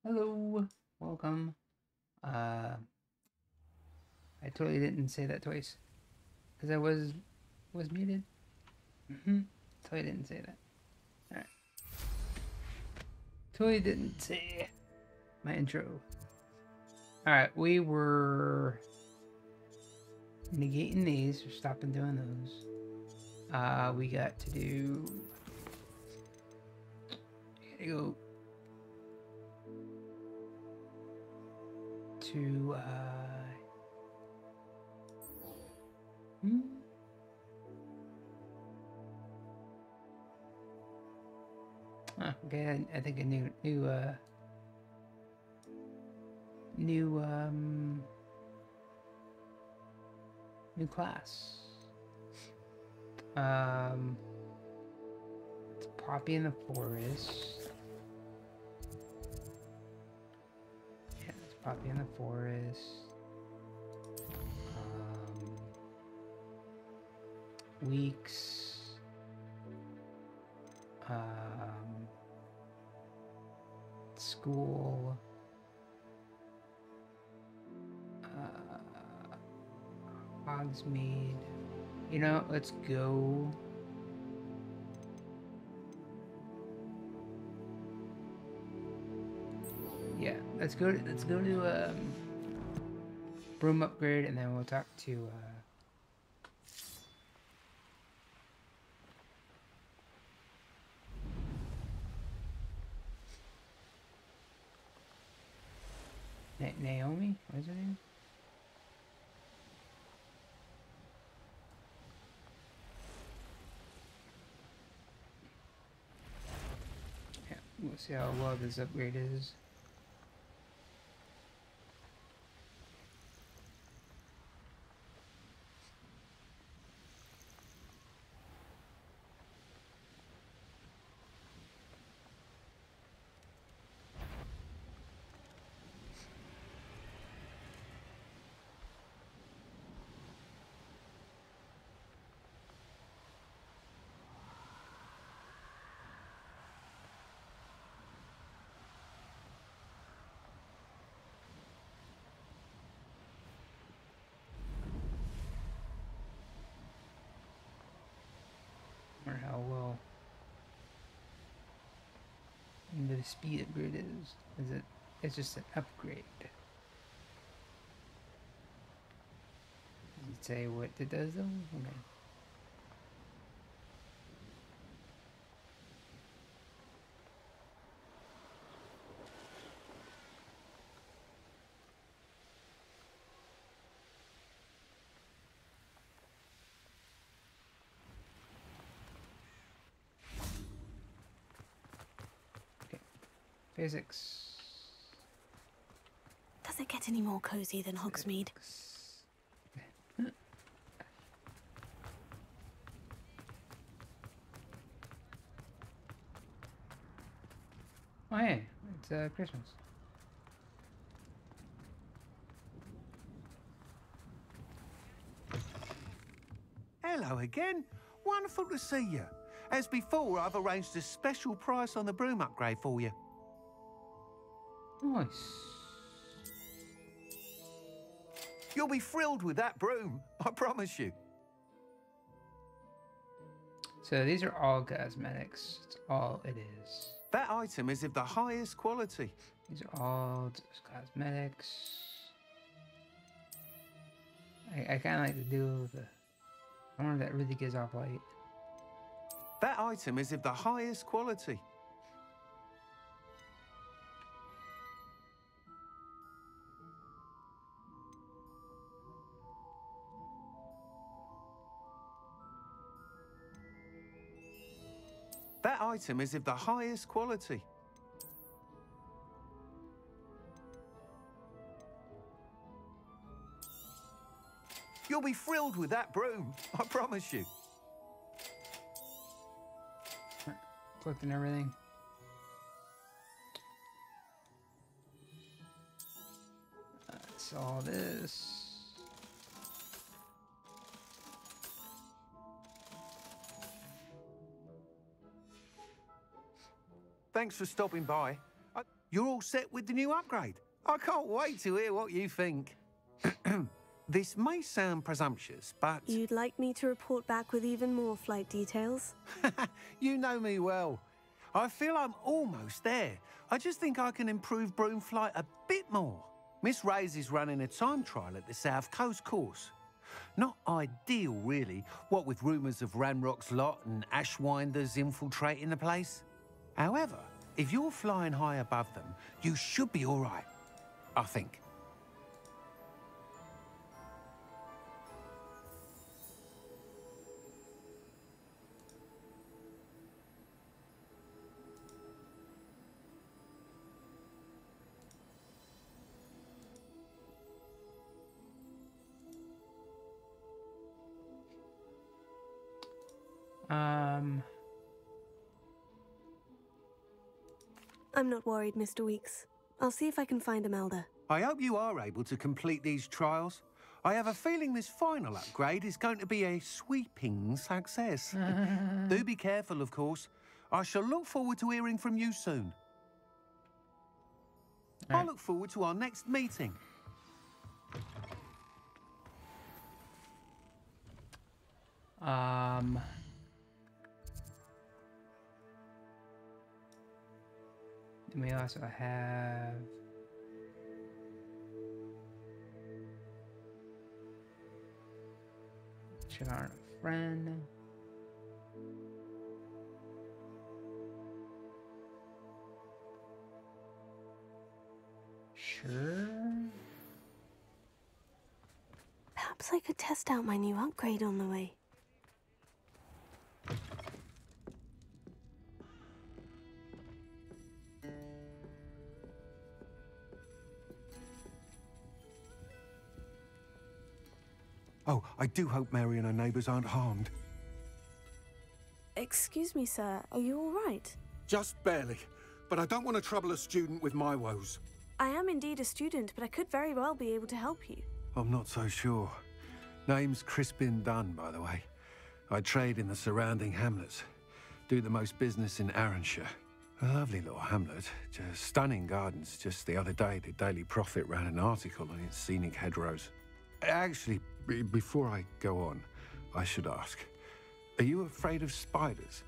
Hello, welcome. I totally didn't say that twice because I was muted. Totally didn't say that. All right, totally didn't say my intro. All right, we were negating these, or stopping doing those. We got to do. Gotta go to okay, I think a new new class. It's Poppy in the Forest. Yeah, it's Poppy in the Forest. Weeks. School. Hogsmeade. You know, let's go. Yeah, let's go to broom upgrade, and then we'll talk to Naomi. What's her name? Yeah, we'll see how well this upgrade is. Or how well the speed upgrade is. It's just an upgrade. Does it say what it does though? Okay. Okay. Physics. Does it get any more cozy than Hogsmeade? Oh hey, it's Christmas. Hello again. Wonderful to see you. As before, I've arranged a special price on the broom upgrade for you. Nice. You'll be thrilled with that broom, I promise you. So these are all cosmetics. That's all it is. That item is of the highest quality. These are all just cosmetics. I kind of like to do the one that really gives off light. That item is of the highest quality. That item is of the highest quality. You'll be thrilled with that broom, I promise you. Collecting everything. That's all this. Thanks for stopping by. you're all set with the new upgrade. I can't wait to hear what you think. This may sound presumptuous, but... You'd like me to report back with even more flight details? You know me well. I feel I'm almost there. I just think I can improve broom flight a bit more. Miss Reyes is running a time trial at the South Coast course. Not ideal, really, what with rumours of Ranrock's lot and Ashwinders infiltrating the place. However, if you're flying high above them, you should be all right, I think. I'm not worried, Mr. Weeks. I'll see if I can find Imelda. I hope you are able to complete these trials. I have a feeling this final upgrade is going to be a sweeping success. Do be careful, of course. I shall look forward to hearing from you soon. I look forward to our next meeting. We also have check on a friend. Sure. Perhaps I could test out my new upgrade on the way. Oh, I do hope Mary and her neighbours aren't harmed. Excuse me, sir. Are you all right? Just barely. But I don't want to trouble a student with my woes. I am indeed a student, but I could very well be able to help you. I'm not so sure. Name's Crispin Dunn, by the way. I trade in the surrounding hamlets. Do the most business in Arranshire. A lovely little hamlet. Just stunning gardens. Just the other day, the Daily Prophet ran an article on its scenic hedgerows. Actually, before I go on, I should ask, are you afraid of spiders?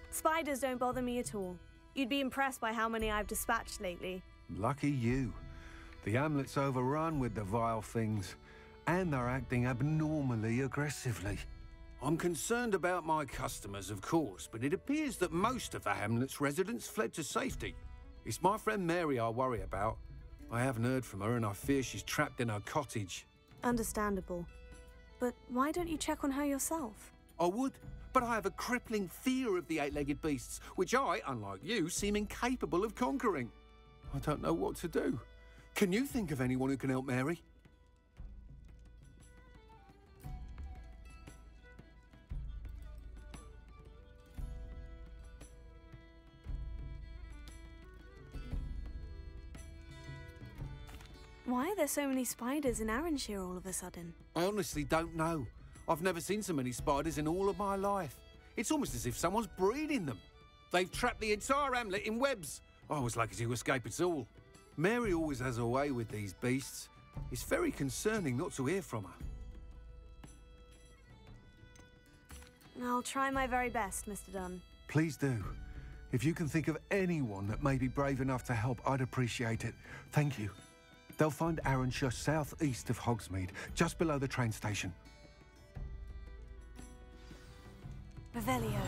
Spiders don't bother me at all. You'd be impressed by how many I've dispatched lately. Lucky you. The hamlet's overrun with the vile things, and they're acting abnormally aggressively. I'm concerned about my customers, of course, but it appears that most of the hamlet's residents fled to safety. It's my friend Mary I worry about. I haven't heard from her and I fear she's trapped in her cottage. Understandable. But why don't you check on her yourself? I would, but I have a crippling fear of the eight-legged beasts, which I, unlike you, seem incapable of conquering. I don't know what to do. Can you think of anyone who can help Mary? Why are there so many spiders in Arranshire all of a sudden? I honestly don't know. I've never seen so many spiders in all of my life. It's almost as if someone's breeding them. They've trapped the entire hamlet in webs. I was lucky to escape it all. Mary always has a way with these beasts. It's very concerning not to hear from her. I'll try my very best, Mr. Dunn. Please do. If you can think of anyone that may be brave enough to help, I'd appreciate it. Thank you. They'll find Arranshire southeast of Hogsmeade, just below the train station. Revelio.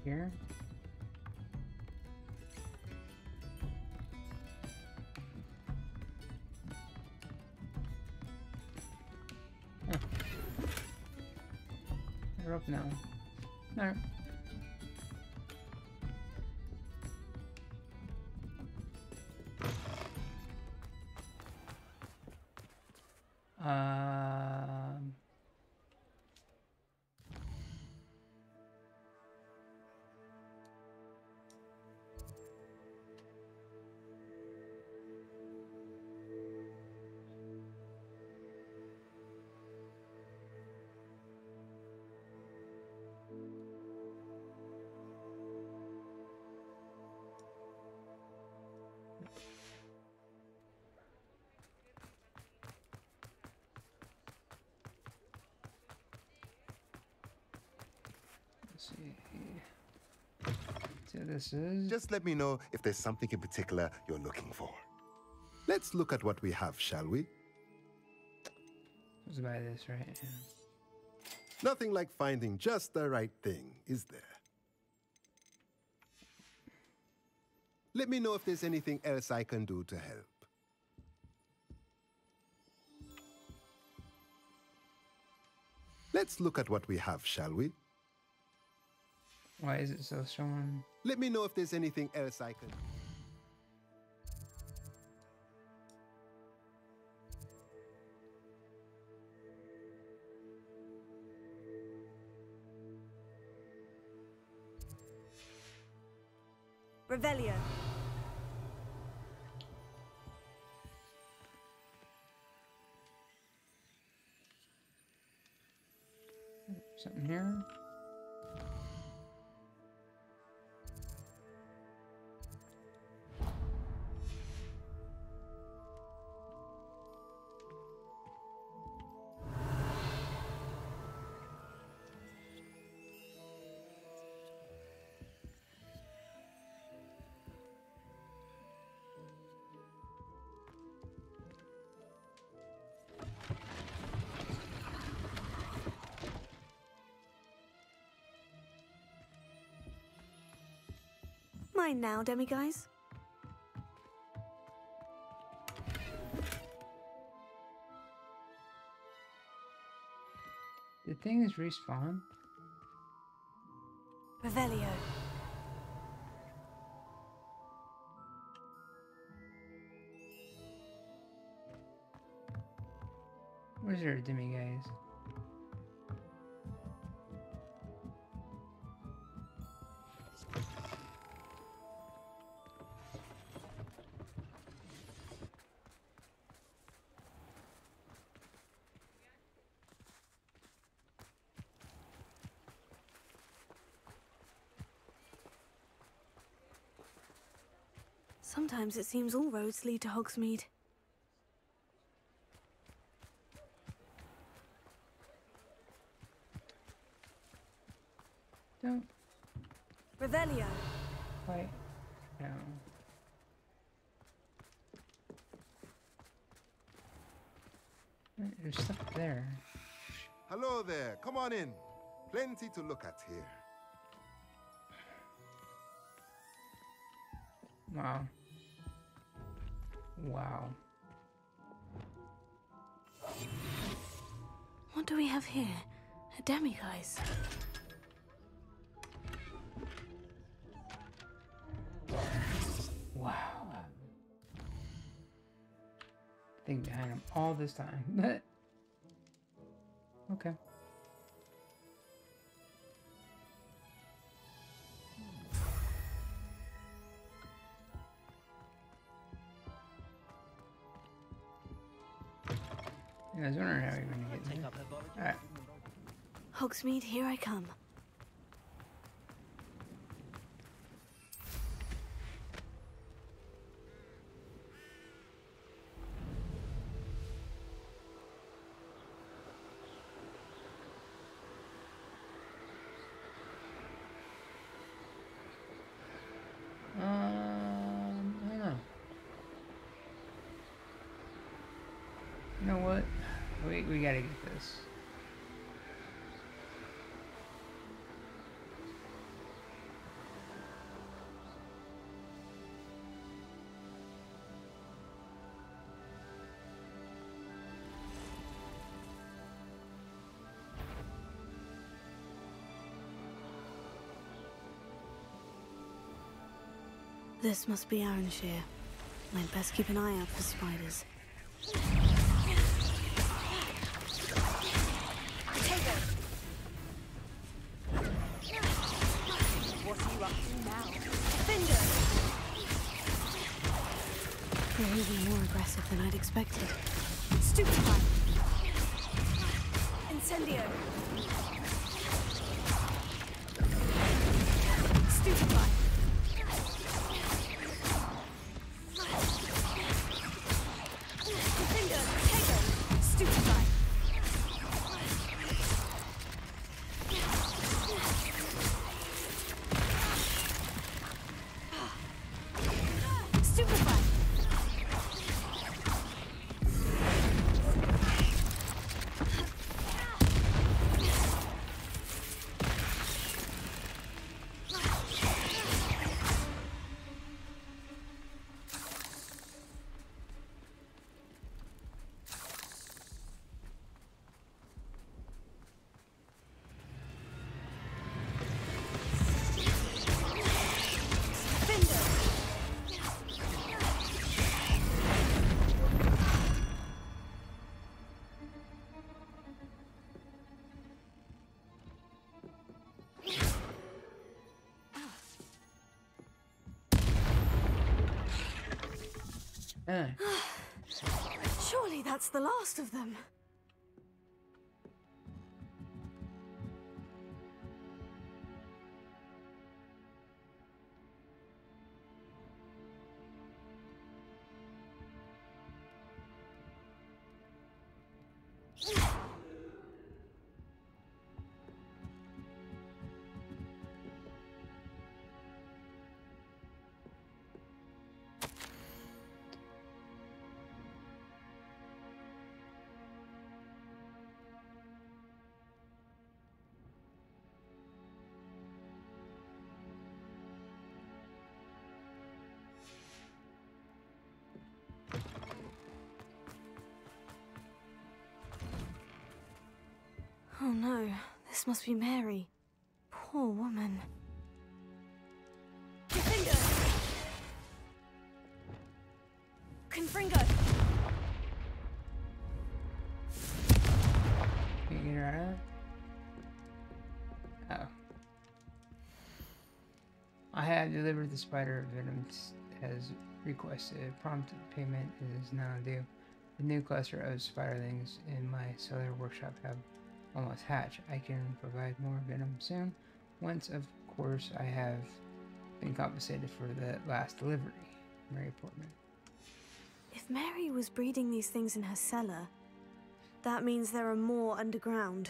Here. her up now. No. Um. Let's see. So this is. Just let me know if there's something in particular you're looking for. Let's look at what we have, shall we? Let's buy this, right? Yeah. Nothing like finding just the right thing, is there? Let me know if there's anything else I can do to help. Let's look at what we have, shall we? Why is it so strong? Let me know if there's anything else I can... Revelio. Something here. Mine now, demiguise. Did things respawn? Revelio. Where's your demi guys? Sometimes it seems all roads lead to Hogsmeade. Don't Revelio. quite know. There's stuff there. Hello there, come on in. Plenty to look at here. Wow. Wow. What do we have here? A demiguise. Wow. Thing behind him all this time. Okay. Yeah, I was wondering how you're gonna get in there. Alright. Hogsmeade, here I come. I don't know. You know what? We gotta get this. This must be Ironshire. I'd best keep an eye out for spiders. What are you up to now? Finger! They're even more aggressive than I'd expected. Stupefy! Incendio! Stupefy! Finger! Tego! Stupefy! Stupefy! Surely that's the last of them. Oh no, this must be Mary. Poor woman. Confringo! Confringo! Can you get her out of that? Oh. I have delivered the spider venom as requested. Prompt payment is now due. The new cluster of spiderlings in my cellular workshop have almost hatched. I can provide more venom soon, once of course I have been compensated for the last delivery. Mary Portman. If Mary was breeding these things in her cellar, that means there are more underground.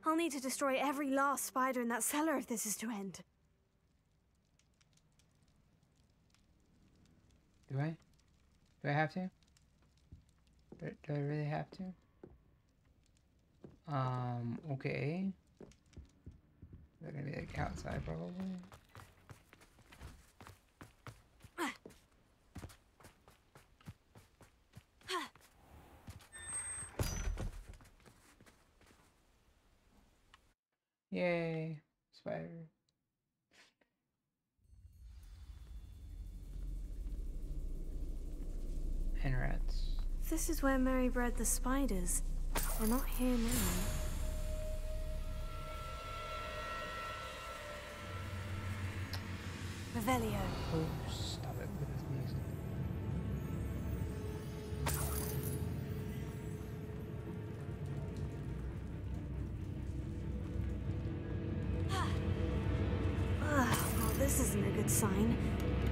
I'll need to destroy every last spider in that cellar if this is to end. Do I? Do I have to? Do I really have to? Okay. They're gonna be like outside probably. Yay, spider. And rats. This is where Mary bred the spiders. They're not here now. Revelio. Oh, stop it with this music. Well, this isn't a good sign.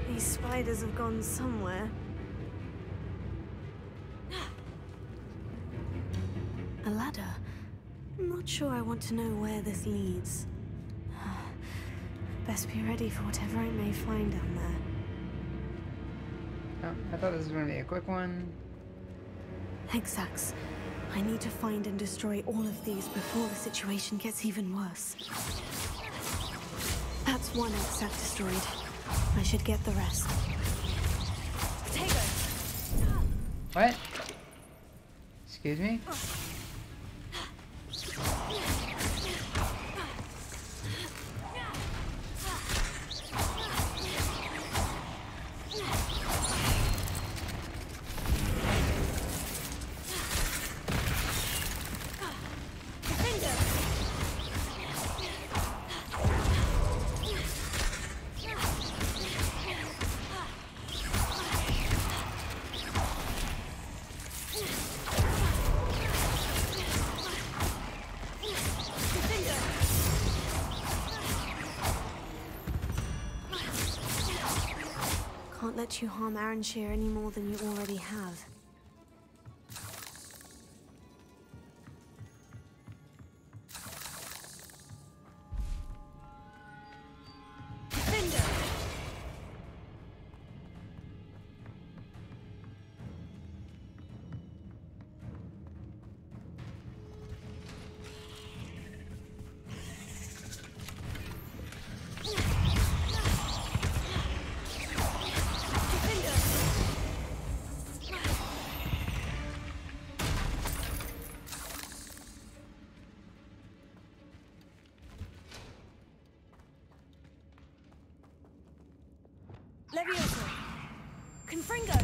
These spiders have gone somewhere. A ladder. I'm not sure I want to know where this leads. Best be ready for whatever I may find down there. Oh, I thought this was going to be a quick one. Hexax. I need to find and destroy all of these before the situation gets even worse. That's one Hexac destroyed. I should get the rest. Take her. What? Excuse me? can't let you harm Aranshir any more than you already have. Levioso! Confringo!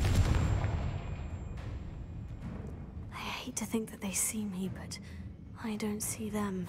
I hate to think that they see me, but I don't see them.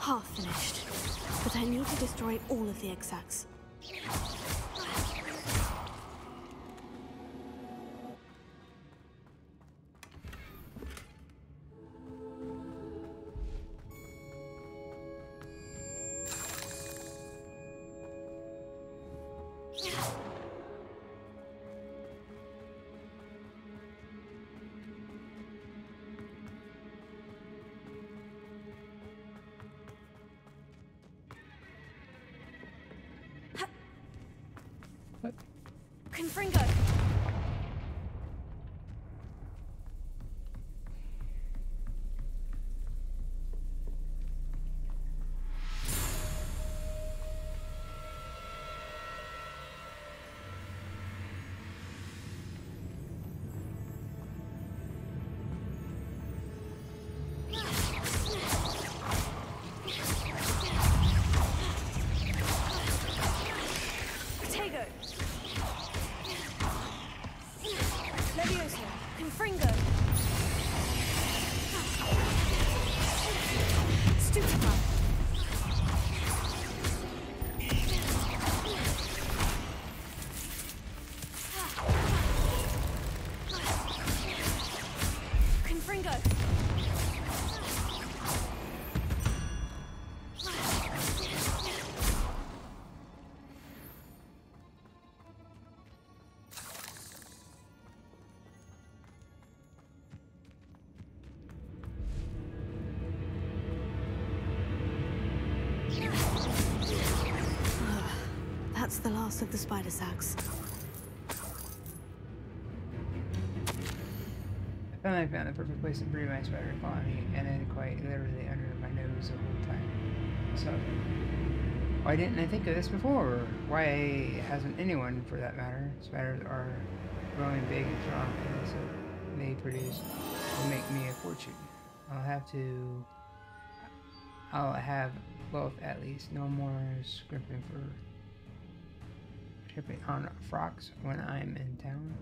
Half finished, but I need to destroy all of the exacts. Confringo! Levioso! Confringo! Stupefy! Confringo! That's the last of the spider sacks. I finally found the perfect place to breed my spider colony, and then quite literally under my nose the whole time. So, why didn't I think of this before? Why hasn't anyone, for that matter? Spiders are growing big and strong, and so they produce will make me a fortune. I'll have both at least. No more scrimping on frocks when I'm in town.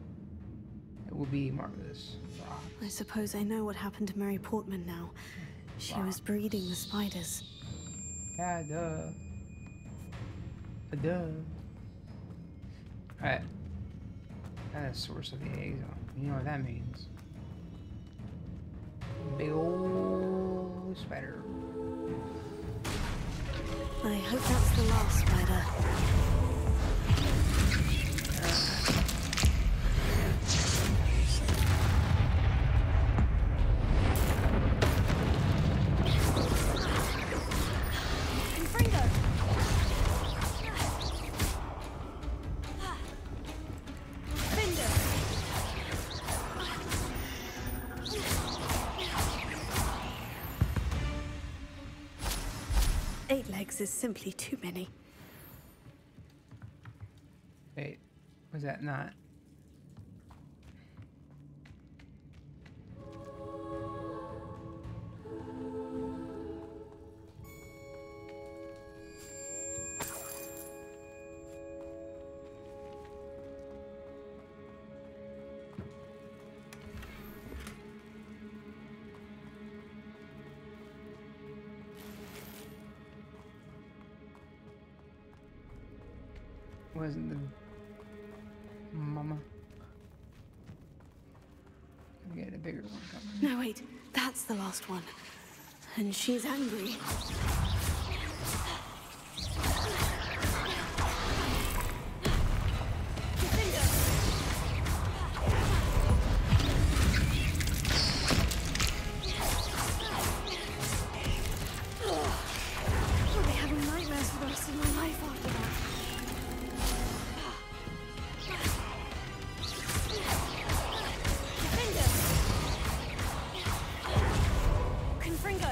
It will be marvelous. Frocks. I suppose I know what happened to Mary Portman now. She was breeding the spiders. Yeah, duh. Duh. Alright. That's the source of the eggs. You know what that means. Big old spider. I hope that's the last spider. bugs is simply too many. Wait, was that not? Wasn't the mama? We get a bigger one coming. No, wait, that's the last one. And she's angry. I'll be having nightmares for the rest of my life after that. Confringo!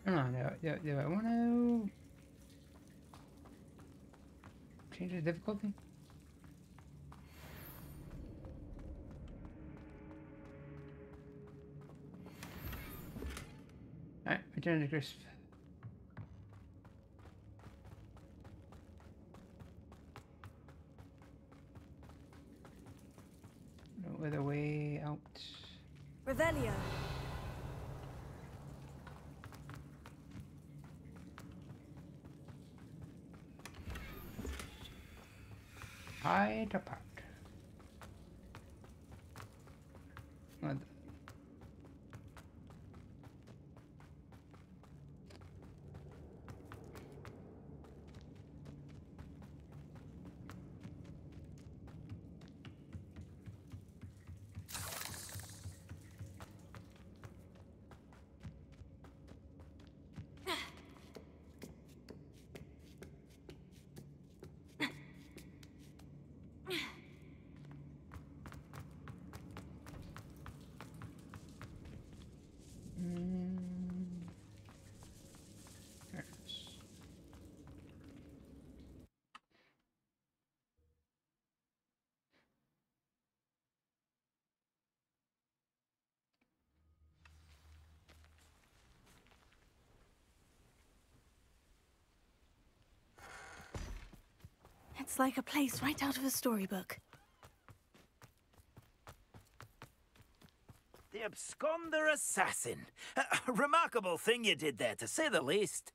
Oh, do I want to change the difficulty? Alright, return to Crisp. No other way out. Revelio. Hide apart. What the- Yes. It's like a place right out of a storybook. The Absconder Assassin. A remarkable thing you did there, to say the least.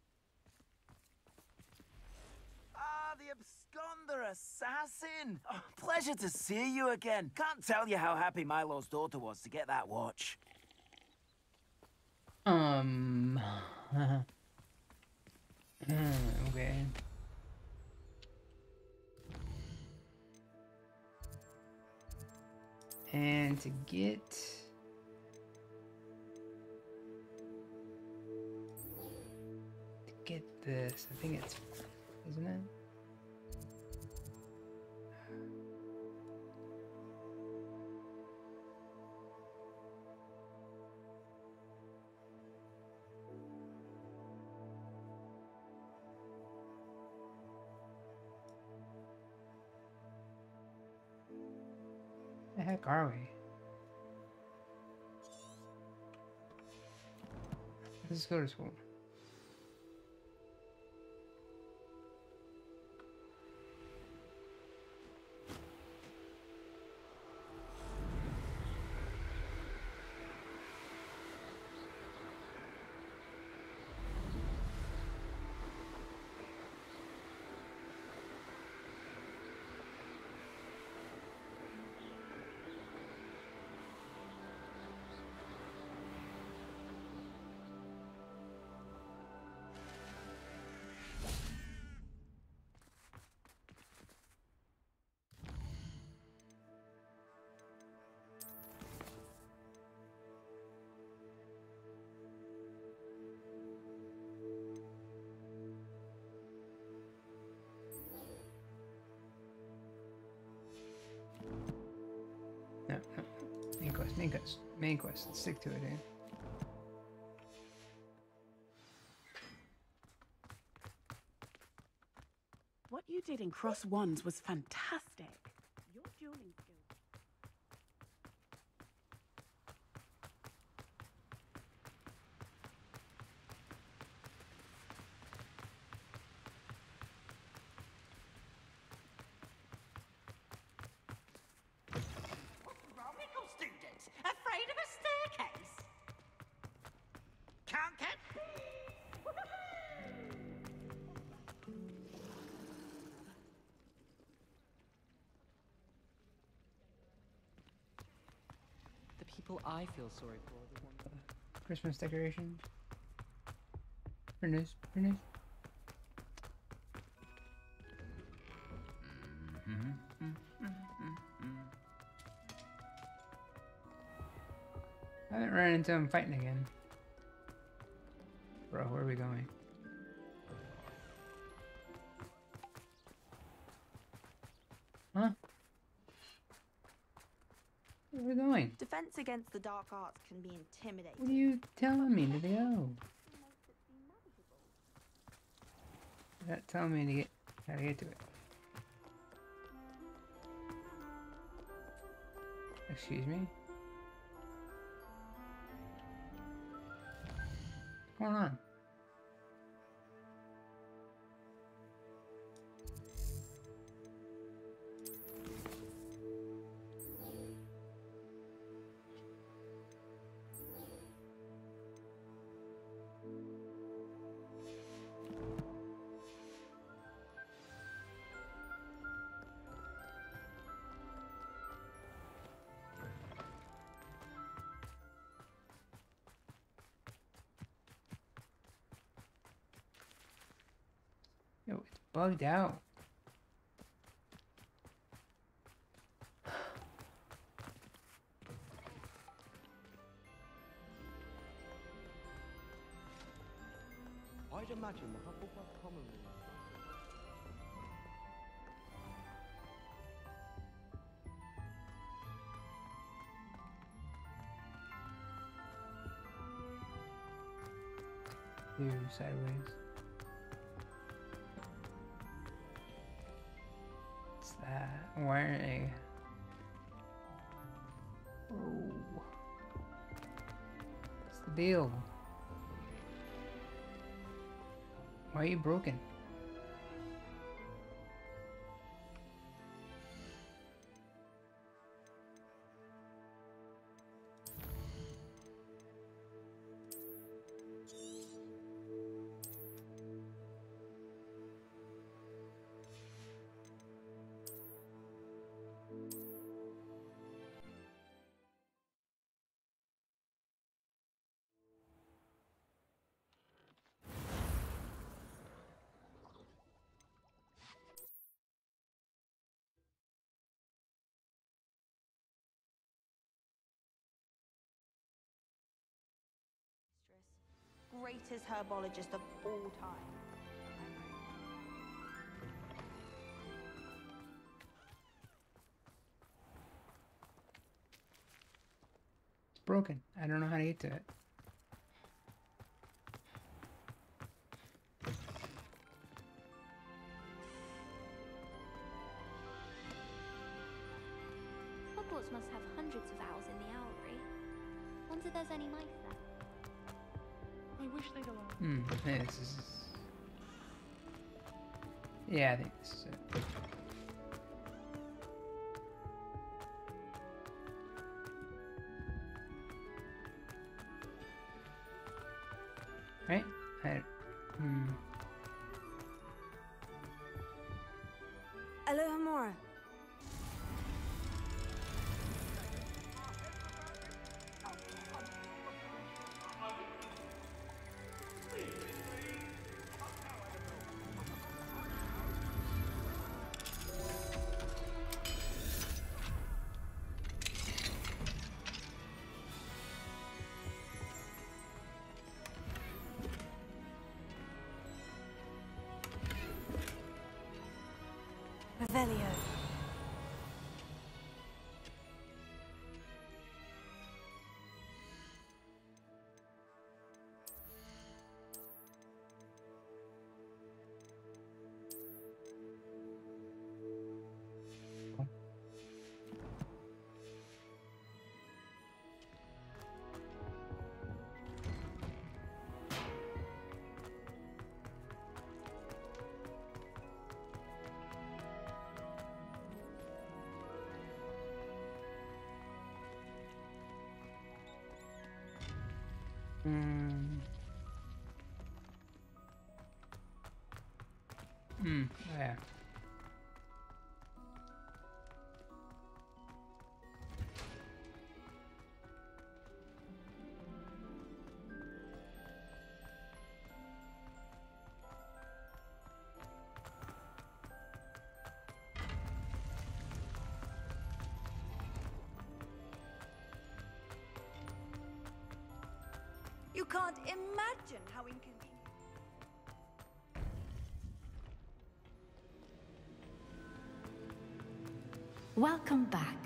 Ah, the Absconder Assassin. Oh, pleasure to see you again. Can't tell you how happy Milo's daughter was to get that watch. Okay. And to get this, I think it's, isn't it? The heck are we? Let's go to school. Main quest. Let's stick to it, eh? What you did in Cross Wands was fantastic. Your dueling skills. Radical students, afraid of a staircase? Can't get... The people I feel sorry for are the ones. Christmas decorations. Furnace. Furnace. I haven't run into him fighting again. Bro, where are we going? Huh? Where are we going? Defense against the dark arts can be intimidating. What are you telling me to go? You're not telling me to get how to get to it. Excuse me? What's going on? Yo, it's bugged out. I'd imagine the Hufflepuff common room. Sideways. What's that? Why are they? Oh. What's the deal? Why are you broken? Greatest herbologist of all time. It's broken. I don't know how to get to it. Hogwarts must have hundreds of owls in the owlery. Wonder if there's any mice there. I wish they'd allow. Yeah, this is... Yeah, I think this is it. Right? Alohomora. Revelio. Yeah. You can't imagine how inconvenient. Welcome back.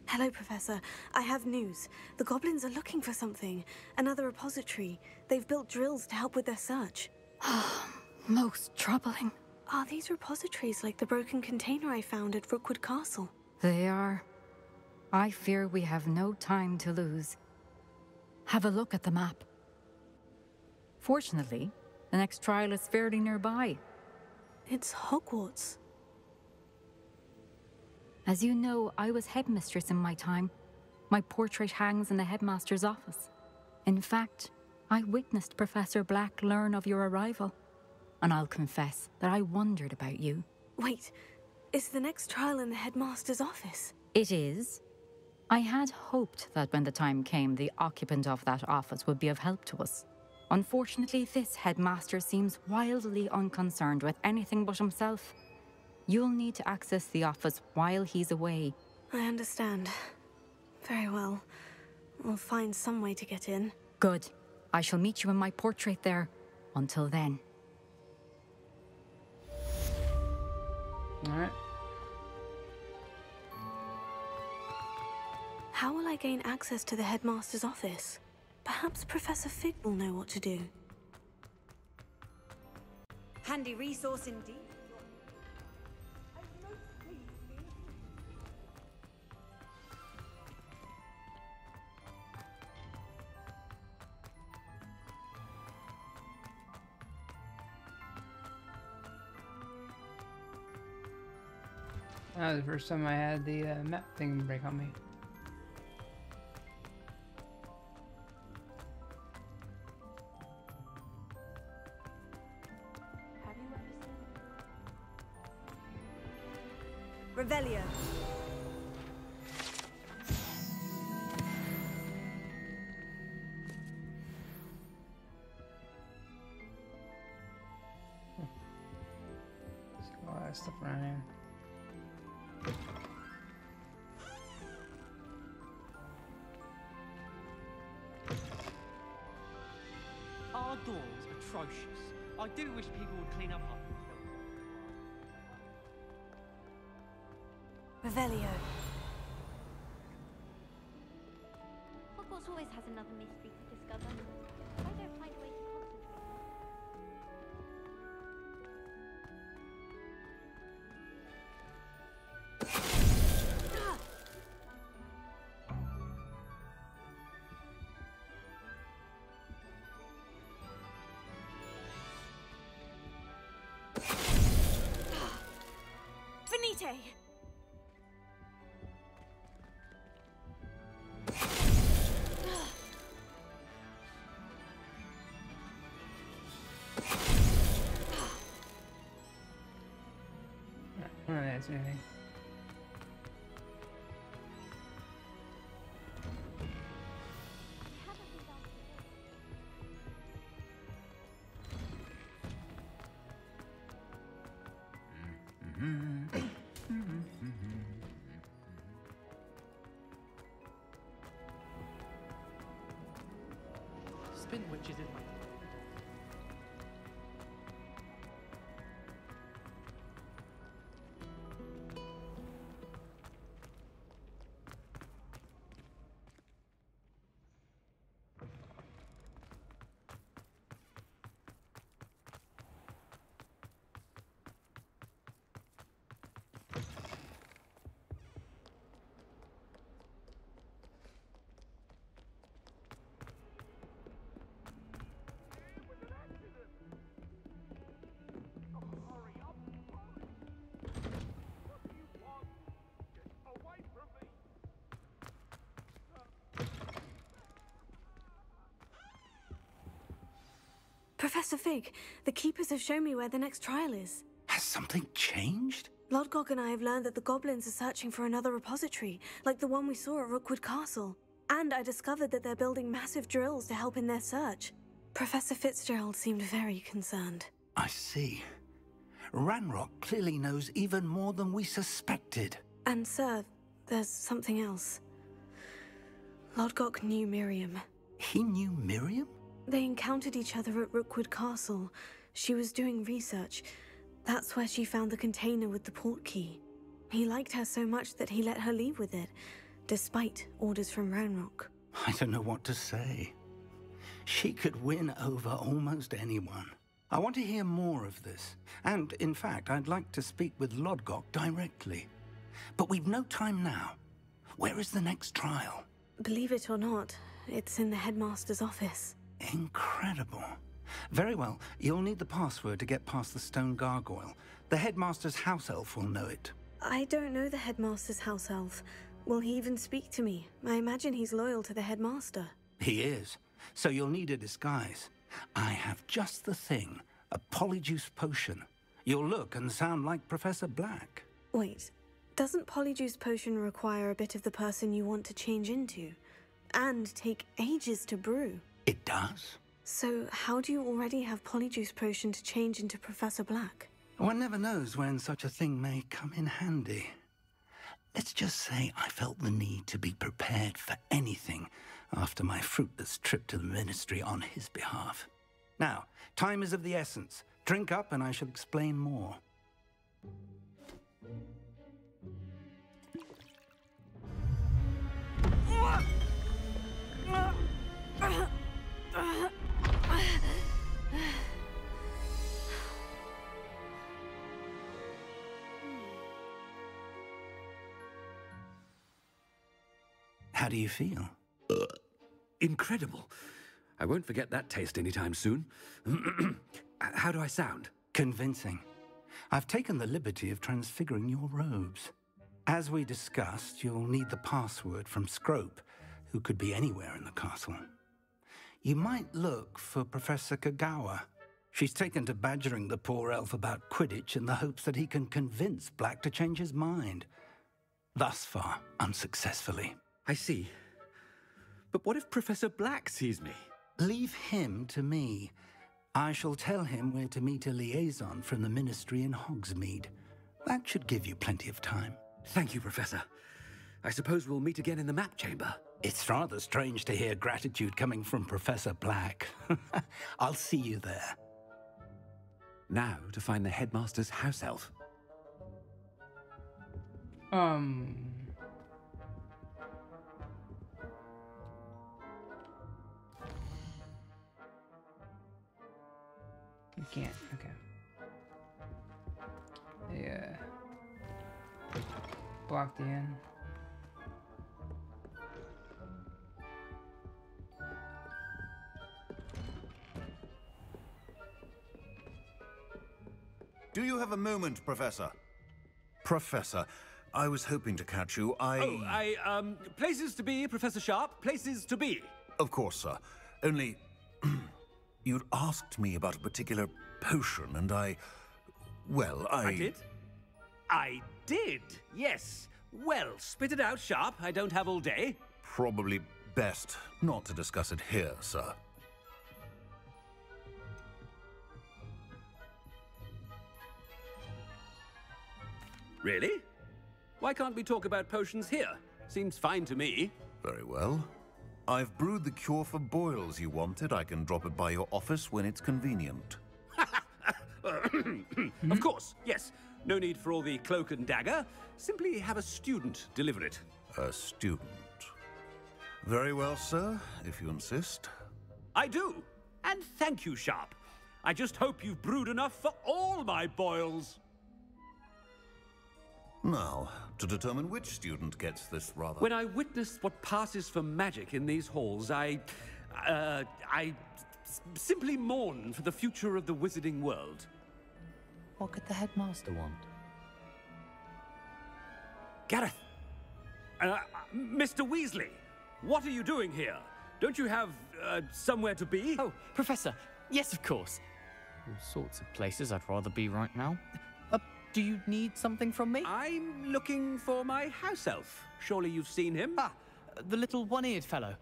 Hello, Professor. I have news. The goblins are looking for something. Another repository. They've built drills to help with their search. Most troubling. Are these repositories like the broken container I found at Rookwood Castle? They are. I fear we have no time to lose. Have a look at the map. Fortunately, the next trial is fairly nearby. It's Hogwarts. As you know, I was headmistress in my time. My portrait hangs in the headmaster's office. In fact, I witnessed Professor Black learn of your arrival. And I'll confess that I wondered about you. Wait, is the next trial in the headmaster's office? It is. I had hoped that when the time came, the occupant of that office would be of help to us. Unfortunately, this headmaster seems wildly unconcerned with anything but himself. You'll need to access the office while he's away. I understand. Very well. We'll find some way to get in. Good. I shall meet you in my portrait there. Until then. All right. How will I gain access to the headmaster's office? Perhaps Professor Fig will know what to do. Handy resource indeed. That was the first time I had the map thing break on me. Have you ever seen Revelio? There's a lot of stuff around here. Our door's atrocious. I do wish people would clean up after Revelio. Hogwarts always has another mystery to discover. I don't find a way to concentrate. Finite! None of that's anything. Spin witches in my... Professor Fig, the Keepers have shown me where the next trial is. Has something changed? Lodgok and I have learned that the goblins are searching for another repository, like the one we saw at Rookwood Castle. And I discovered that they're building massive drills to help in their search. Professor Fitzgerald seemed very concerned. I see. Ranrock clearly knows even more than we suspected. And sir, there's something else. Lodgok knew Miriam. He knew Miriam? They encountered each other at Rookwood Castle. She was doing research. That's where she found the container with the port key. He liked her so much that he let her leave with it, despite orders from Ranrock. I don't know what to say. She could win over almost anyone. I want to hear more of this. And, in fact, I'd like to speak with Lodgok directly. But we've no time now. Where is the next trial? Believe it or not, it's in the headmaster's office. Incredible. Very well. You'll need the password to get past the stone gargoyle. The headmaster's house elf will know it. I don't know the headmaster's house elf. Will he even speak to me? I imagine he's loyal to the headmaster. He is. So you'll need a disguise. I have just the thing. A polyjuice potion. You'll look and sound like Professor Black. Wait. Doesn't polyjuice potion require a bit of the person you want to change into? And take ages to brew? It does. So how do you already have polyjuice potion to change into Professor Black? One never knows when such a thing may come in handy. Let's just say I felt the need to be prepared for anything after my fruitless trip to the Ministry on his behalf. Now, time is of the essence. Drink up and I shall explain more. How do you feel? Incredible. I won't forget that taste anytime soon. How do I sound? Convincing. I've taken the liberty of transfiguring your robes. As we discussed, you'll need the password from Scrope, who could be anywhere in the castle. You might look for Professor Kagawa. She's taken to badgering the poor elf about Quidditch in the hopes that he can convince Black to change his mind. Thus far, unsuccessfully. I see. But what if Professor Black sees me? Leave him to me. I shall tell him where to meet a liaison from the Ministry in Hogsmeade. That should give you plenty of time. Thank you, Professor. I suppose we'll meet again in the map chamber. It's rather strange to hear gratitude coming from Professor Black. I'll see you there. Now to find the headmaster's house elf. You can't, okay. Yeah. Blocked the in. Do you have a moment, Professor? Professor, I was hoping to catch you. Places to be, Professor Sharp. Places to be. Of course, sir. Only... You'd asked me about a particular potion, and I did? I did, yes. Well, spit it out, Sharp. I don't have all day. Probably best not to discuss it here, sir. Really? Why can't we talk about potions here? Seems fine to me. Very well. I've brewed the cure for boils you wanted. I can drop it by your office when it's convenient. Of course, yes. No need for all the cloak and dagger. Simply have a student deliver it. A student. Very well, sir, if you insist. I do. And thank you, Sharp. I just hope you've brewed enough for all my boils. Now, to determine which student gets this rather... When I witness what passes for magic in these halls, I simply mourn for the future of the wizarding world. What could the headmaster want? Gareth! Mr. Weasley, what are you doing here? Don't you have, somewhere to be? Oh, Professor, Yes, of course. All sorts of places I'd rather be right now. Do you need something from me? I'm looking for my house elf. Surely you've seen him? Ah, the little one-eared fellow.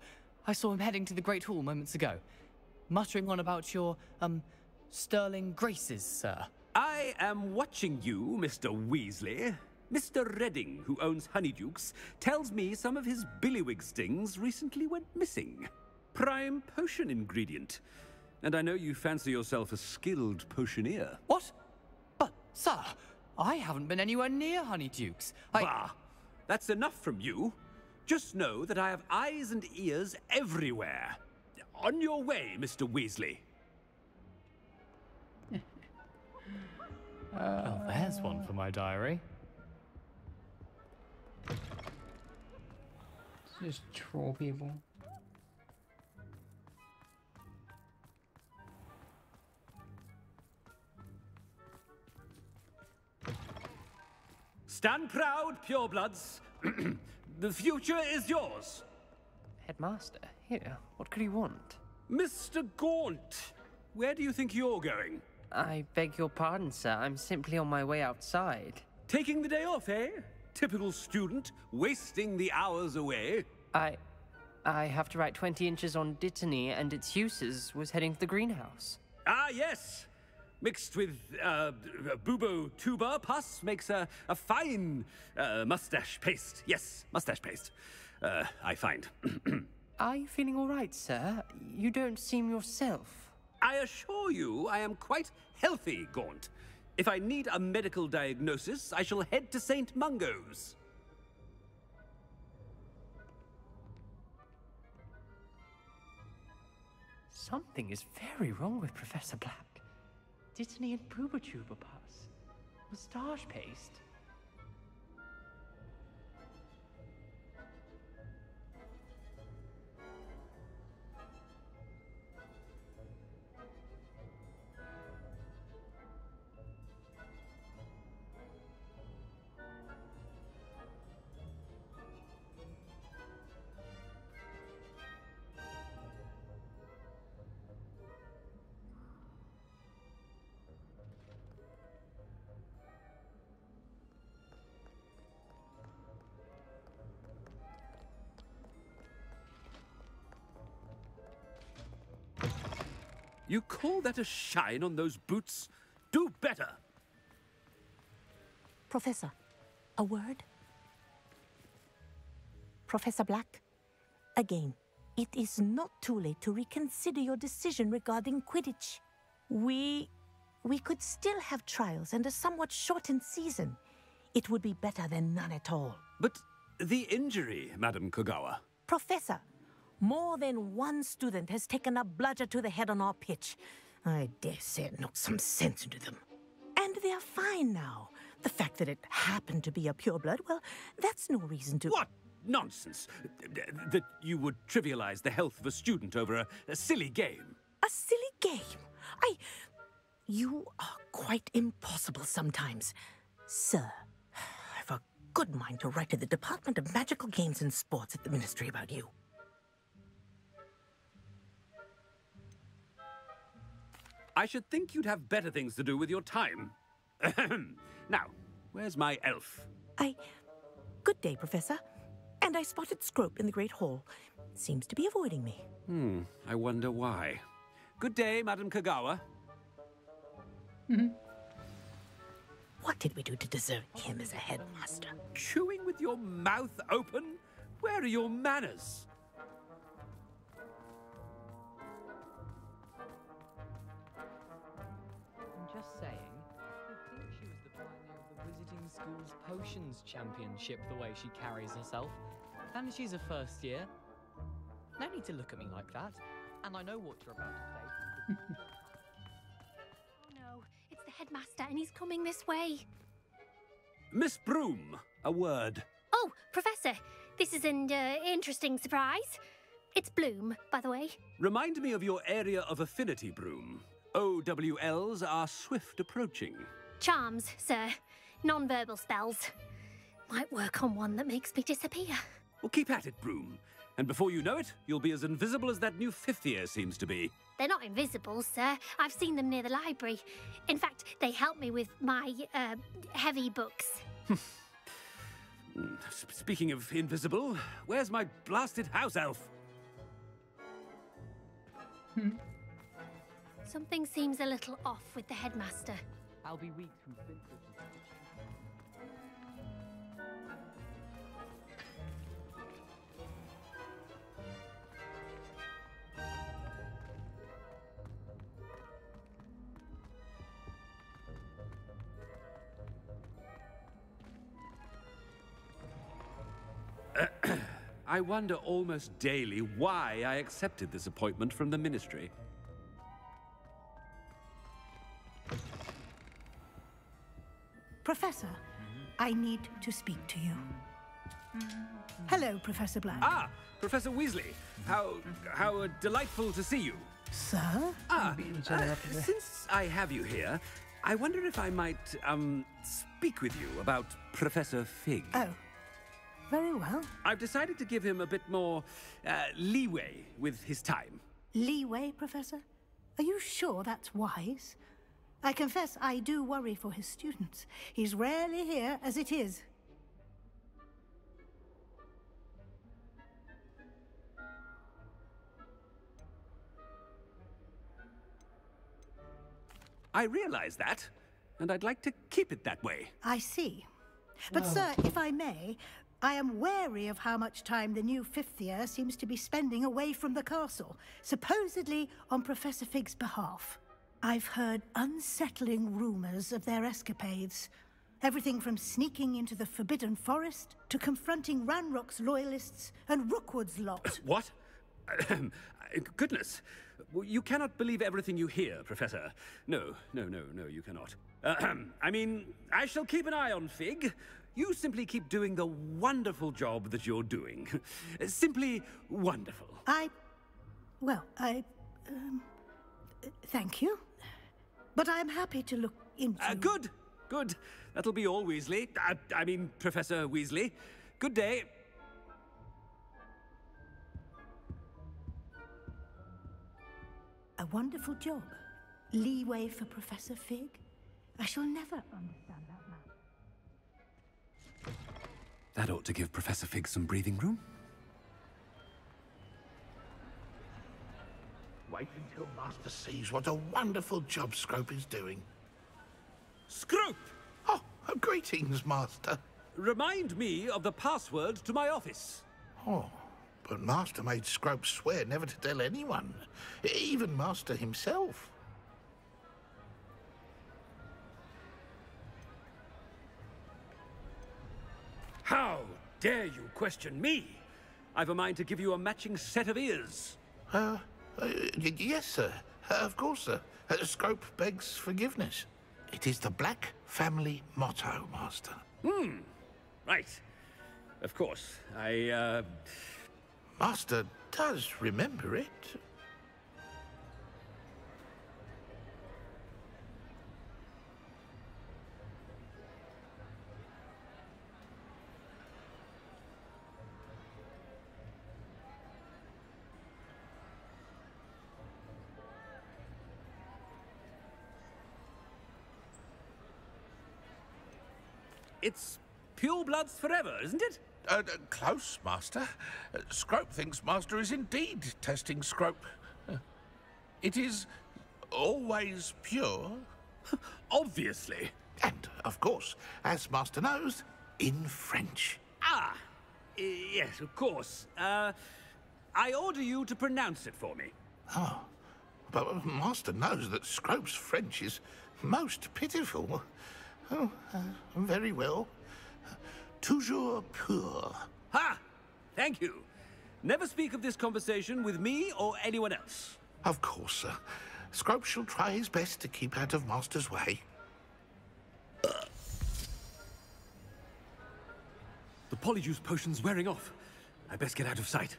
I saw him heading to the Great Hall moments ago, muttering on about your, sterling graces, sir. I am watching you, Mr. Weasley. Mr. Redding, who owns Honeydukes, tells me some of his billywig stings recently went missing. Prime potion ingredient. And I know you fancy yourself a skilled potioneer. What? But, sir, I haven't been anywhere near Honeydukes. Bah! That's enough from you. Just know that I have eyes and ears everywhere. On your way, Mr. Weasley. Well, there's one for my diary. Just troll people. Stand proud, purebloods. The future is yours. Headmaster, here, what could he want? Mr. Gaunt, where do you think you're going? I beg your pardon, sir. I'm simply on my way outside. Taking the day off, eh? Typical student, wasting the hours away. I have to write 20 inches on Dittany and its uses. Was heading to the greenhouse. Ah, yes. Mixed with bubo tuber pus makes a fine mustache paste. Yes, mustache paste. I find. Are you feeling all right, sir? You don't seem yourself. I assure you I am quite healthy, Gaunt. If I need a medical diagnosis, I shall head to St. Mungo's. Something is very wrong with Professor Black. Dittany and Boobertuber pus. Moustache paste. You call that a shine on those boots? Do better! Professor, a word? Professor Black, again, it is not too late to reconsider your decision regarding Quidditch. We could still have trials and a somewhat shortened season. It would be better than none at all. But the injury, Madam Kogawa. Professor, more than one student has taken a bludger to the head on our pitch. I dare say it knocked some sense into them. And they're fine now. The fact that it happened to be a pureblood, well, that's no reason to... What nonsense! That you would trivialize the health of a student over a silly game. A silly game? You are quite impossible sometimes. Sir, I've a good mind to write to the Department of Magical Games and Sports at the Ministry about you. I should think you'd have better things to do with your time. Now, where's my elf? Good day, Professor. And I spotted Scrope in the Great Hall. Seems to be avoiding me. I wonder why. Good day, Madam Kogawa. What did we do to deserve him as a headmaster? Chewing with your mouth open? Where are your manners? I'm just saying, I think she was the pioneer of the Wizarding School's Potions Championship, the way she carries herself. And she's a first year. No need to look at me like that. And I know what you're about to say. Oh no, it's the headmaster and he's coming this way. Miss Broom, a word. Oh, Professor, this is an interesting surprise. It's Bloom, by the way. Remind me of your area of affinity, Broom. OWLs are swift approaching. Charms, sir. Non-verbal spells. Might work on one that makes me disappear. Well, keep at it, Broom. And before you know it, you'll be as invisible as that new fifth year seems to be. they're not invisible, sir. I've seen them near the library. In fact, they help me with my, heavy books. Speaking of invisible, where's my blasted house elf? Something seems a little off with the headmaster. I'll be weak through vintage. I wonder almost daily why I accepted this appointment from the Ministry. Professor, I need to speak to you. Hello, Professor Black. Ah, Professor Weasley. How delightful to see you. Sir? Since I have you here, I wonder if I might, speak with you about Professor Fig. Oh, very well. I've decided to give him a bit more, leeway with his time. Leeway, Professor? Are you sure that's wise? I confess I do worry for his students. He's rarely here as it is. I realize that, and I'd like to keep it that way. I see. But, sir, if I may, I am wary of how much time the new fifth year seems to be spending away from the castle, supposedly on Professor Fig's behalf. I've heard unsettling rumors of their escapades. Everything from sneaking into the Forbidden Forest to confronting Ranrock's loyalists and Rookwood's lot. What? Goodness. You cannot believe everything you hear, Professor. No, you cannot. I mean, I shall keep an eye on Fig. You simply keep doing the wonderful job that you're doing. Simply wonderful. Thank you. But I'm happy to look into... Good. That'll be all, Weasley. I mean, Professor Weasley. Good day. A wonderful job. Leeway for Professor Fig. I shall never understand that man. That ought to give Professor Fig some breathing room. Wait until Master sees what a wonderful job Scrope is doing. Scrope! Oh, greetings, Master. Remind me of the password to my office. Oh, but Master made Scrope swear never to tell anyone, even Master himself. How dare you question me? I've a mind to give you a matching set of ears. Yes, sir. Of course, sir. Scrope begs forgiveness. It is the Black family motto, Master. Right. Of course. Master does remember it. It's purebloods forever, isn't it? Close, Master. Scrope thinks Master is indeed testing Scrope. It is always pure. Obviously. And, of course, as Master knows, in French. Yes, of course. I order you to pronounce it for me. Oh, but Master knows that Scrope's French is most pitiful. Oh, very well. Toujours pur. Ha! Thank you. Never speak of this conversation with me or anyone else. Of course, sir. Scrope shall try his best to keep out of Master's way. The Polyjuice potion's wearing off. I best get out of sight.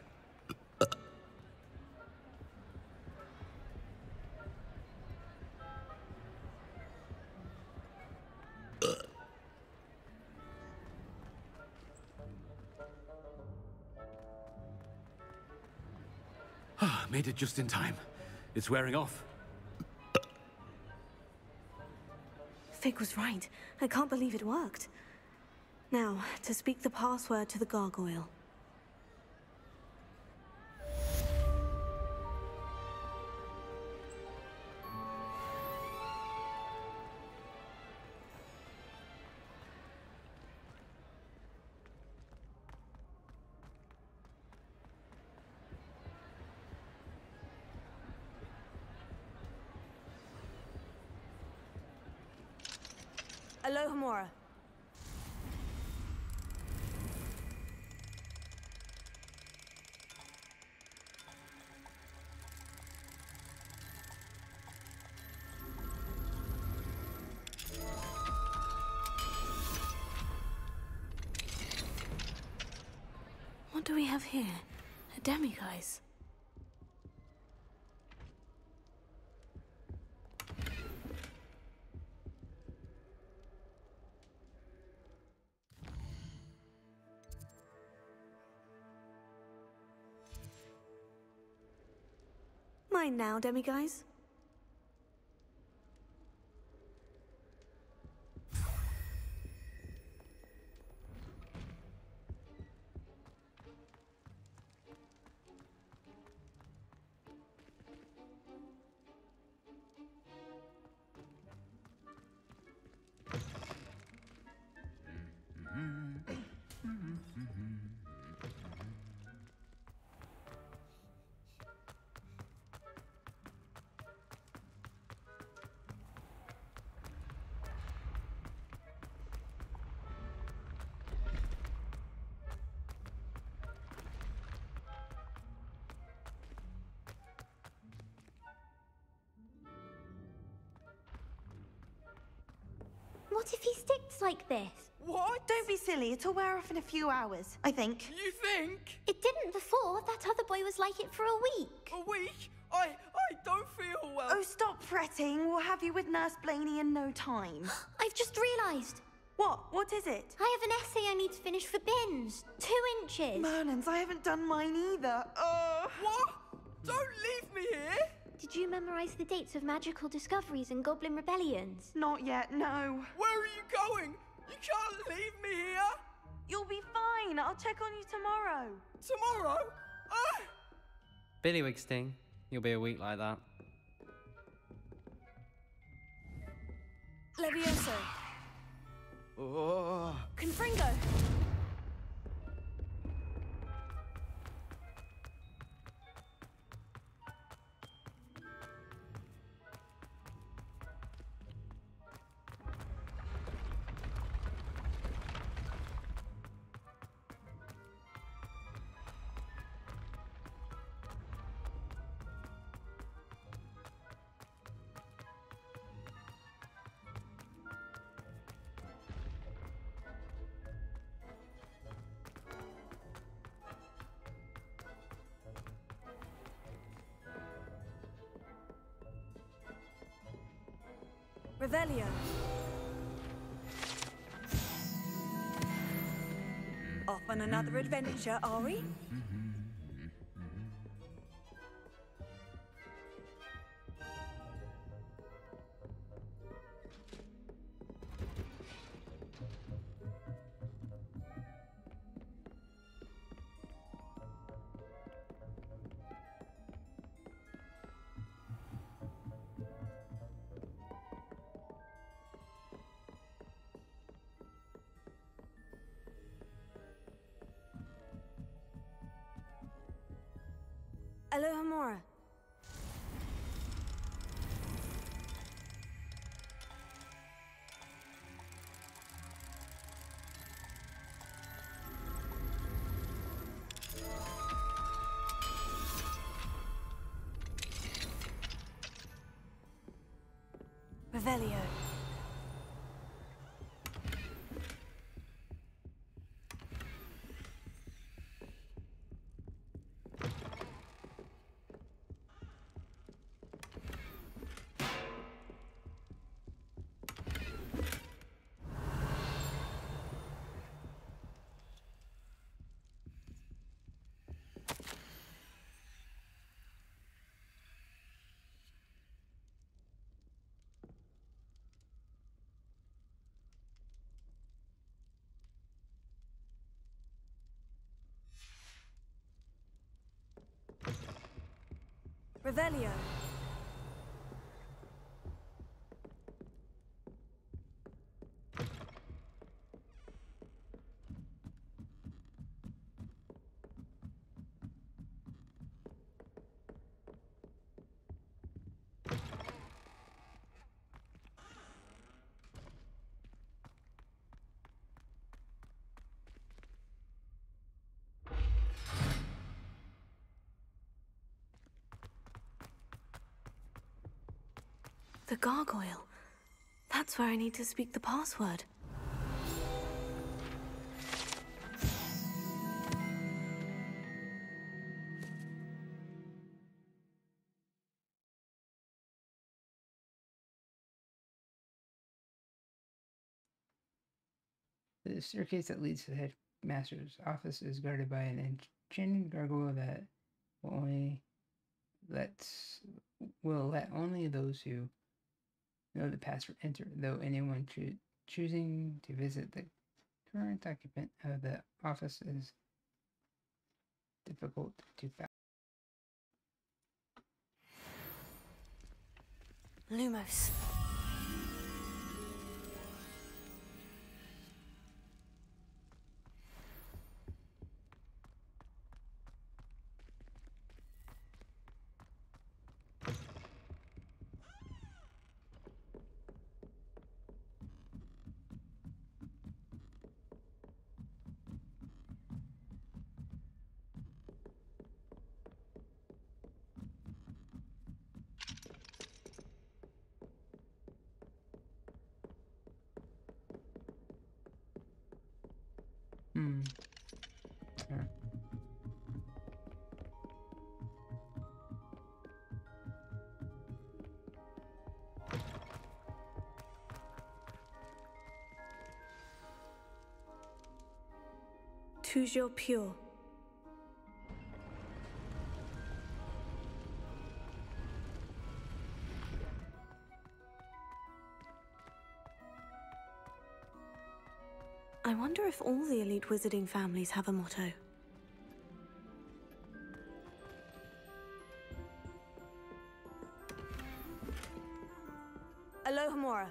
Made it just in time. It's wearing off. Fig was right. I can't believe it worked. Now, to speak the password to the gargoyle. Alohomora. What do we have here? A demiguise. Mine now, demiguise. What if he sticks like this? What? Don't be silly. It'll wear off in a few hours, I think. You think? It didn't before. That other boy was like it for a week. A week? I don't feel well. Oh, stop fretting. We'll have you with Nurse Blaney in no time. I've just realised. What? What is it? I have an essay I need to finish for bins. 2 inches. Merlins, I haven't done mine either. What? Don't leave me here! Did you memorise the dates of magical discoveries and goblin rebellions? Not yet, no. Where are you going? You can't leave me here! You'll be fine. I'll check on you tomorrow. Tomorrow? Billywig sting. You'll be a week like that. Levioso. Oh. Confringo. Revelio. Off on another adventure, are we? Alohomora. Revelio. Revelio. The gargoyle. That's where I need to speak the password. The staircase that leads to the headmaster's office is guarded by an enchanted gargoyle that will let only those who know the password enter, though anyone choosing to visit the current occupant of the office is difficult to find. Lumos. Yeah. Toujours pure. I wonder if all the elite wizarding families have a motto. Alohomora.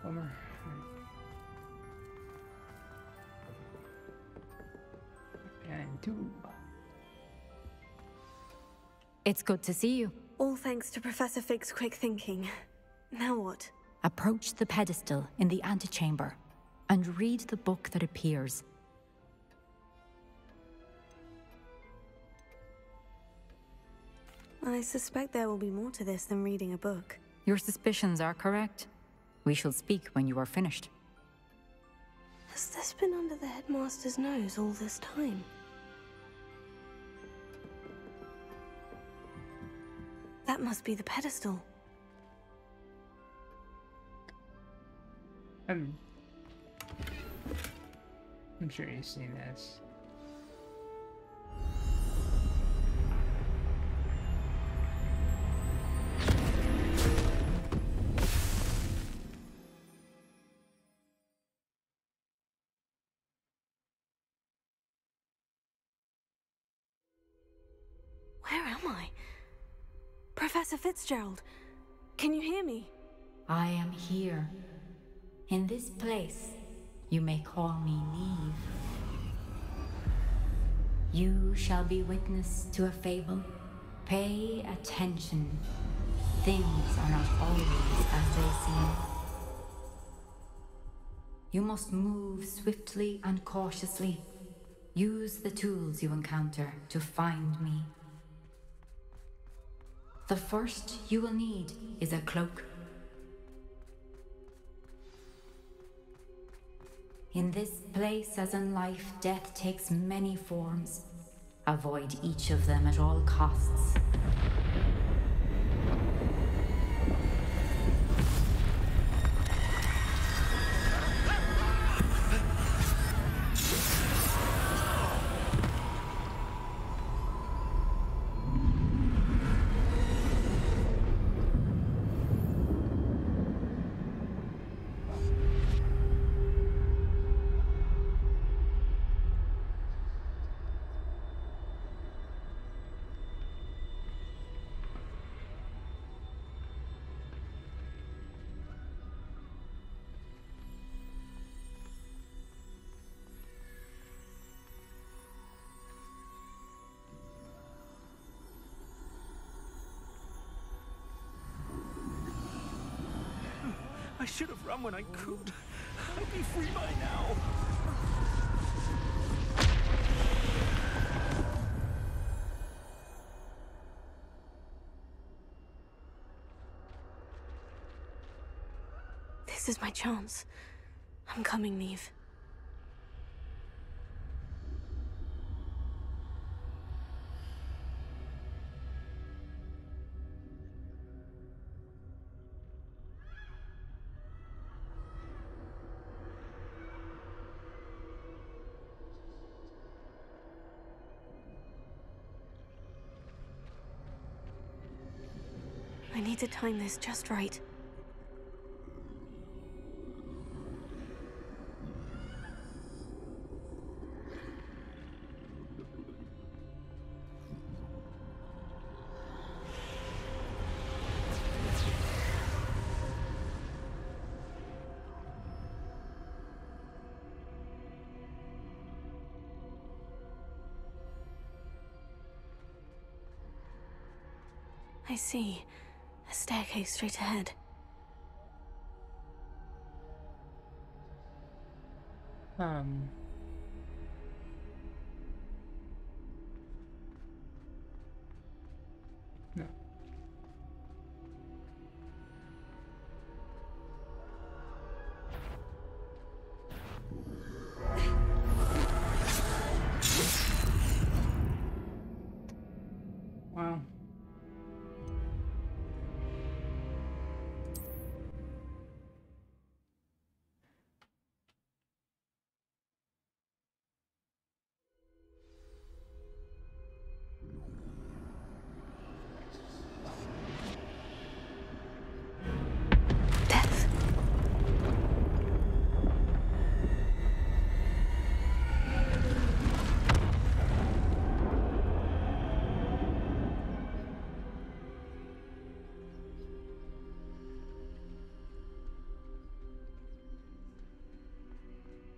Bummer. And two. It's good to see you. All thanks to Professor Fig's quick thinking. Now what? Approach the pedestal in the antechamber and read the book that appears. I suspect there will be more to this than reading a book. Your suspicions are correct. We shall speak when you are finished. Has this been under the headmaster's nose all this time? That must be the pedestal. I'm sure you've seen this. Where am I? Professor Fitzgerald, can you hear me? I am here. In this place, you may call me Neve. You shall be witness to a fable. Pay attention. Things are not always as they seem. You must move swiftly and cautiously. Use the tools you encounter to find me. The first you will need is a cloak. In this place, as in life, death takes many forms. Avoid each of them at all costs. I should have run when I could. I'd be free by now. This is my chance. I'm coming, Neve. I need to time this just right. I see. A staircase straight ahead. No. Wow.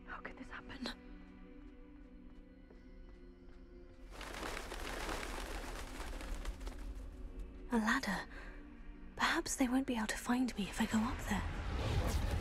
How could this happen? A ladder. Perhaps they won't be able to find me if I go up there. Where do I need to go?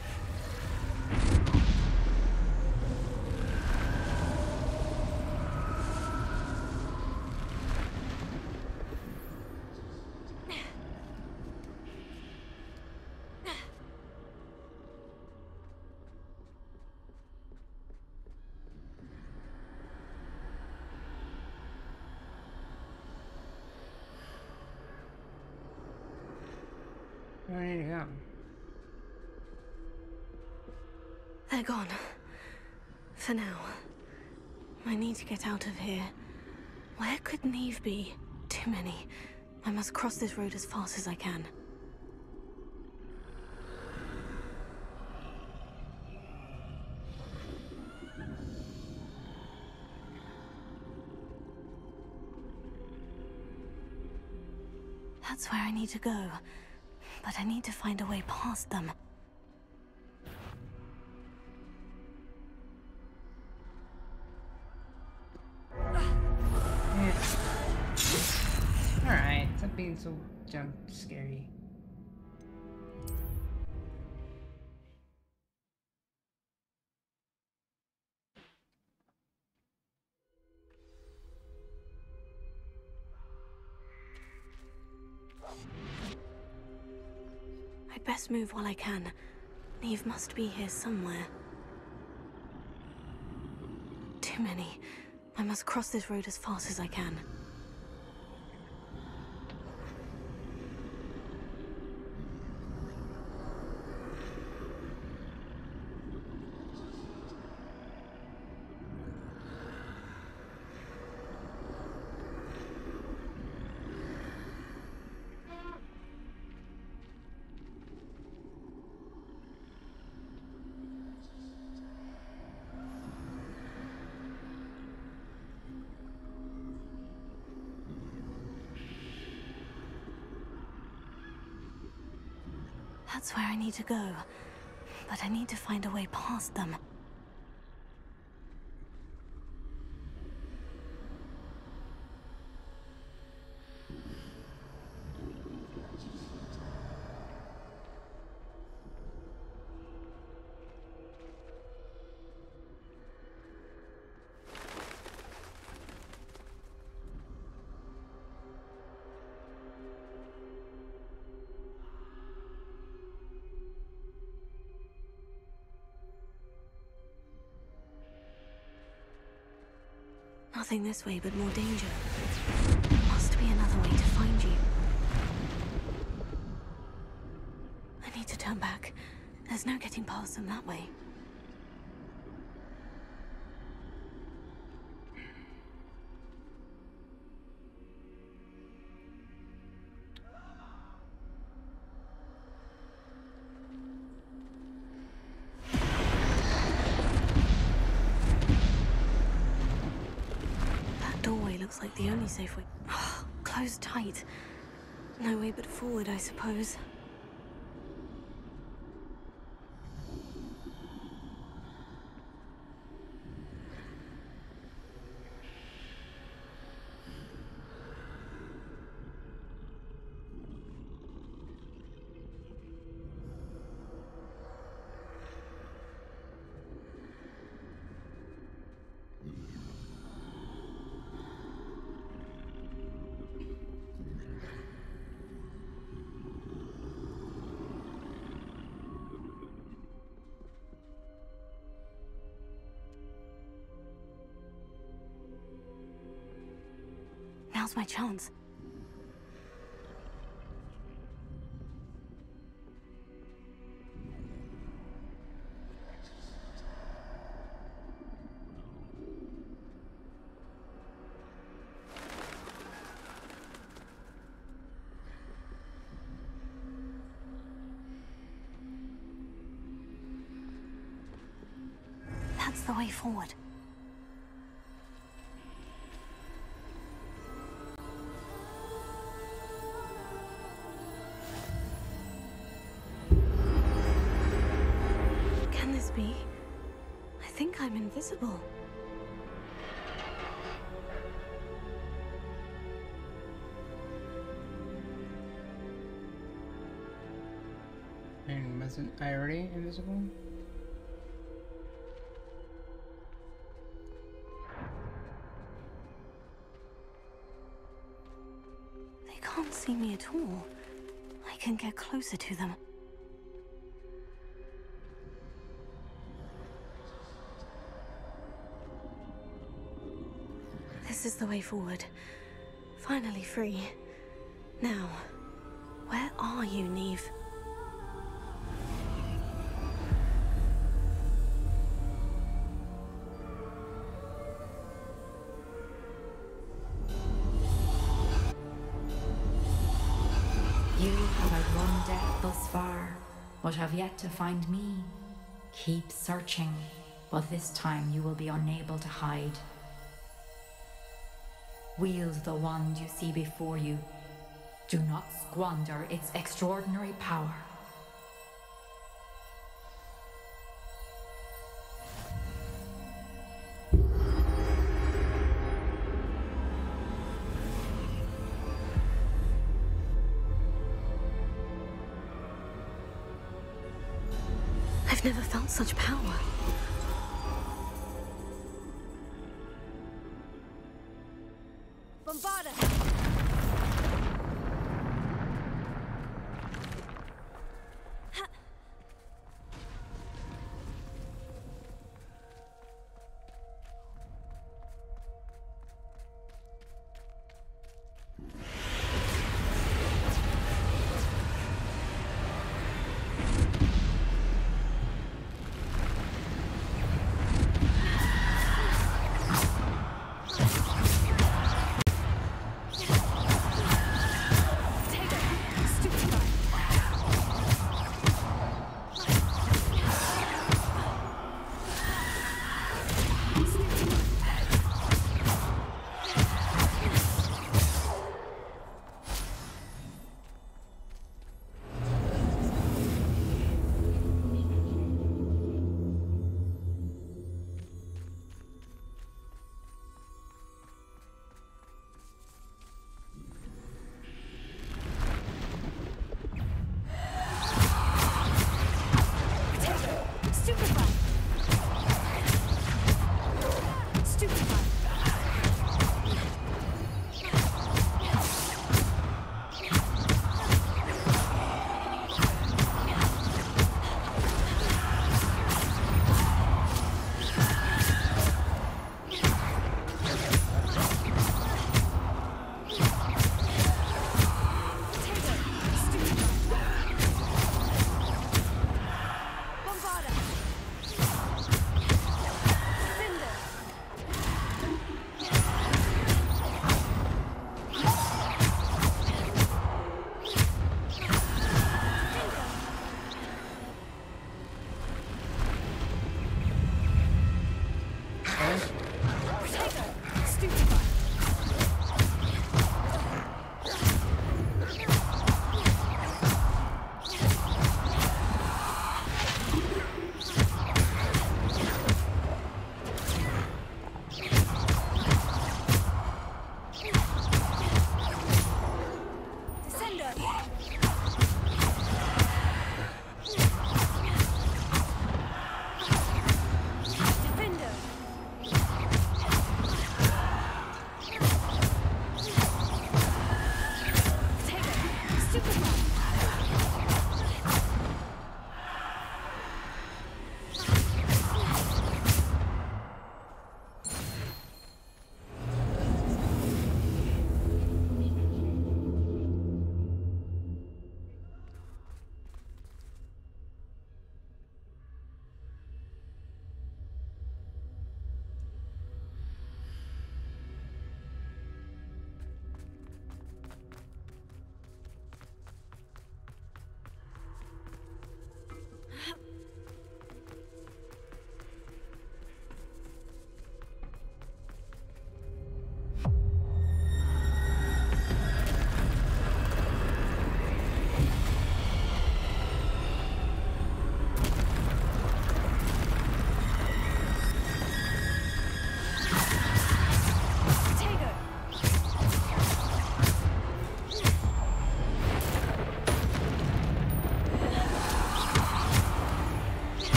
They're gone. For now. I need to get out of here. Where could Neve be? Too many. I must cross this road as fast as I can. That's where I need to go. But I need to find a way past them. Alright, stop being so jump scary. I'd best move while I can. Neve must be here somewhere. Too many. I must cross this road as fast as I can. That's where I need to go, but I need to find a way past them. Nothing this way, but more danger. There must be another way to find you. I need to turn back. There's no getting past them that way. Looks like the only safe way. Oh, closed tight. No way but forward, I suppose. Now's my chance. That's the way forward. Be? I think I'm invisible. And wasn't I already invisible? They can't see me at all. I can get closer to them. This is the way forward. Finally free. Now, where are you, Neve? You have had one death thus far, but have yet to find me. Keep searching, but this time you will be unable to hide. Wield the wand you see before you. Do not squander its extraordinary power. I've never felt such power. Bombarda!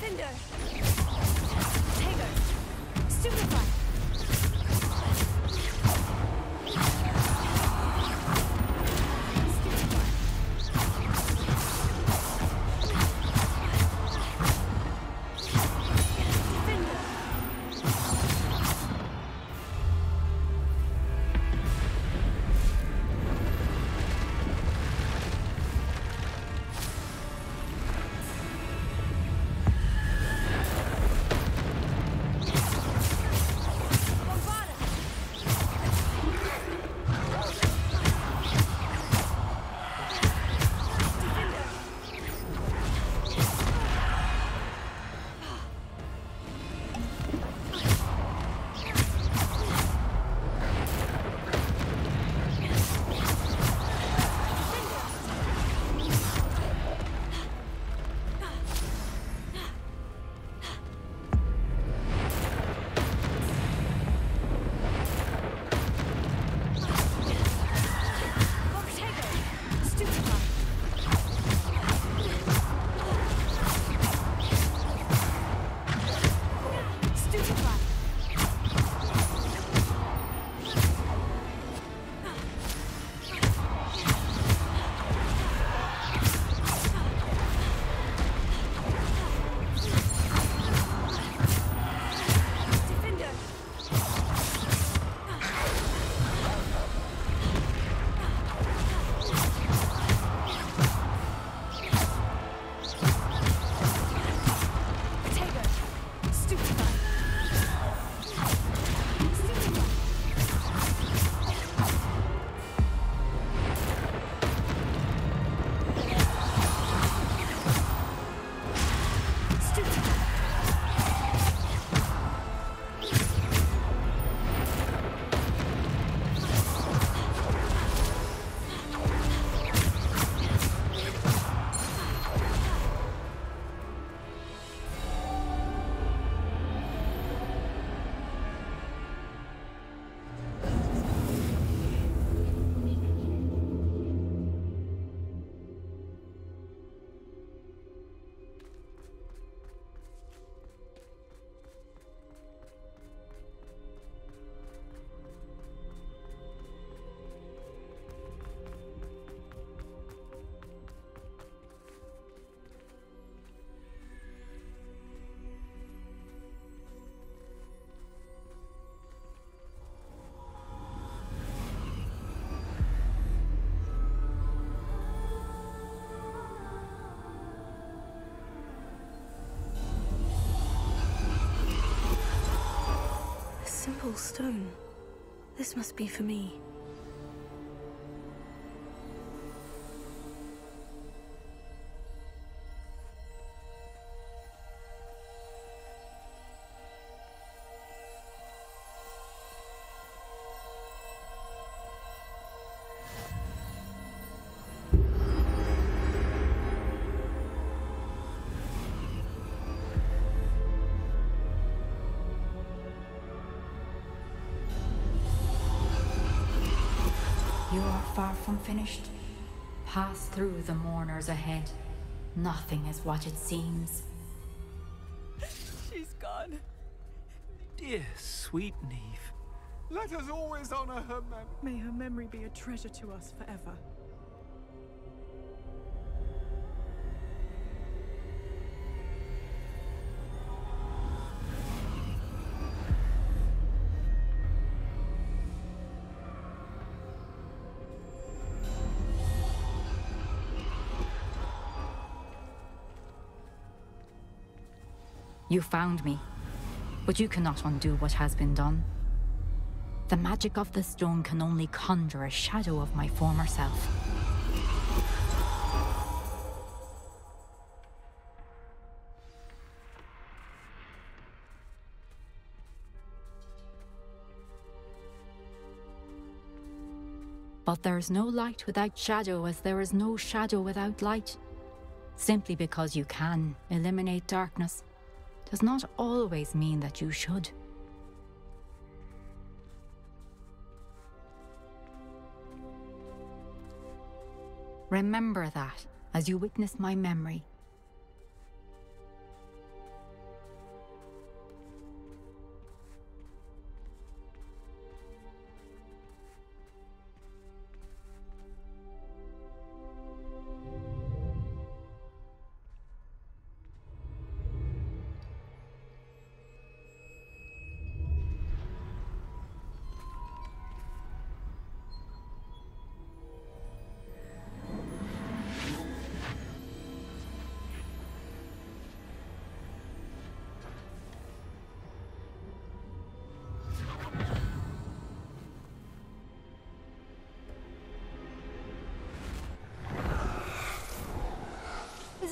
Defender! Tego! Stupefy! Simple stone. This must be for me. You are far from finished. Pass through the mourners ahead. Nothing is what it seems. She's gone. Dear sweet Neve. Let us always honor her memory. May her memory be a treasure to us forever. You found me, but you cannot undo what has been done. The magic of the stone can only conjure a shadow of my former self. But there is no light without shadow, as there is no shadow without light. Simply because you can eliminate darkness does not always mean that you should. Remember that as you witness my memory.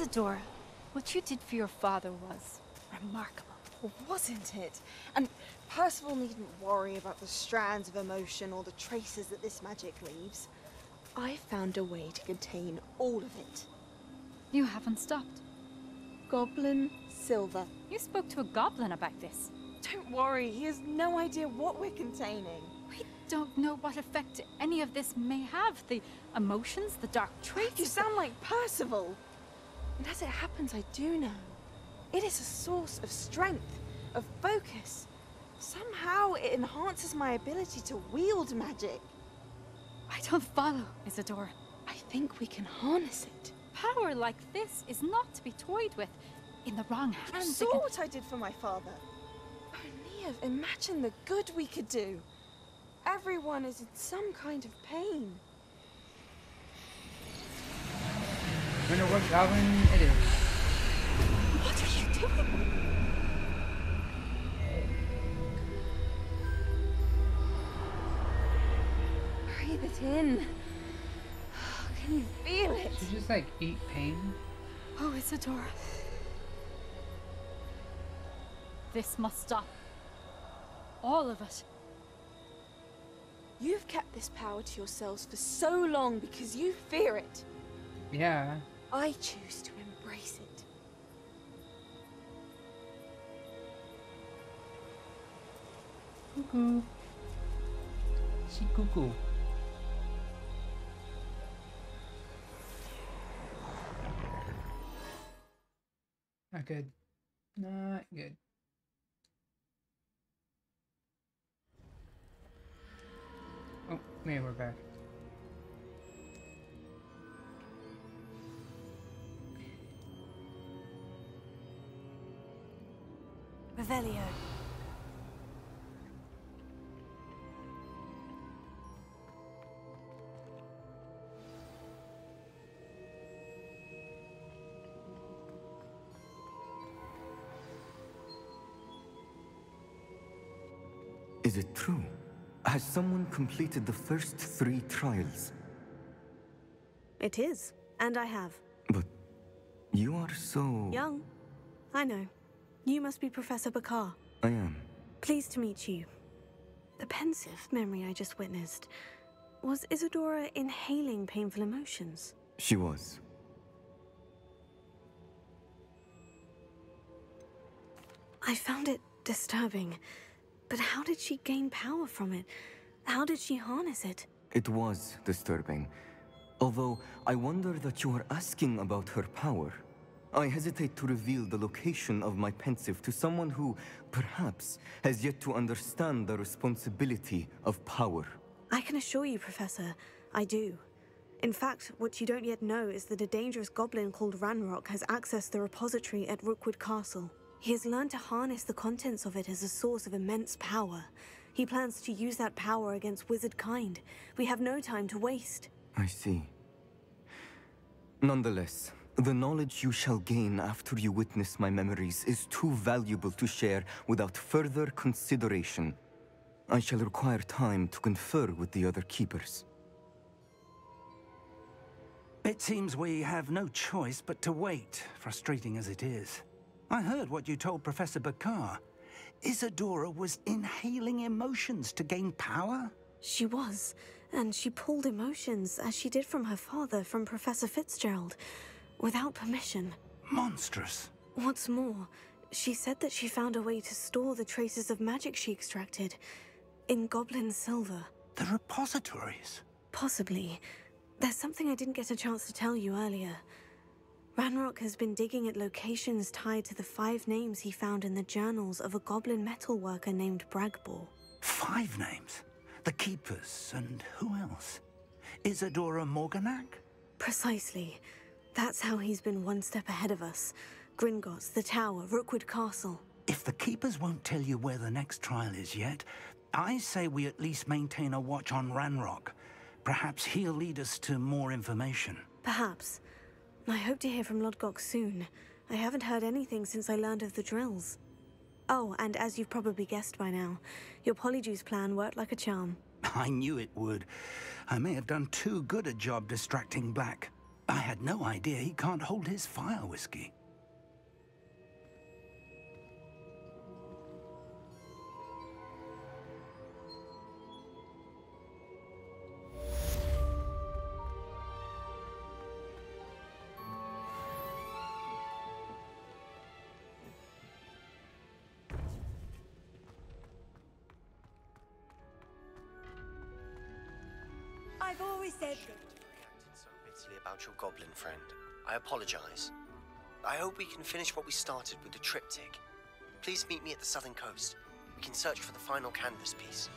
Isadora, what you did for your father was remarkable. Wasn't it? And Percival needn't worry about the strands of emotion or the traces that this magic leaves. I found a way to contain all of it. You haven't stopped. Goblin Silver. You spoke to a goblin about this. Don't worry, he has no idea what we're containing. We don't know what effect any of this may have. The emotions, the dark traits. You sound like Percival. And as it happens, I do know. It is a source of strength, of focus. Somehow it enhances my ability to wield magic. I don't follow, Isadora. I think we can harness it. Power like this is not to be toyed with. In the wrong hands. You saw what I did for my father. Only imagine the good we could do. Everyone is in some kind of pain. Wonder what goblin it is. What are you doing? Breathe it in. Can you feel it? Did you just like eat pain? Oh, Isadora. This must stop. All of it. You've kept this power to yourselves for so long because you fear it. Yeah. I choose to embrace it. Cuckoo. She cuckoo. Not good. Not good. Oh, maybe we're back. Revelio. Is it true? Has someone completed the first 3 trials? It is, and I have. But you are so... Young. I know. You must be Professor Bakar. I am. Pleased to meet you. The pensive memory I just witnessed. Was Isadora inhaling painful emotions? She was. I found it disturbing. But how did she gain power from it? How did she harness it? It was disturbing. Although, I wonder that you are asking about her power. I hesitate to reveal the location of my pensive to someone who, perhaps, has yet to understand the responsibility of power. I can assure you, Professor, I do. In fact, what you don't yet know is that a dangerous goblin called Ranrock has accessed the repository at Rookwood Castle. He has learned to harness the contents of it as a source of immense power. He plans to use that power against wizard kind. We have no time to waste. I see. Nonetheless, the knowledge you shall gain after you witness my memories is too valuable to share without further consideration. I shall require time to confer with the other keepers. It seems we have no choice but to wait, frustrating as it is. I heard what you told Professor Bakar. Isadora was inhaling emotions to gain power? She was, and she pulled emotions, as she did from her father, from Professor Fitzgerald, without permission. Monstrous. What's more, she said that she found a way to store the traces of magic she extracted in Goblin Silver. The repositories? Possibly. There's something I didn't get a chance to tell you earlier. Ranrock has been digging at locations tied to the 5 names he found in the journals of a goblin metalworker named Bragbor. 5 names? The Keepers, and who else? Isadora Morganac? Precisely. That's how he's been one step ahead of us. Gringotts, the Tower, Rookwood Castle. If the Keepers won't tell you where the next trial is yet, I say we at least maintain a watch on Ranrock. Perhaps he'll lead us to more information. Perhaps. I hope to hear from Lodgok soon. I haven't heard anything since I learned of the drills. Oh, and as you've probably guessed by now, your Polyjuice plan worked like a charm. I knew it would. I may have done too good a job distracting Black. I had no idea he can't hold his fire whiskey. I've always said... so bitterly about your goblin friend. I apologize. I hope we can finish what we started with the triptych. Please meet me at the southern coast. We can search for the final canvas piece.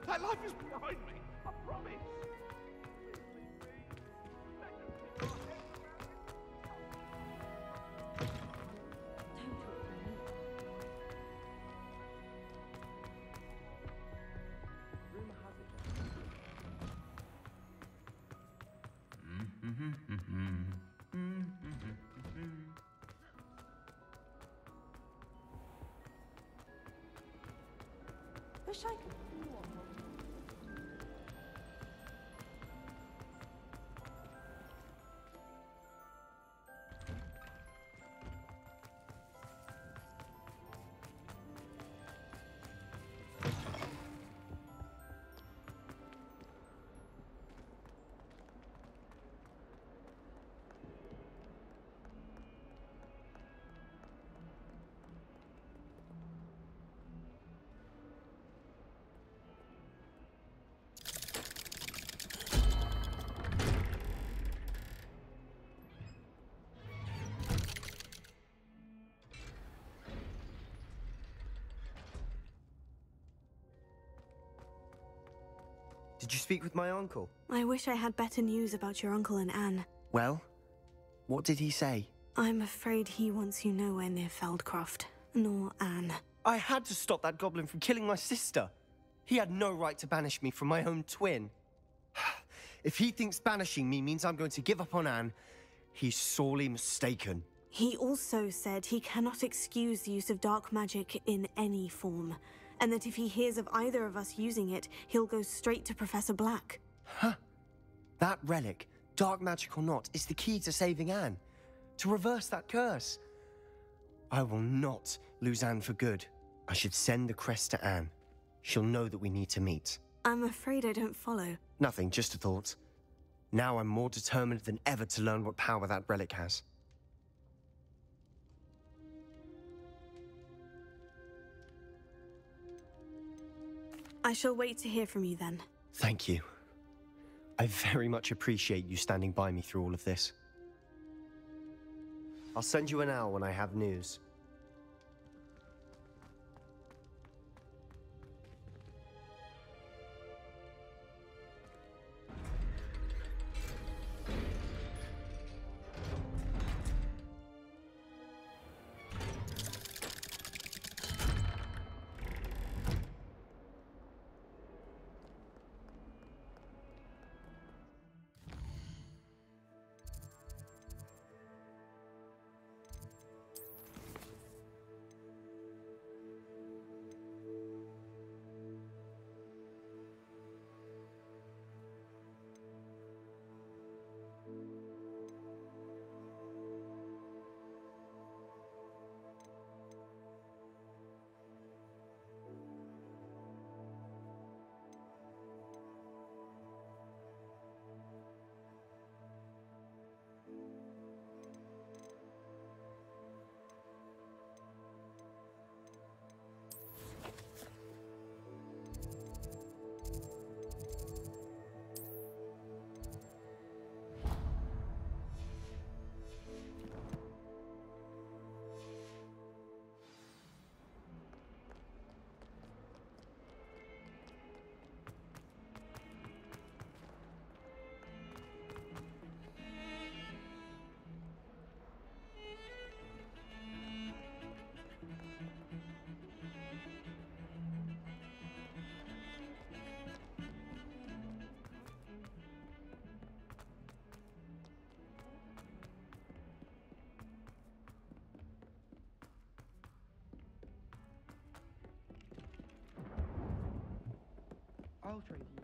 That life is behind me, I promise. Wish I could. Did you speak with my uncle? I wish I had better news about your uncle and Anne. Well, what did he say? I'm afraid he wants you nowhere near Feldcroft, nor Anne. I had to stop that goblin from killing my sister. He had no right to banish me from my own twin. If he thinks banishing me means I'm going to give up on Anne, he's sorely mistaken. He also said he cannot excuse the use of dark magic in any form, and that if he hears of either of us using it, he'll go straight to Professor Black. Huh? That relic, dark magic or not, is the key to saving Anne. To reverse that curse. I will not lose Anne for good. I should send the crest to Anne. She'll know that we need to meet. I'm afraid I don't follow. Nothing, just a thought. Now I'm more determined than ever to learn what power that relic has. I shall wait to hear from you then. Thank you. I very much appreciate you standing by me through all of this. I'll send you an owl when I have news. I'll trade you.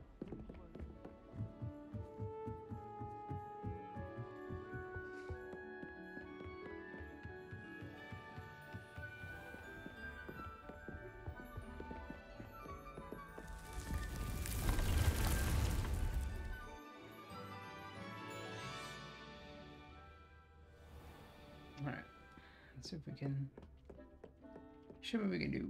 Alright, let's see if we can show what we can do.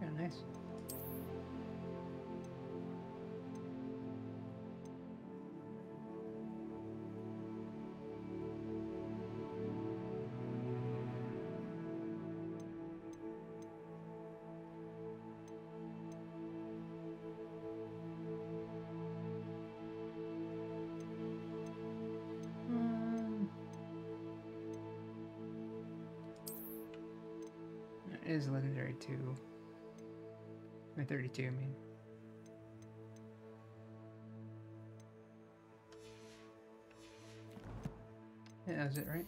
Yeah, nice. It is legendary too. Or 32, I mean. Yeah, that's it, right?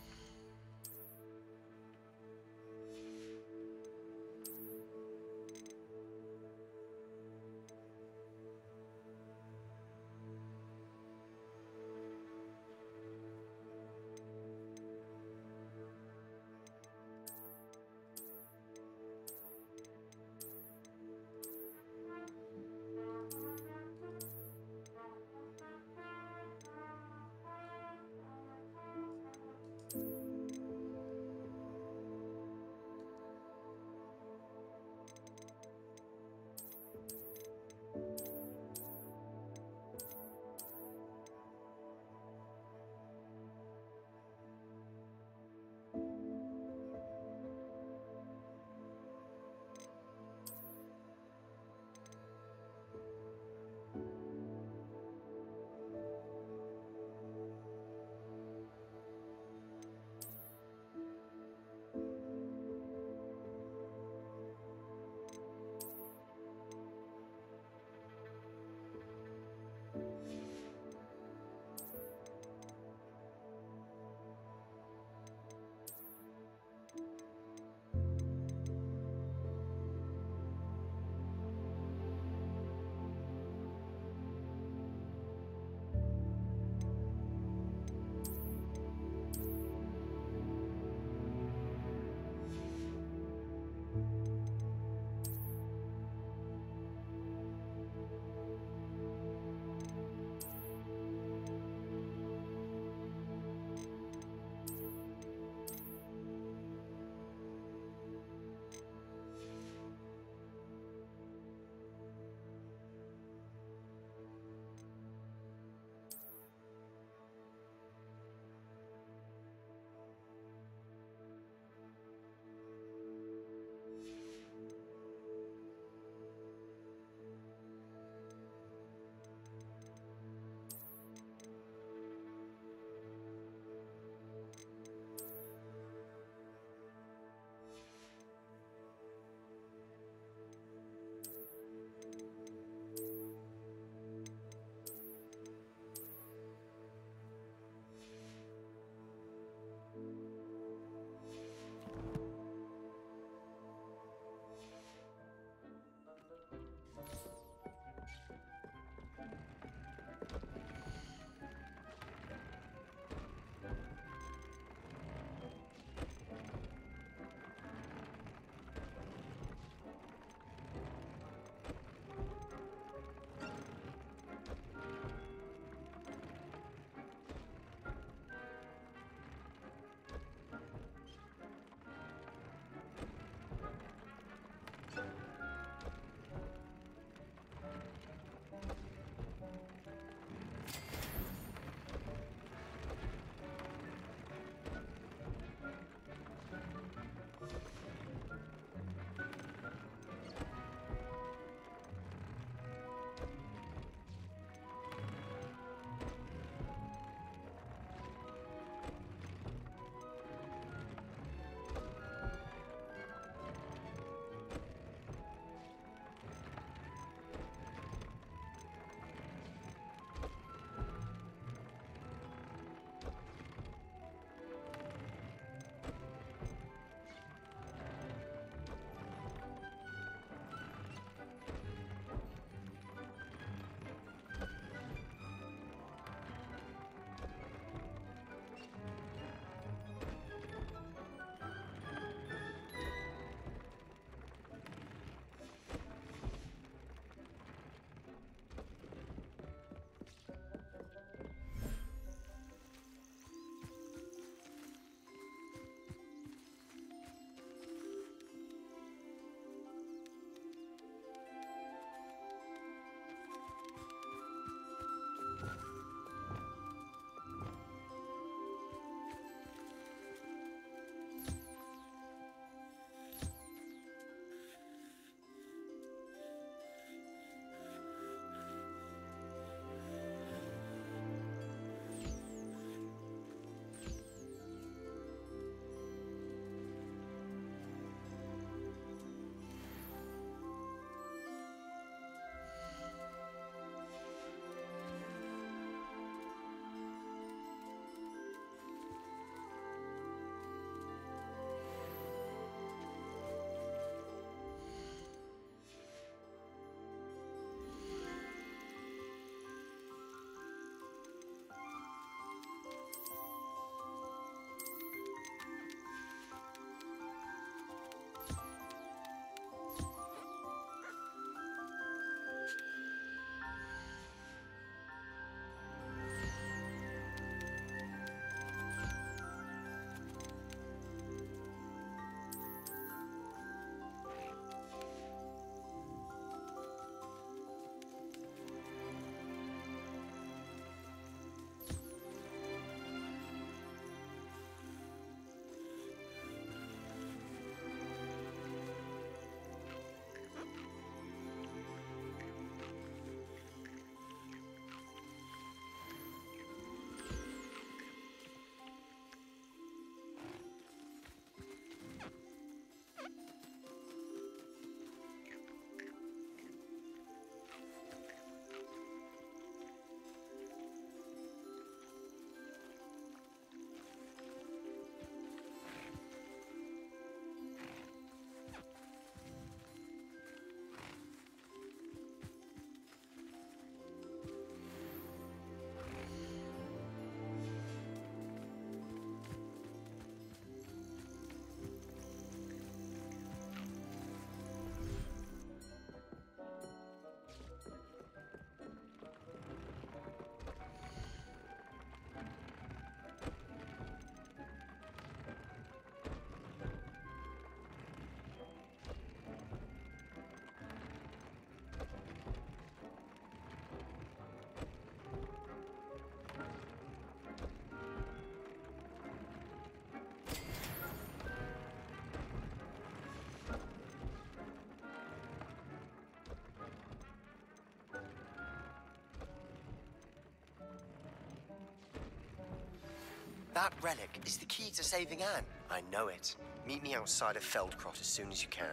That relic is the key to saving Anne. I know it. Meet me outside of Feldcrot as soon as you can.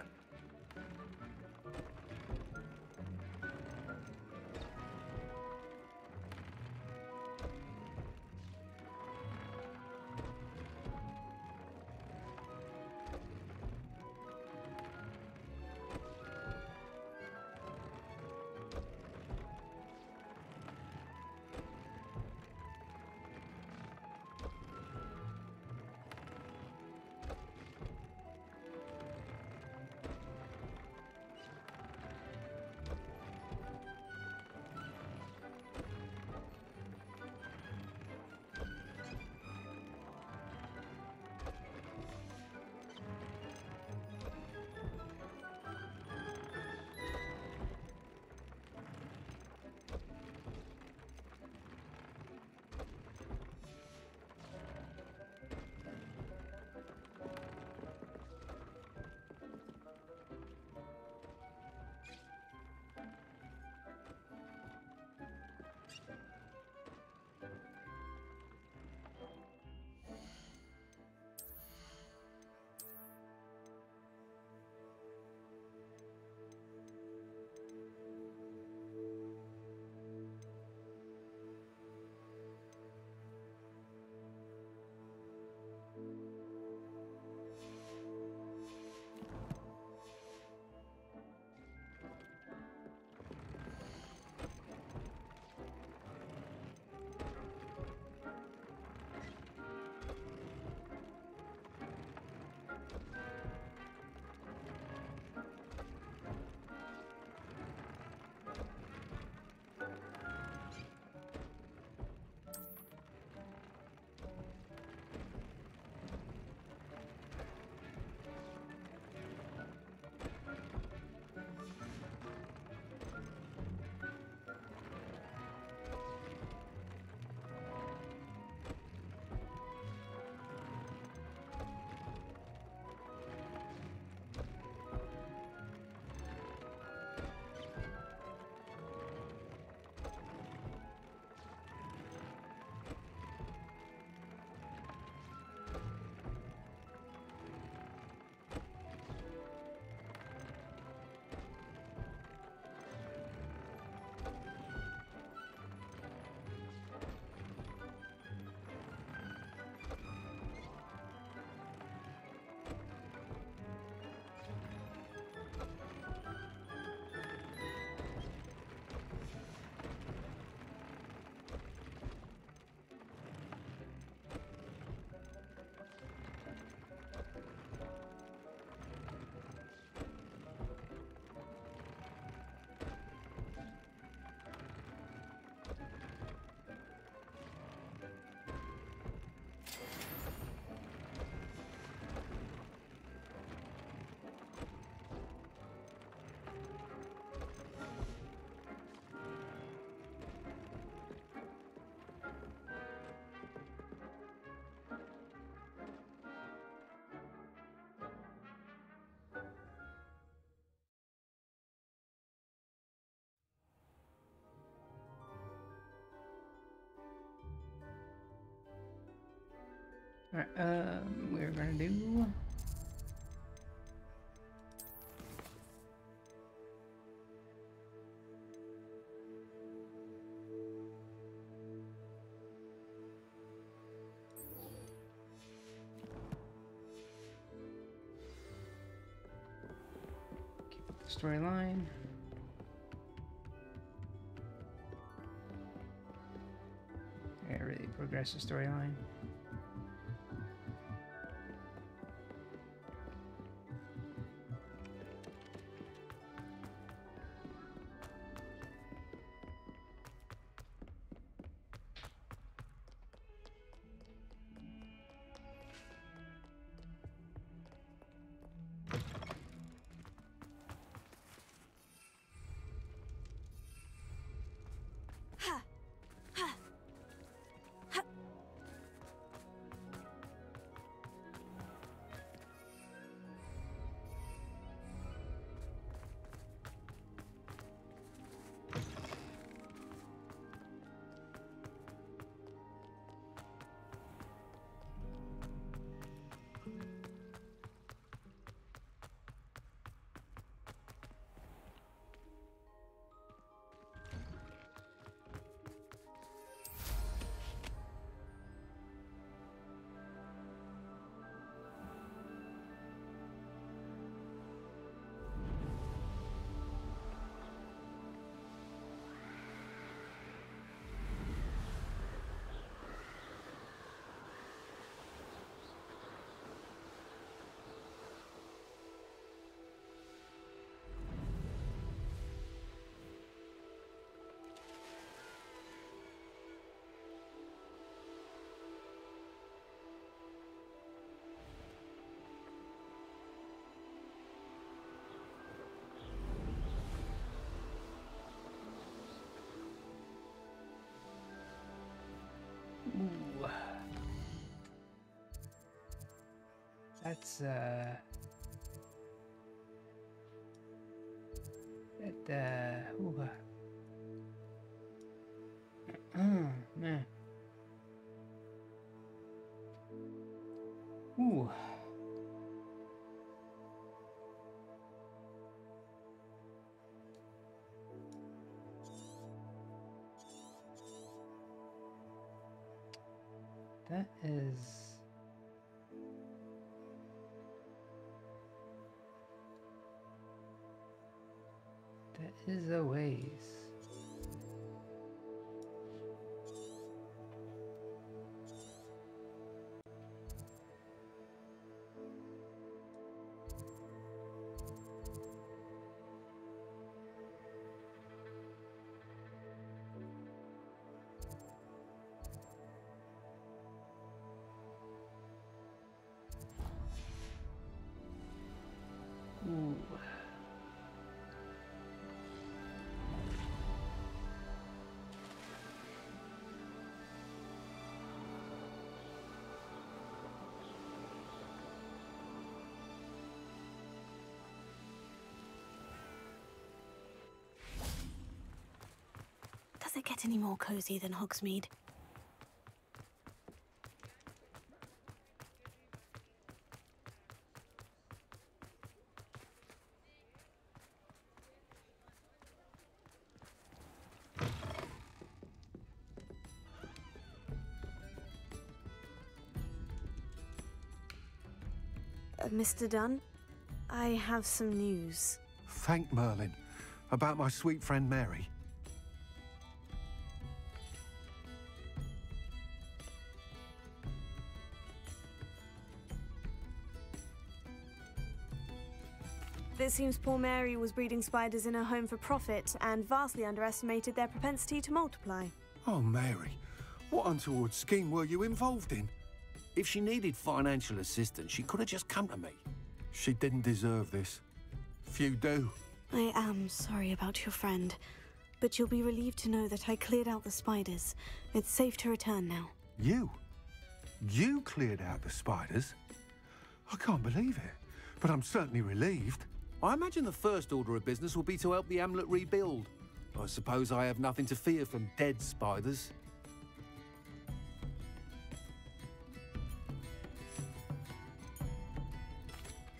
Alright, we're gonna do... keep up the storyline. Yeah, really progress the storyline. That's man. Ooh. That is a ways. Ooh. Does it get any more cozy than Hogsmeade? Mr. Dunn, I have some news. Thank Merlin. About my sweet friend Mary. It seems poor Mary was breeding spiders in her home for profit and vastly underestimated their propensity to multiply. Oh, Mary, what untoward scheme were you involved in? If she needed financial assistance, she could have just come to me. She didn't deserve this. Few do. I am sorry about your friend, but you'll be relieved to know that I cleared out the spiders. It's safe to return now. You? You cleared out the spiders? I can't believe it, but I'm certainly relieved. I imagine the first order of business will be to help the amulet rebuild. I suppose I have nothing to fear from dead spiders.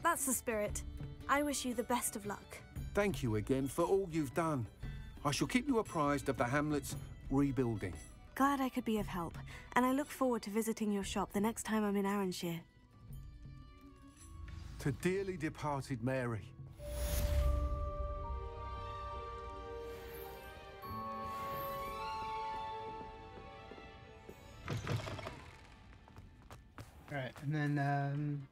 That's the spirit. I wish you the best of luck. Thank you again for all you've done. I shall keep you apprised of the hamlet's rebuilding. Glad I could be of help, and I look forward to visiting your shop the next time I'm in Arranshire. To dearly departed Mary. Alright, and then,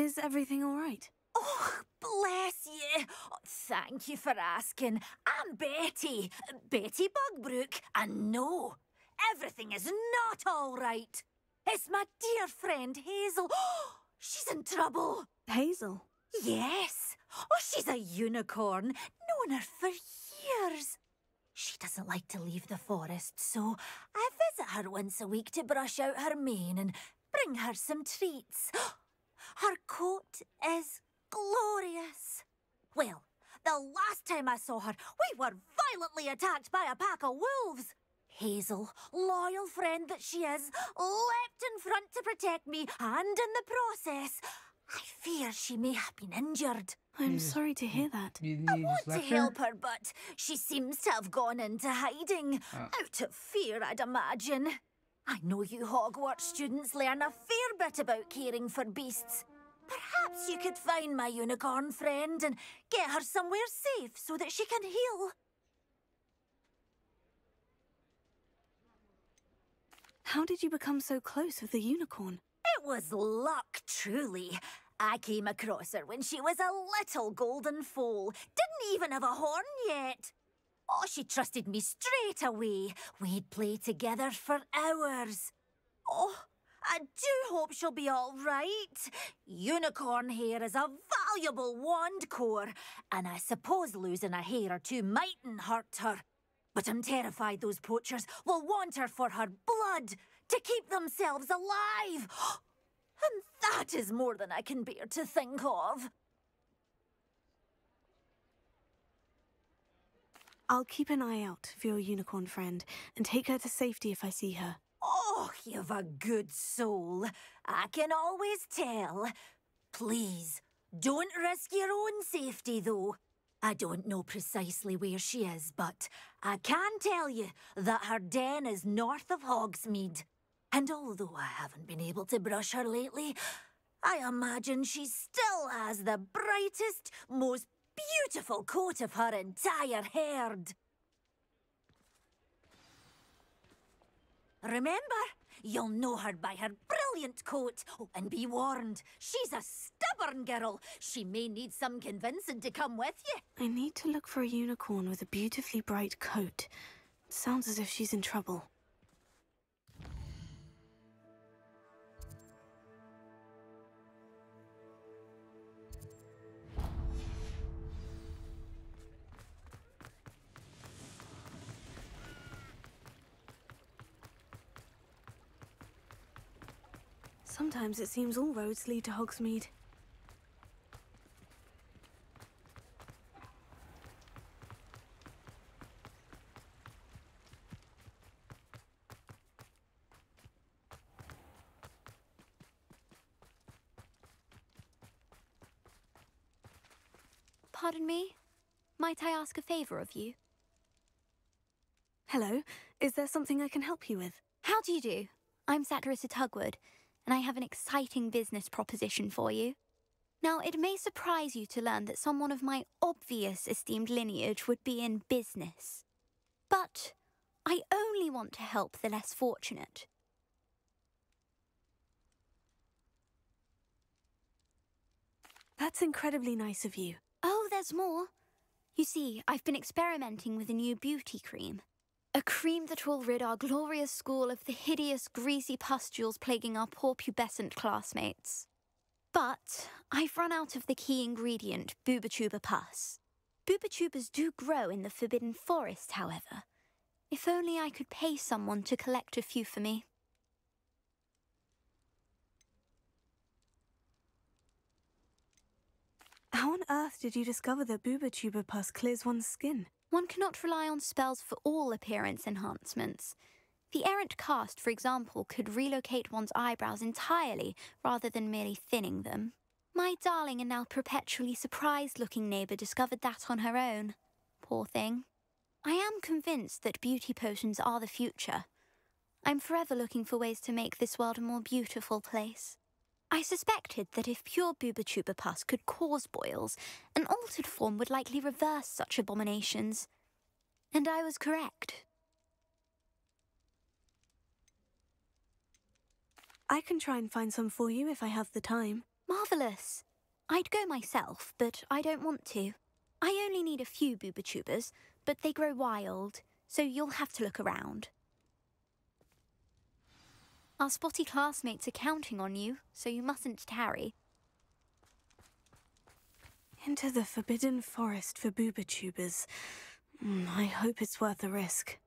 Is everything all right? Oh, bless you. Oh, thank you for asking. I'm Betty. Betty Bugbrook. And no, everything is not all right. It's my dear friend Hazel. She's in trouble. Hazel? Yes. Oh, she's a unicorn. Known her for years. She doesn't like to leave the forest, so I visit her once a week to brush out her mane and bring her some treats. Her coat is glorious. Well, the last time I saw her, we were violently attacked by a pack of wolves. Hazel, loyal friend that she is, leapt in front to protect me, and in the process, I fear she may have been injured. I'm sorry to hear that. I want to help her, but she seems to have gone into hiding. Out of fear, I'd imagine. I know you Hogwarts students learn a fair bit about caring for beasts. Perhaps you could find my unicorn friend and get her somewhere safe so that she can heal. How did you become so close with the unicorn? It was luck, truly. I came across her when she was a little golden foal. Didn't even have a horn yet. Oh, she trusted me straight away. We'd play together for hours. Oh, I do hope she'll be all right. Unicorn hair is a valuable wand core, and I suppose losing a hair or two mightn't hurt her. But I'm terrified those poachers will want her for her blood, to keep themselves alive. And that is more than I can bear to think of. I'll keep an eye out for your unicorn friend and take her to safety if I see her. Oh, you've a good soul. I can always tell. Please, don't risk your own safety, though. I don't know precisely where she is, but I can tell you that her den is north of Hogsmeade. And although I haven't been able to brush her lately, I imagine she still has the brightest, most beautiful coat of her entire herd. Remember, you'll know her by her brilliant coat. Oh, and be warned, she's a stubborn girl. She may need some convincing to come with you. I need to look for a unicorn with a beautifully bright coat. It sounds as if she's in trouble. Sometimes it seems all roads lead to Hogsmeade. Pardon me? Might I ask a favor of you? Hello, is there something I can help you with? How do you do? I'm Satirissa Tugwood, and I have an exciting business proposition for you. Now, it may surprise you to learn that someone of my obvious esteemed lineage would be in business. But I only want to help the less fortunate. That's incredibly nice of you. Oh, there's more. You see, I've been experimenting with a new beauty cream. A cream that will rid our glorious school of the hideous, greasy pustules plaguing our poor pubescent classmates. But I've run out of the key ingredient, Bubatuba pus. Bubatubas do grow in the Forbidden Forest, however. If only I could pay someone to collect a few for me. How on earth did you discover that Bubatuba pus clears one's skin? One cannot rely on spells for all appearance enhancements. The errant cast, for example, could relocate one's eyebrows entirely rather than merely thinning them. My darling and now perpetually surprised-looking neighbour discovered that on her own. Poor thing. I am convinced that beauty potions are the future. I'm forever looking for ways to make this world a more beautiful place. I suspected that if pure Bubatuba pus could cause boils, an altered form would likely reverse such abominations. And I was correct. I can try and find some for you if I have the time. Marvellous. I'd go myself, but I don't want to. I only need a few Bubatubas, but they grow wild, so you'll have to look around. Our spotty classmates are counting on you, so you mustn't tarry. Into the Forbidden Forest for Bubatubas. I hope it's worth the risk.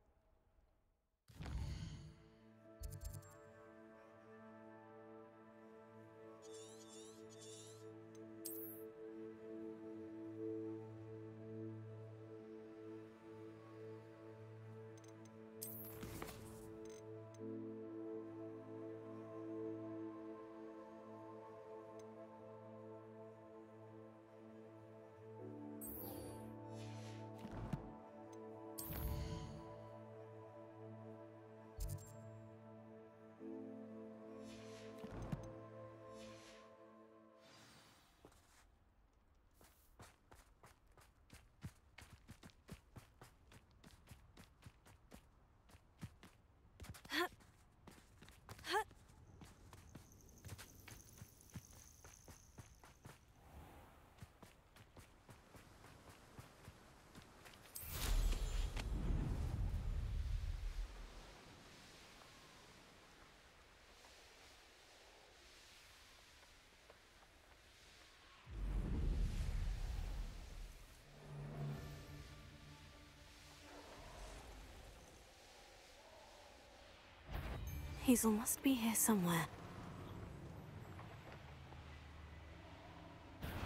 Hazel must be here somewhere.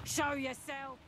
Show yourself!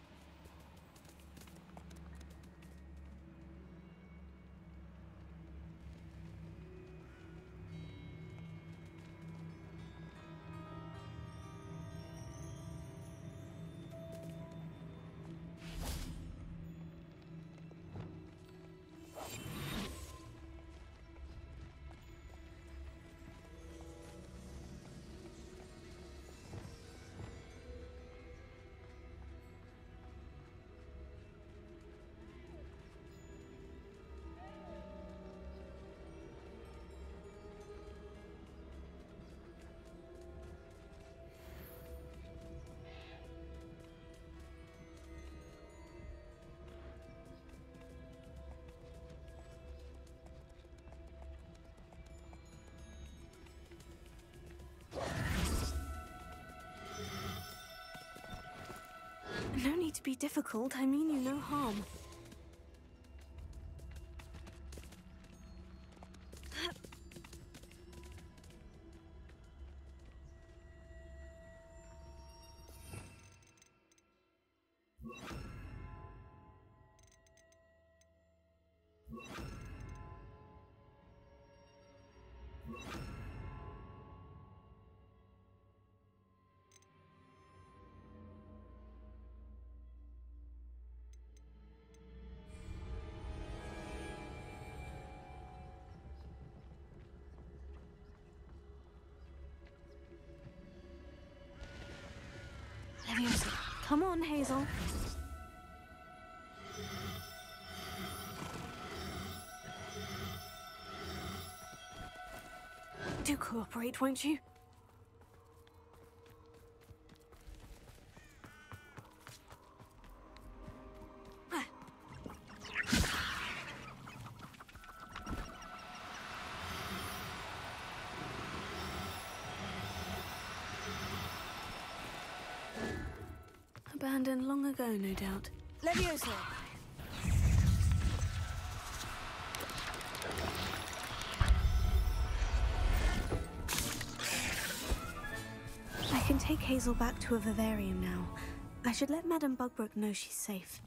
No need to be difficult. I mean you no harm. Leviosa. Come on, Hazel. Do cooperate, won't you? Abandoned long ago, no doubt. Leviosa! I can take Hazel back to a vivarium now. I should let Madame Bugbrook know she's safe.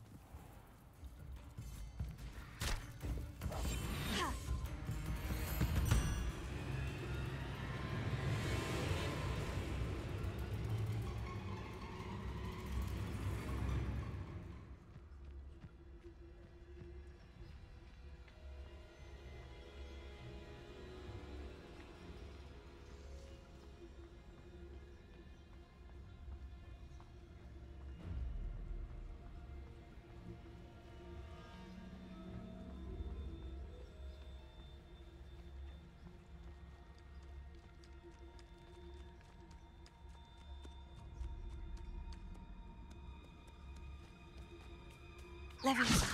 Leviosa.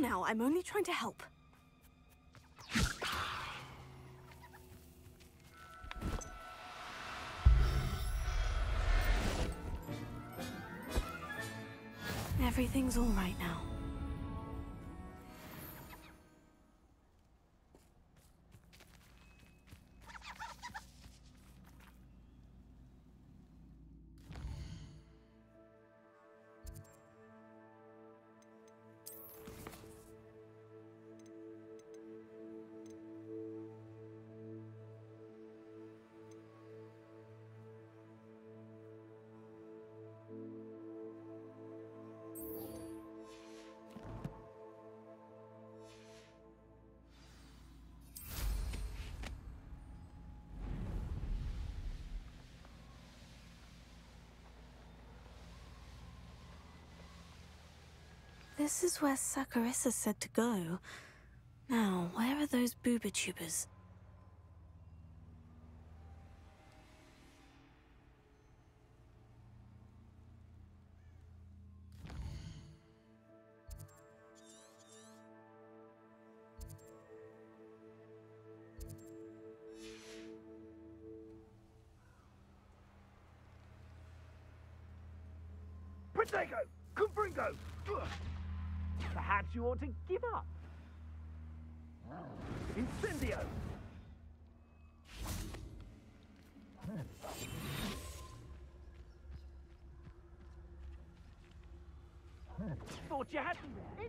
Now, I'm only trying to help. Everything's all right now. This is where Saccharissa said to go. Now, where are those booba-tubers? Protego! Confringo! Perhaps you ought to give up. Incendio! Thought you had me.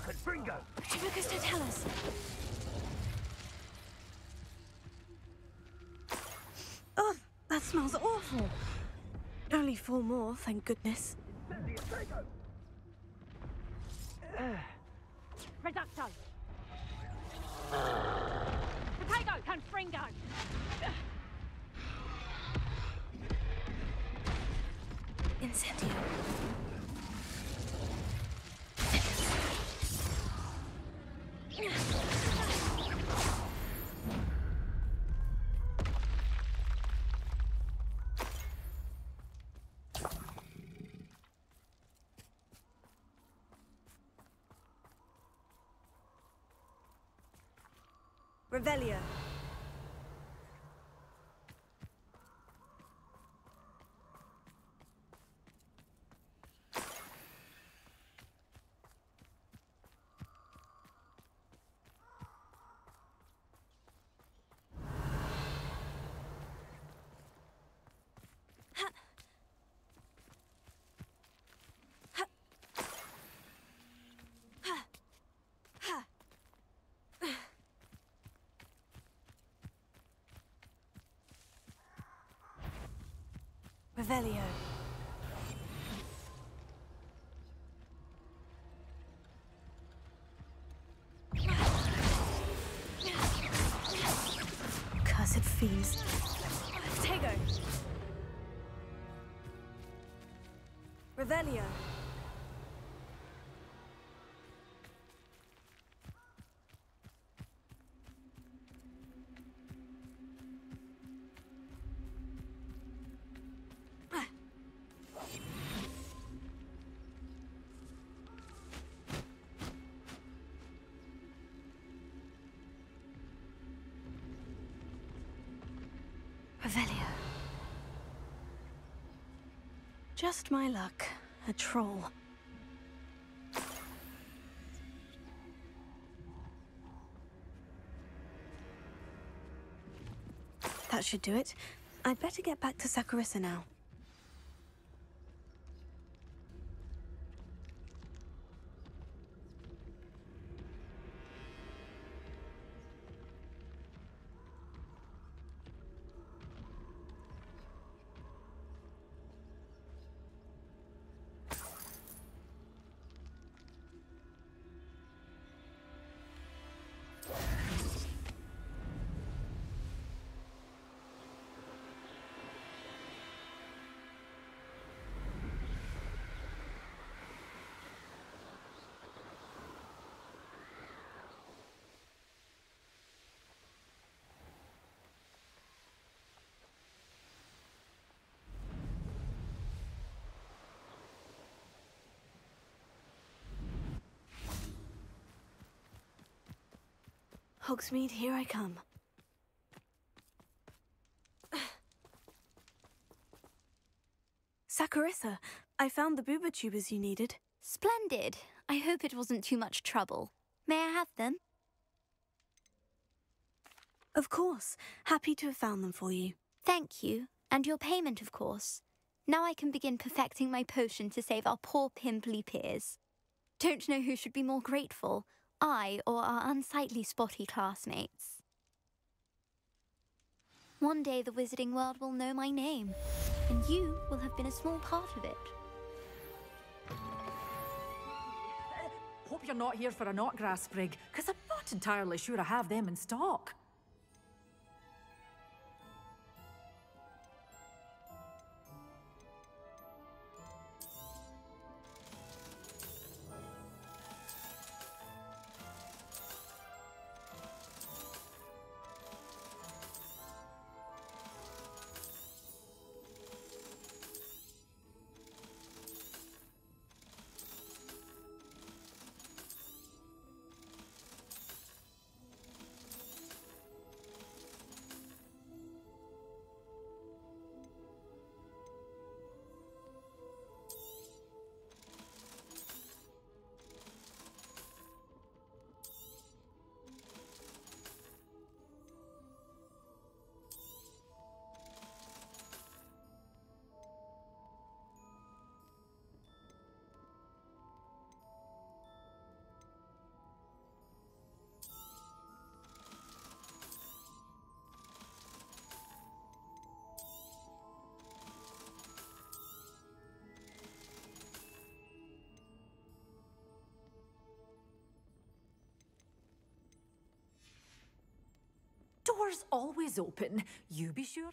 Confringo! Lucas, don't tell us. Oh, that smells awful. Only 4 more, thank goodness. Reducto! Protego! Confringo! Incendio. Revelio. Revelio. Cursed fiends. Tego. Revelio. Revelio. Just my luck. A troll. That should do it. I'd better get back to Saccharissa now. Hogsmeade, here I come. Saccharissa, I found the booba tubers you needed. Splendid. I hope it wasn't too much trouble. May I have them? Of course. Happy to have found them for you. Thank you. And your payment, of course. Now I can begin perfecting my potion to save our poor pimply peers. Don't know who should be more grateful, I or our unsightly spotty classmates. One day the wizarding world will know my name, and you will have been a small part of it. Hope you're not here for a knotgrass sprig, because I'm not entirely sure I have them in stock. Doors always open. You be sure.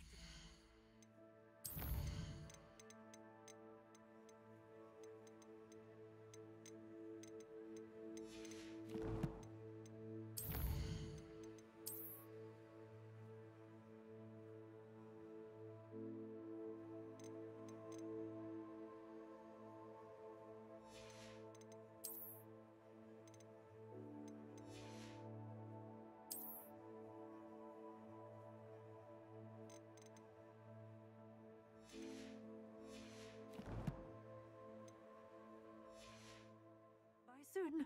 Soon.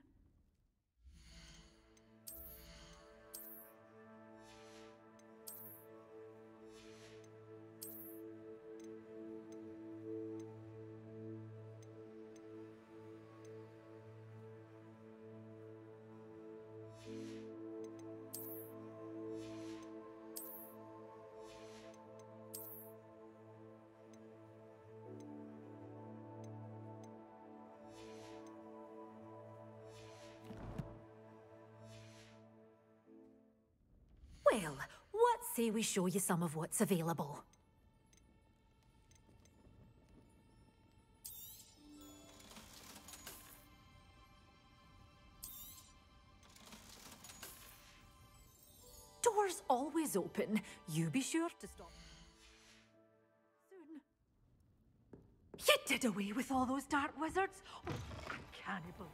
Well, what say we show you some of what's available? Doors always open. You be sure to stop soon. You did away with all those dark wizards? Oh, I can't believe.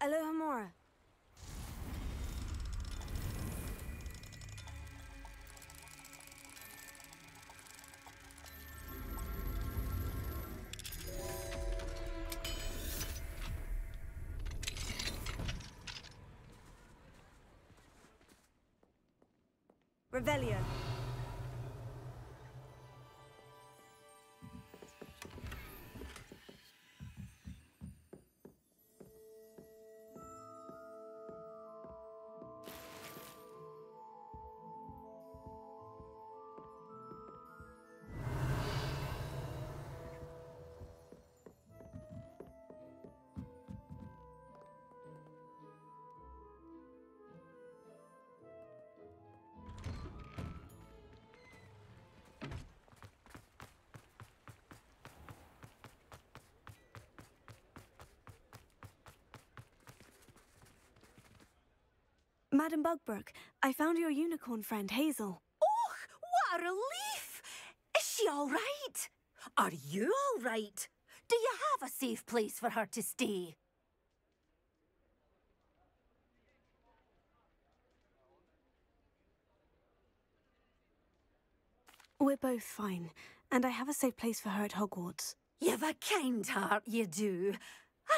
Alohomora. Revelio. Madam Bugbrook, I found your unicorn friend, Hazel. Oh, what a relief! Is she all right? Are you all right? Do you have a safe place for her to stay? We're both fine, and I have a safe place for her at Hogwarts. You've a kind heart, you do.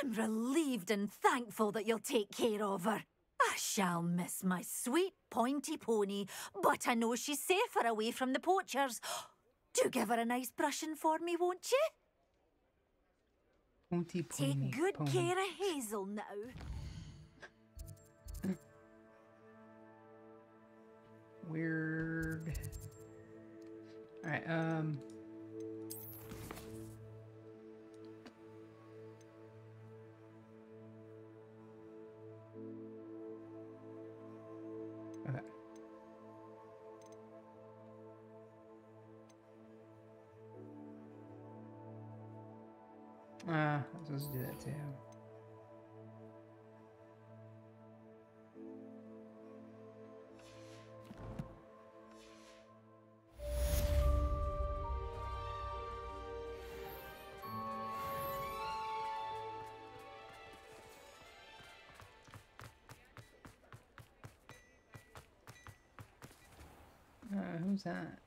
I'm relieved and thankful that you'll take care of her. I shall miss my sweet pointy pony, but I know she's safer away from the poachers. Do give her a nice brushing for me, won't you? Pointy pony. Take good pony. care of Hazel now. Weird. Alright, okay. I'm supposed to do that too. Who's that?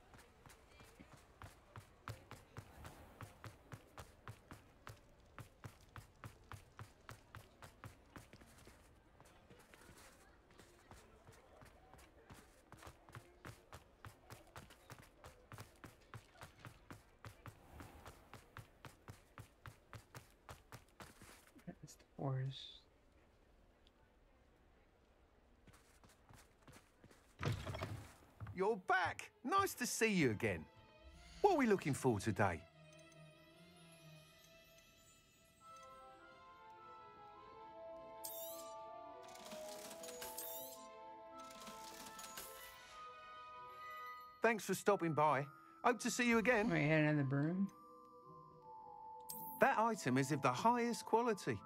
It's the forest. You're back! Nice to see you again. What are we looking for today? Thanks for stopping by. Hope to see you again. Wait, had another broom? That item is of the highest quality.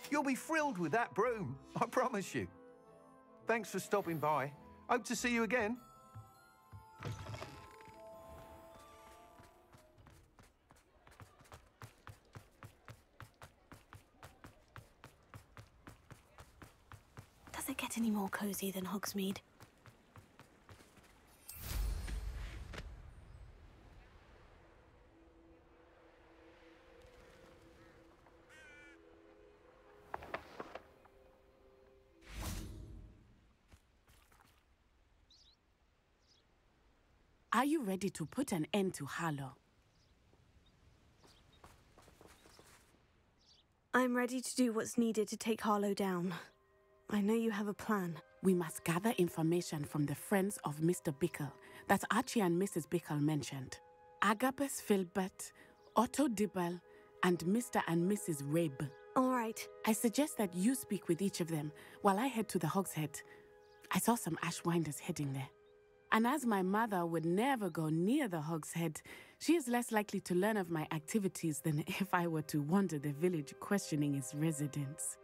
You'll be thrilled with that broom, I promise you. Thanks for stopping by. Hope to see you again. Does it get any more cozy than Hogsmeade? Are you ready to put an end to Harlow? I'm ready to do what's needed to take Harlow down. I know you have a plan. We must gather information from the friends of Mr. Bickle that Archie and Mrs. Bickle mentioned. Agabus Filbert, Otto Dibble, and Mr. and Mrs. Rabe. All right. I suggest that you speak with each of them while I head to the Hogshead. I saw some Ashwinders heading there. And as my mother would never go near the Hogshead, she is less likely to learn of my activities than if I were to wander the village questioning its residents.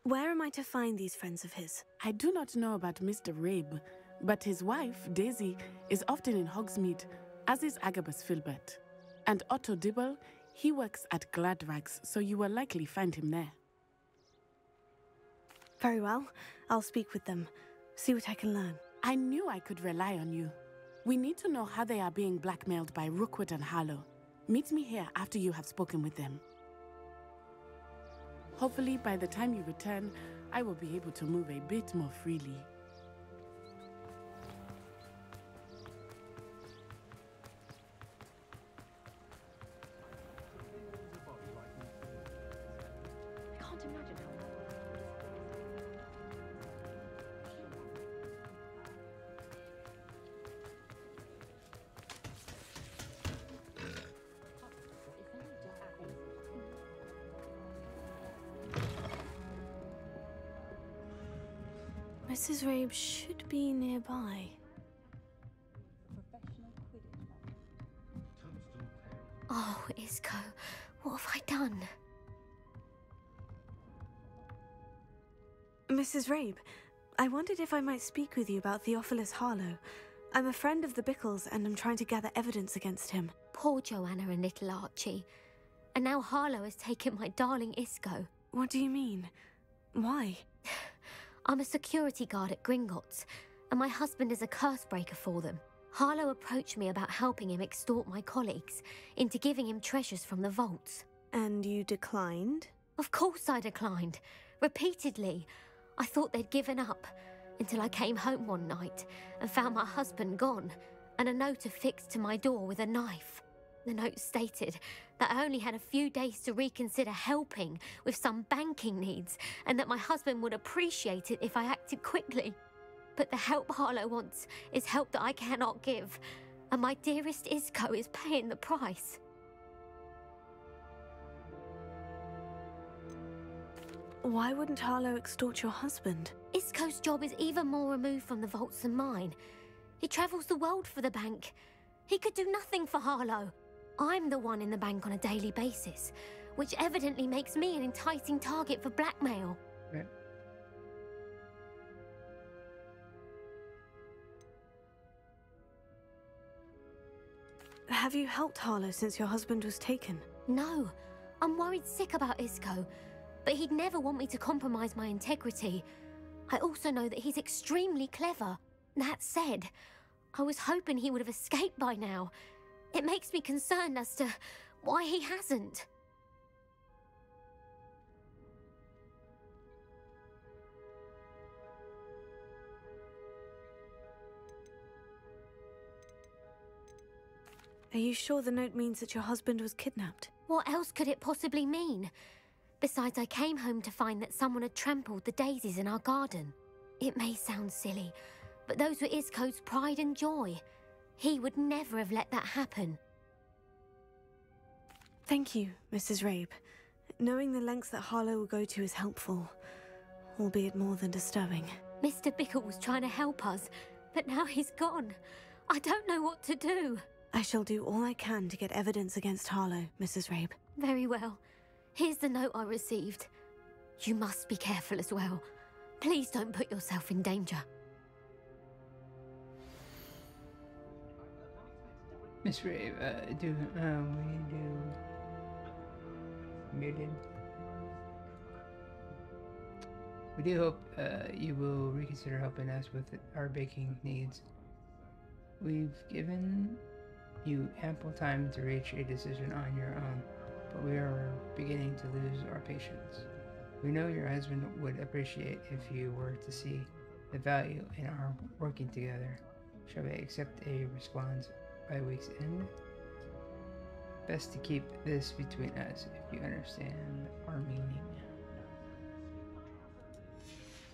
Where am I to find these friends of his? I do not know about Mr. Rabe, but his wife, Daisy, is often in Hogsmeade, as is Agabus Filbert. And Otto Dibble, he works at Gladrags, so you will likely find him there. Very well. I'll speak with them. See what I can learn. I knew I could rely on you. We need to know how they are being blackmailed by Rookwood and Harlow. Meet me here after you have spoken with them. Hopefully, by the time you return, I will be able to move a bit more freely. I can't imagine how. Mrs. Rabe should be nearby. Oh, Isco, what have I done? Mrs. Rabe, I wondered if I might speak with you about Theophilus Harlow. I'm a friend of the Bickles and I'm trying to gather evidence against him. Poor Joanna and little Archie. And now Harlow has taken my darling Isco. What do you mean? Why? I'm a security guard at Gringotts, and my husband is a curse breaker for them. Harlow approached me about helping him extort my colleagues into giving him treasures from the vaults. And you declined? Of course I declined. Repeatedly. I thought they'd given up, until I came home one night and found my husband gone, and a note affixed to my door with a knife. The note stated that I only had a few days to reconsider helping with some banking needs, and that my husband would appreciate it if I acted quickly. But the help Harlow wants is help that I cannot give, and my dearest Isco is paying the price. Why wouldn't Harlow extort your husband? Isco's job is even more removed from the vaults than mine. He travels the world for the bank. He could do nothing for Harlow. I'm the one in the bank on a daily basis, which evidently makes me an enticing target for blackmail. Right. Have you helped Harlow since your husband was taken? No. I'm worried sick about Isco, but he'd never want me to compromise my integrity. I also know that he's extremely clever. That said, I was hoping he would have escaped by now. It makes me concerned as to why he hasn't. Are you sure the note means that your husband was kidnapped? What else could it possibly mean? Besides, I came home to find that someone had trampled the daisies in our garden. It may sound silly, but those were Isco's pride and joy. He would never have let that happen. Thank you, Mrs. Rabe. Knowing the lengths that Harlow will go to is helpful, albeit more than disturbing. Mr. Bickle was trying to help us, but now he's gone. I don't know what to do. I shall do all I can to get evidence against Harlow, Mrs. Rabe. Very well. Here's the note I received. You must be careful as well. Please don't put yourself in danger. Miss Rabe, we do hope you will reconsider helping us with our baking needs. We've given you ample time to reach a decision on your own, but we are beginning to lose our patience. We know your husband would appreciate if you were to see the value in our working together. Shall we accept a response by week's end? Best to keep this between us, if you understand our meaning.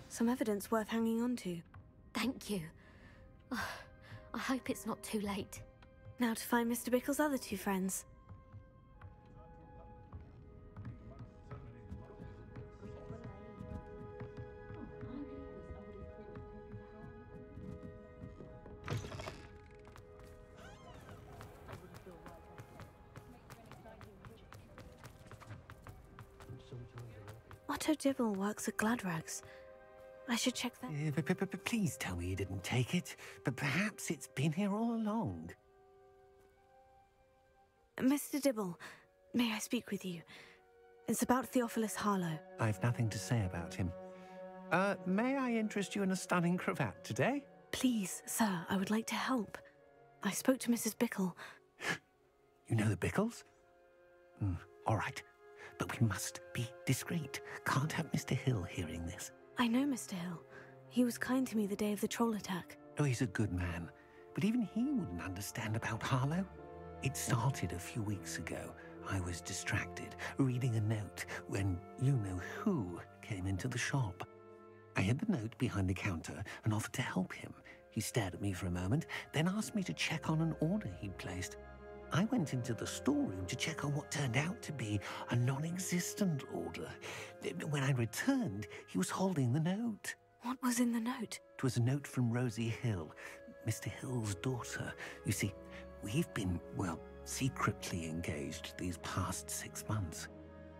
Some evidence worth hanging on to. Thank you. I hope it's not too late. Now to find Mr. Bickle's other two friends. Otto Dibble works at Gladrags. I should check that. Please tell me you didn't take it, but perhaps it's been here all along. Mr. Dibble, may I speak with you? It's about Theophilus Harlow. I've nothing to say about him. May I interest you in a stunning cravat today? Please, sir, I would like to help. I spoke to Mrs. Bickle. You know the Bickles? All right, but we must be discreet. Can't have Mr. Hill hearing this. I know Mr. Hill. He was kind to me the day of the troll attack. Oh, he's a good man, but even he wouldn't understand about Harlow. It started a few weeks ago. I was distracted, reading a note, when you-know-who came into the shop. I hid the note behind the counter and offered to help him. He stared at me for a moment, then asked me to check on an order he'd placed. I went into the storeroom to check on what turned out to be a non-existent order. When I returned, he was holding the note. What was in the note? It was a note from Rosie Hill, Mr. Hill's daughter. You see, we've been, well, secretly engaged these past 6 months.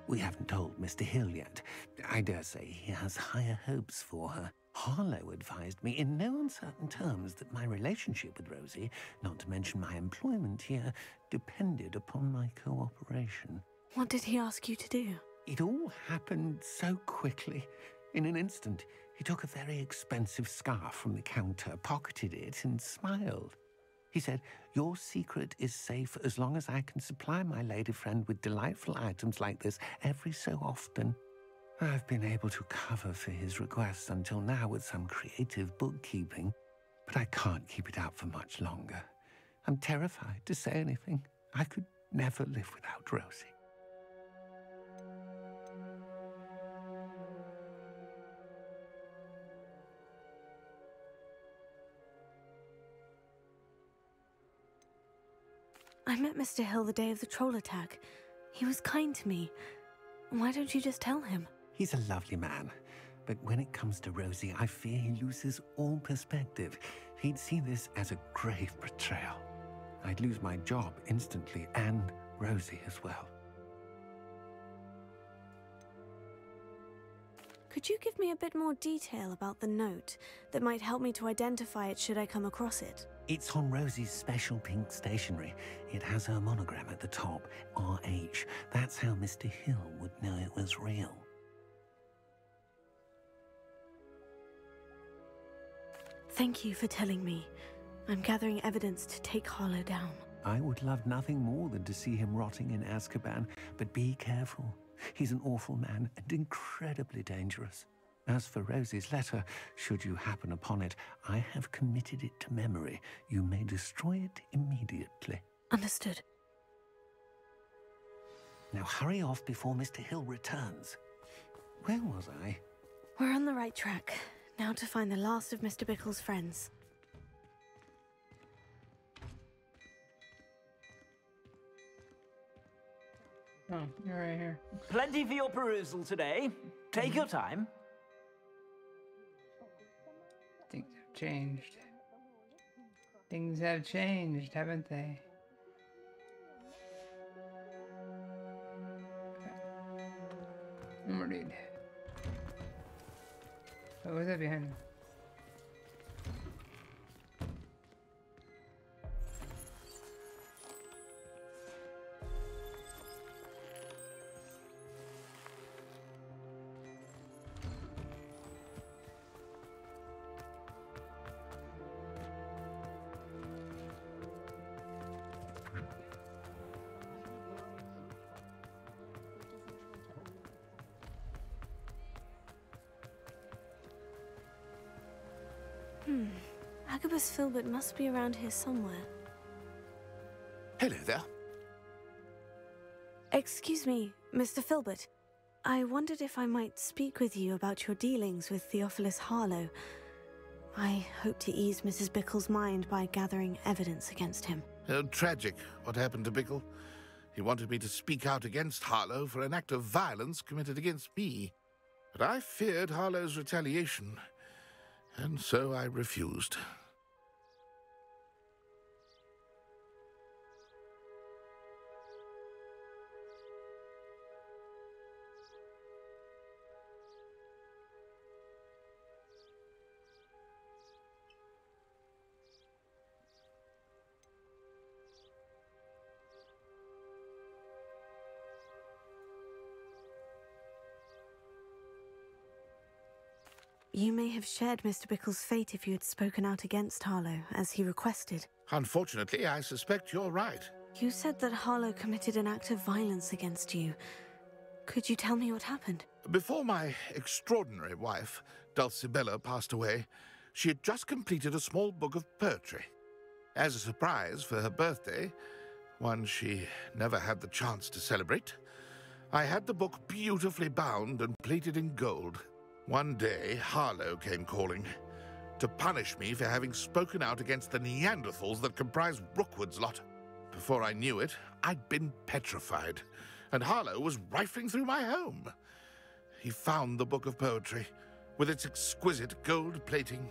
We haven't told Mr. Hill yet. I dare say he has higher hopes for her. Harlow advised me in no uncertain terms that my relationship with Rosie, not to mention my employment here, depended upon my cooperation. What did he ask you to do? It all happened so quickly. In an instant, he took a very expensive scarf from the counter, pocketed it, and smiled. He said, "Your secret is safe as long as I can supply my lady friend with delightful items like this every so often." I've been able to cover for his requests until now with some creative bookkeeping, but I can't keep it out for much longer. I'm terrified to say anything. I could never live without Rosie. I met Mr. Hill the day of the troll attack. He was kind to me. Why don't you just tell him? He's a lovely man, but when it comes to Rosie, I fear he loses all perspective. He'd see this as a grave betrayal. I'd lose my job instantly, and Rosie as well. Could you give me a bit more detail about the note that might help me to identify it should I come across it? It's on Rosie's special pink stationery. It has her monogram at the top, RH. That's how Mr. Hill would know it was real. Thank you for telling me. I'm gathering evidence to take Harlow down. I would love nothing more than to see him rotting in Azkaban, but be careful. He's an awful man and incredibly dangerous. As for Rosie's letter, should you happen upon it, I have committed it to memory. You may destroy it immediately. Understood. Now hurry off before Mr. Hill returns. Where was I? We're on the right track. Now to find the last of Mr. Bickle's friends. Oh, you're right here. Plenty for your perusal today. Take your time. Things have changed. Things have changed, haven't they? Okay. One more dude. What was that behind him? Agabus Filbert must be around here somewhere. Hello there. Excuse me, Mr. Filbert. I wondered if I might speak with you about your dealings with Theophilus Harlow. I hope to ease Mrs. Bickle's mind by gathering evidence against him. Tragic, what happened to Bickle. He wanted me to speak out against Harlow for an act of violence committed against me. But I feared Harlow's retaliation, and so I refused. You may have shared Mr. Bickle's fate if you had spoken out against Harlow, as he requested. Unfortunately, I suspect you're right. You said that Harlow committed an act of violence against you. Could you tell me what happened? Before my extraordinary wife, Dulcibella, passed away, she had just completed a small book of poetry. As a surprise for her birthday, one she never had the chance to celebrate, I had the book beautifully bound and plated in gold. One day, Harlow came calling to punish me for having spoken out against the Neanderthals that comprise Rookwood's lot. Before I knew it, I'd been petrified, and Harlow was rifling through my home. He found the book of poetry, with its exquisite gold plating.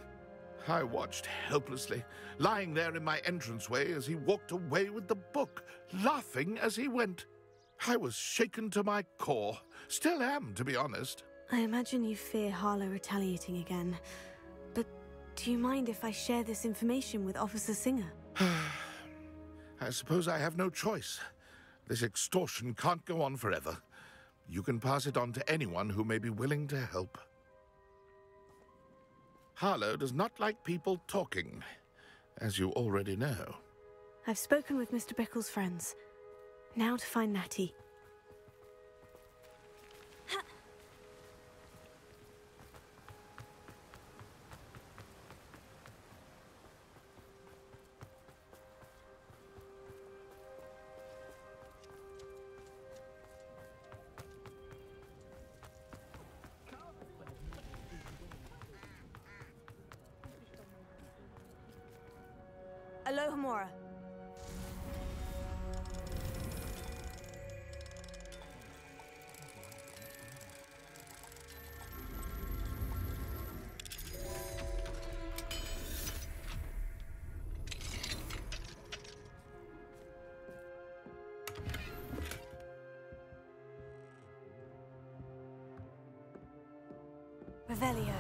I watched helplessly, lying there in my entranceway as he walked away with the book, laughing as he went. I was shaken to my core, still am, to be honest. I imagine you fear Harlow retaliating again, but do you mind if I share this information with Officer Singer? I suppose I have no choice. This extortion can't go on forever. You can pass it on to anyone who may be willing to help. Harlow does not like people talking, as you already know. I've spoken with Mr. Bickle's friends. Now to find Natty. Alohomora. Revelio.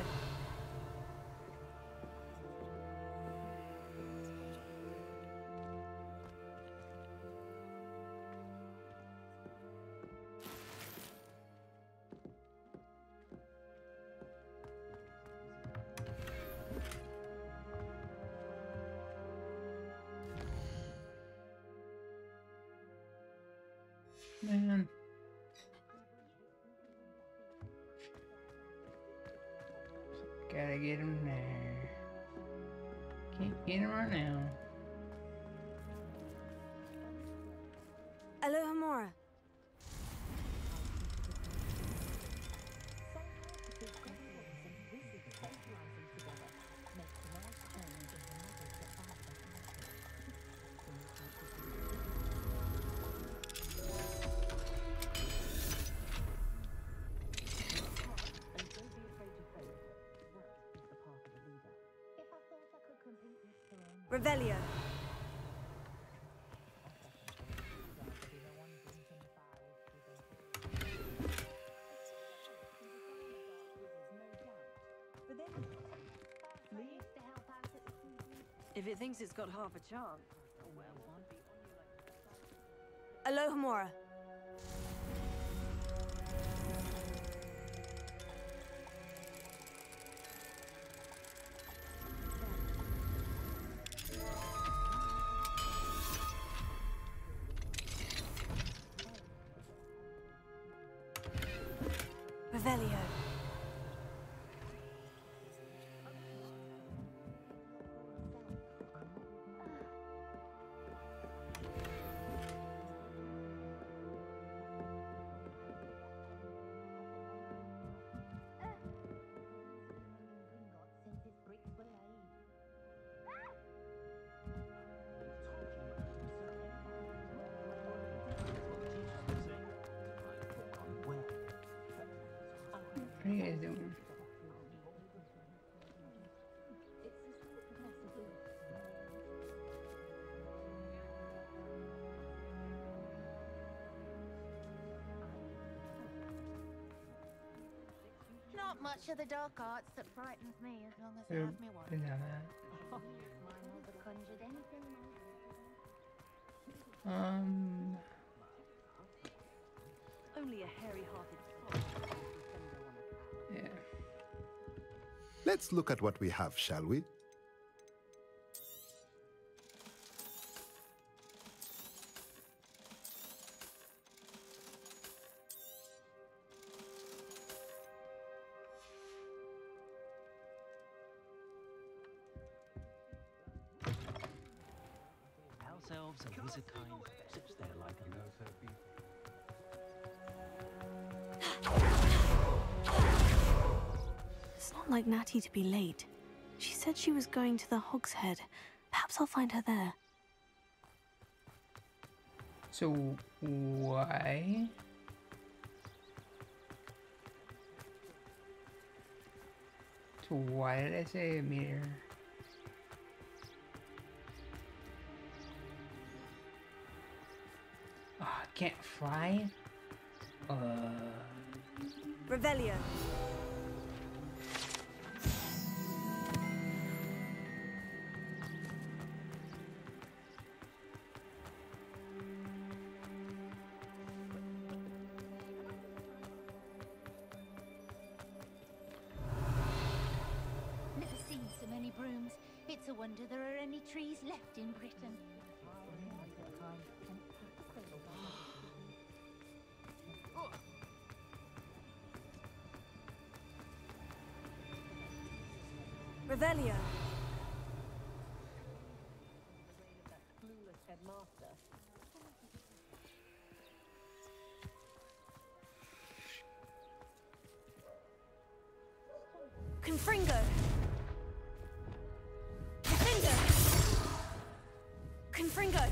Man. Gotta get him there. Can't get him right now. Alohomora. Revelio. If it thinks it's got half a chance. Alohomora. Revelio. What are you guys doing? Not much of the dark arts that frightens me as long as I Yep, have me one. didn't have that. Mine never conjured anything. Only a hairy-hearted Yeah. Let's look at what we have, shall we? House elves are wizard kind, such they're like a It's not like Natty to be late. She said she was going to the Hog's Head. Perhaps I'll find her there. So why? So why did I say a meteor? Oh, I can't fly? Revelio. Never seen so many brooms. It's a wonder there are any trees left in Britain. Revelio. Confringo. Confringo. Confringo.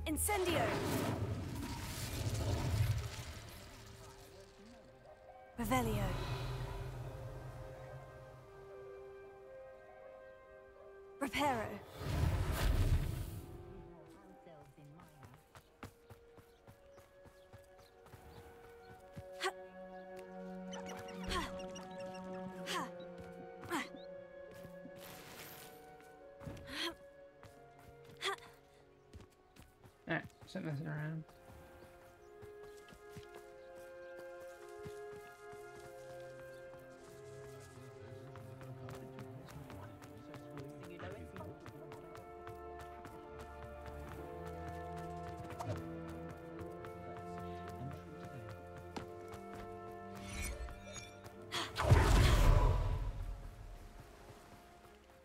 Incendio. Revelio. Reparo. Stop messing around.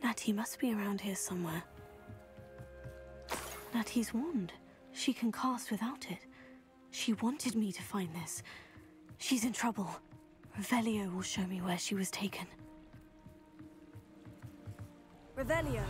Natty must be around here somewhere. Natty's wand. She can cast without it. She wanted me to find this. She's in trouble. Revelio will show me where she was taken. Revelio!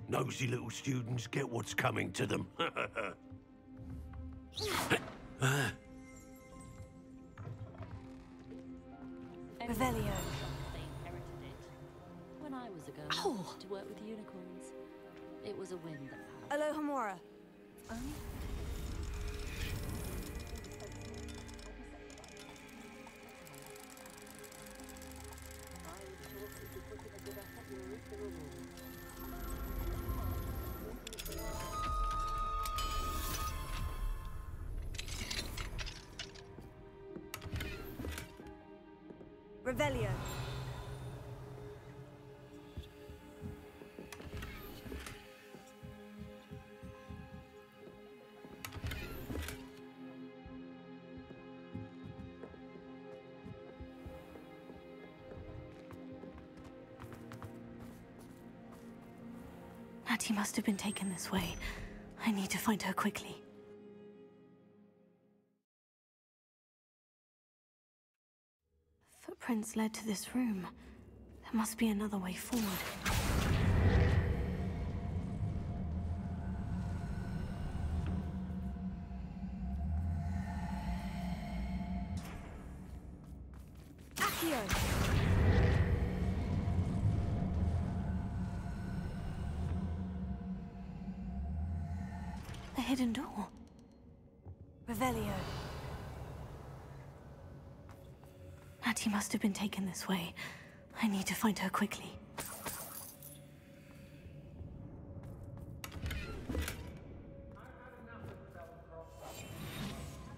Nosy little students get what's coming to them. Revelio. When I was a girl, to work with unicorns. It was a whim that Alohomora. Revelio. Natty must have been taken this way. I need to find her quickly. Footprints led to this room. There must be another way forward. Accio! The hidden door. Revelio. Natty must have been taken this way. I need to find her quickly.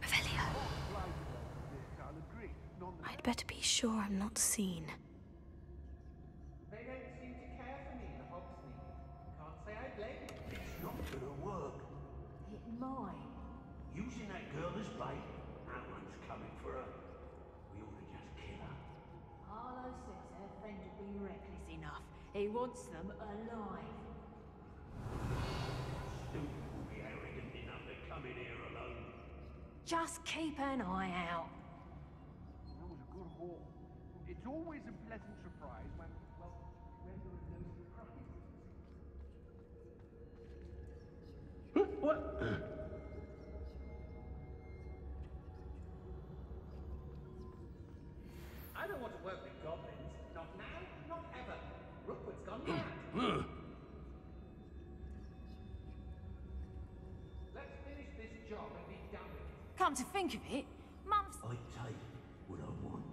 Revelio. I'd better be sure I'm not seen. They don't seem to care for me in Hogsmeade. Can't say I blame them. It's not gonna work. It might. Using that girl as bait, no one's coming for her. We ought to just kill her. Harlow says her friend had been reckless enough. He wants them alive. Stupid will be arrogant enough to come in here alone. Just keep an eye out. That was a good haul. It's always a pleasant surprise when there are no surprises. What? I don't want to work with goblins. Not now, not ever. Rookwood's gone mad. Let's finish this job and be done with it. Come to think of it, Mum's... I take what I want.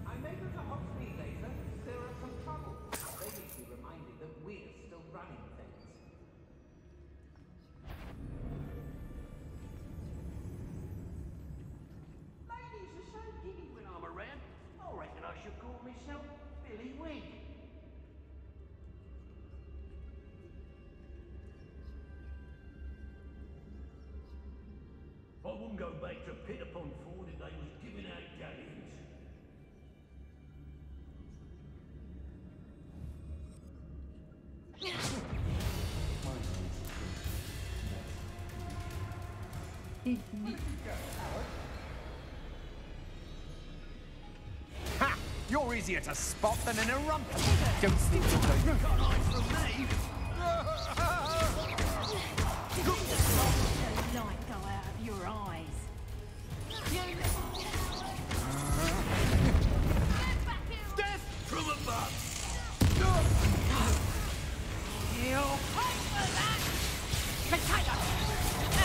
I may go to Hogsmeade later. There are some trouble. They need to be reminded that we're still running things. Ladies are so giddy when I'm around. I reckon I should call myself Billy Wig. I wouldn't go back to Pitterpond Ford if they was giving out galleons. Ha! You're easier to spot than an Erumpus. Don't sneak your Got eyes for me! The light go out of your eyes. Death from above! You'll pay for that! Potato!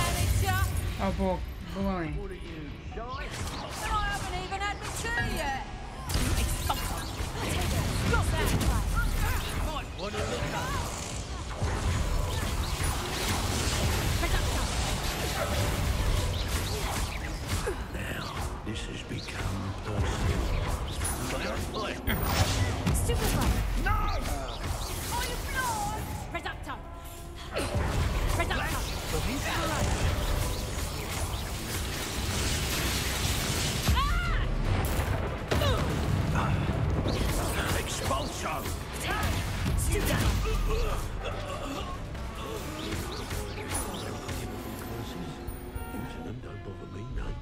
Amateur! Oh, boy. Boy. What are you, shy? I haven't even had my tea yet! You expulsion! Stop that! Might want to look up. Now, this has become personal. Stupid one! No! Are you blind? Reducto! Reducto! Expulso! Stupid! Using them don't bother me none.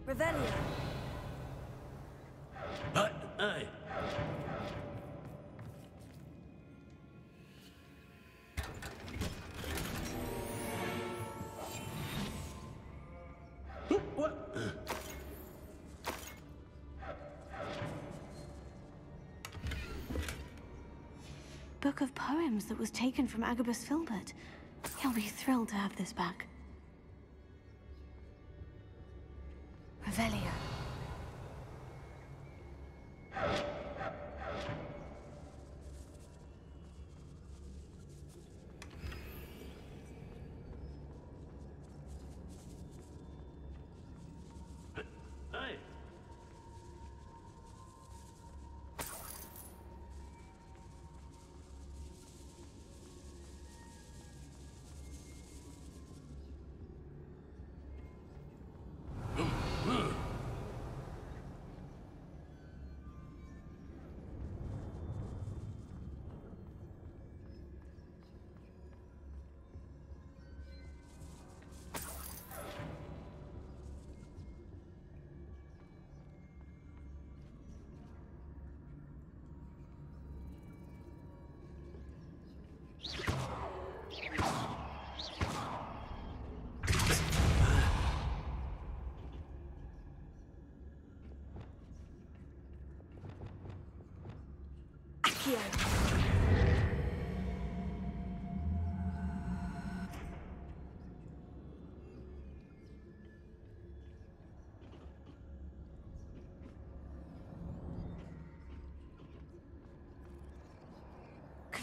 Revelio. Hey. What? Book of poems that was taken from Agabus Filbert. He'll be thrilled to have this back. Revelio. Hey.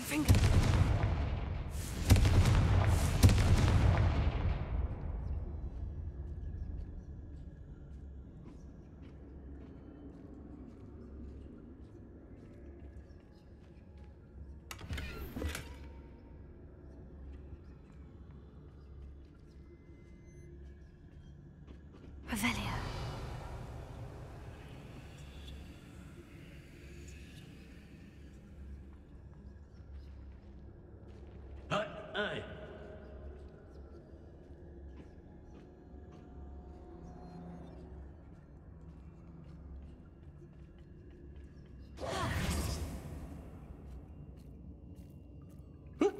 Finger. Revelio. Hey.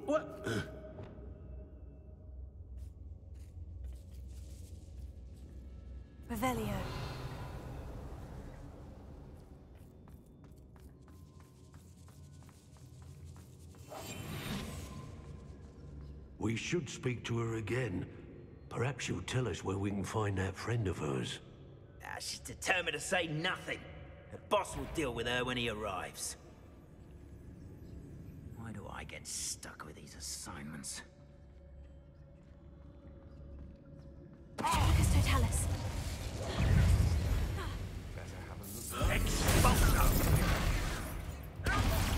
What? Revelio. We should speak to her again. Perhaps she'll tell us where we can find that friend of hers. She's determined to say nothing. Her boss will deal with her when he arrives. Why do I get stuck with these assignments? Lucas Totalis.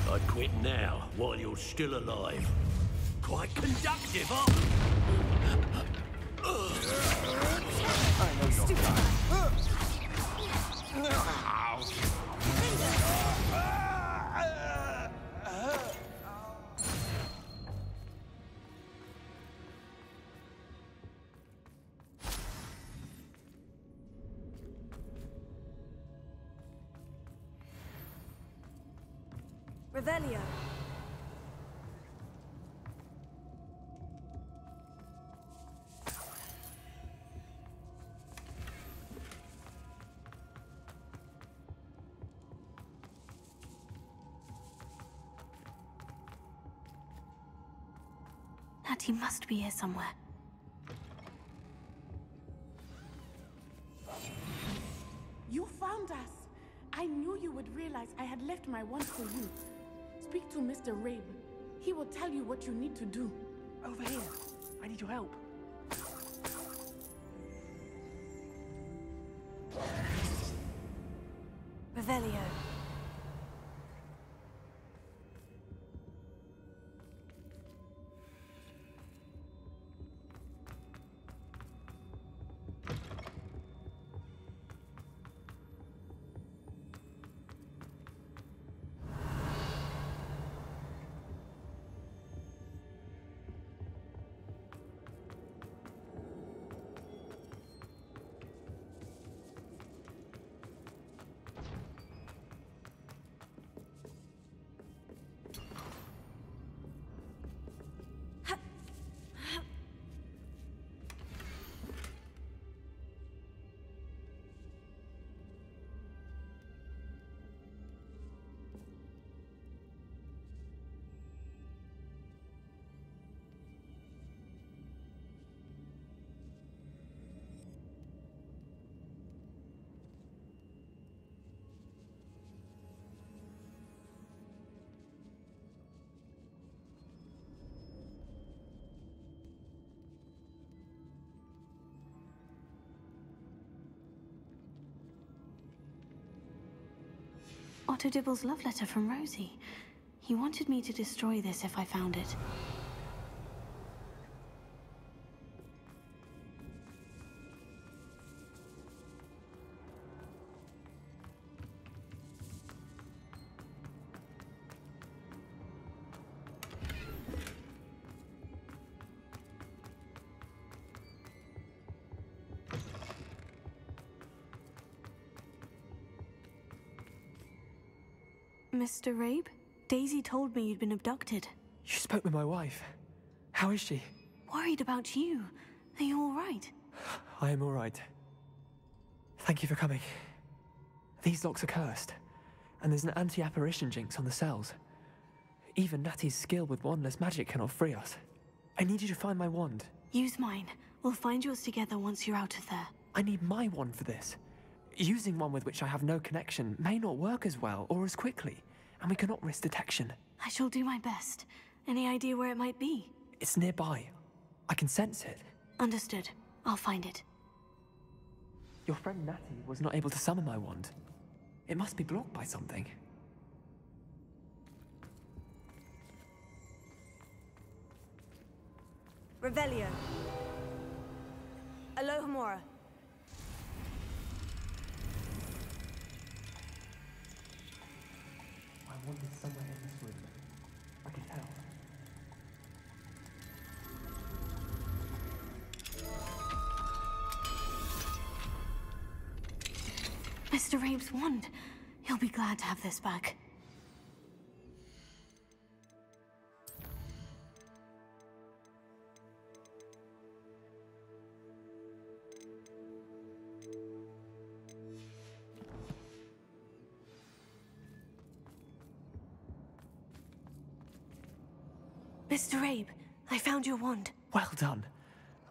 I'd quit now, while you're still alive. Quite conductive, huh? I know you're Revelio. Natty must be here somewhere. You found us! I knew you would realize I had left my wand for you. Speak to Mr. Rabe. He will tell you what you need to do. Over here. I need your help. Revelio. Otto Dibble's love letter from Rosie. He wanted me to destroy this if I found it. Mr. Rabe? Daisy told me you'd been abducted. You spoke with my wife. How is she? Worried about you. Are you all right? I am all right. Thank you for coming. These locks are cursed, and there's an anti-apparition jinx on the cells. Even Natty's skill with wandless magic cannot free us. I need you to find my wand. Use mine. We'll find yours together once you're out of there. I need my wand for this. Using one with which I have no connection may not work as well or as quickly, and we cannot risk detection. I shall do my best. Any idea where it might be? It's nearby. I can sense it. Understood. I'll find it. Your friend Natty was not able to summon my wand. It must be blocked by something. Revelio. Alohomora. My wand is somewhere in this room. I can tell. Mr. Rabe's wand. He'll be glad to have this back. Mr. Rabe, I found your wand. Well done.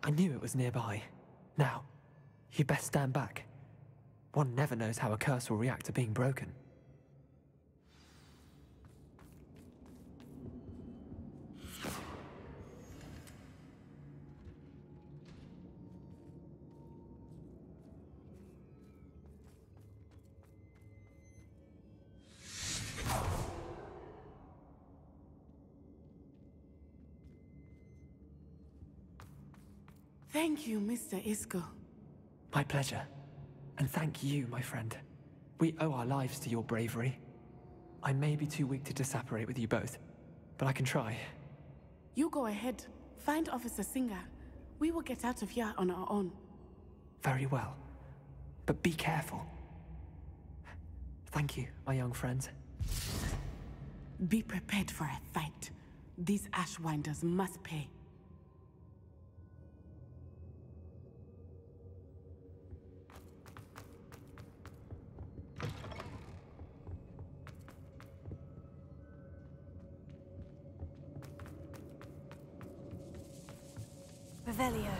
I knew it was nearby. Now, you best stand back. One never knows how a curse will react to being broken. Thank you, Mr. Isco. My pleasure. And thank you, my friend. We owe our lives to your bravery. I may be too weak to disapparate with you both, but I can try. You go ahead. Find Officer Singer. We will get out of here on our own. Very well. But be careful. Thank you, my young friends. Be prepared for a fight. These Ashwinders must pay. Revelio.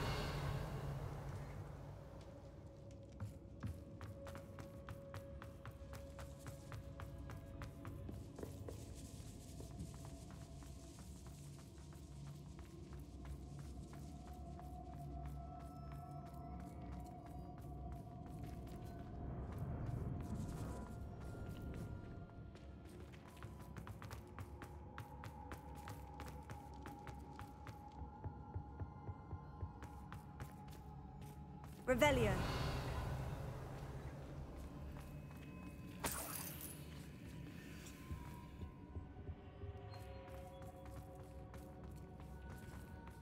Revelio.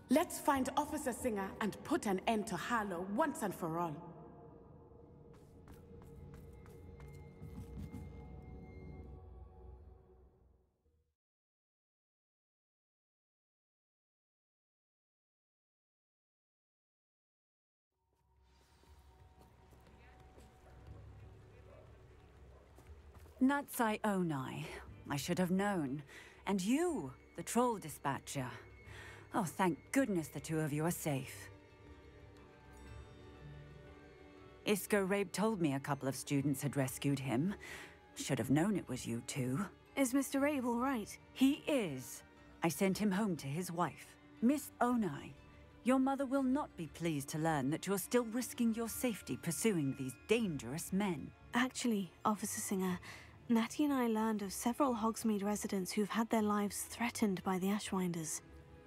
Let's find Officer Singer and put an end to Harlow once and for all. Natsai Onai. I should have known. And you, the troll dispatcher. Oh, thank goodness the two of you are safe. Isco Rabe told me a couple of students had rescued him. Should have known it was you two. Is Mr. Rabe all right? He is. I sent him home to his wife, Miss Onai. Your mother will not be pleased to learn that you're still risking your safety pursuing these dangerous men. Actually, Officer Singer, Natty and I learned of several Hogsmeade residents who've had their lives threatened by the Ashwinders.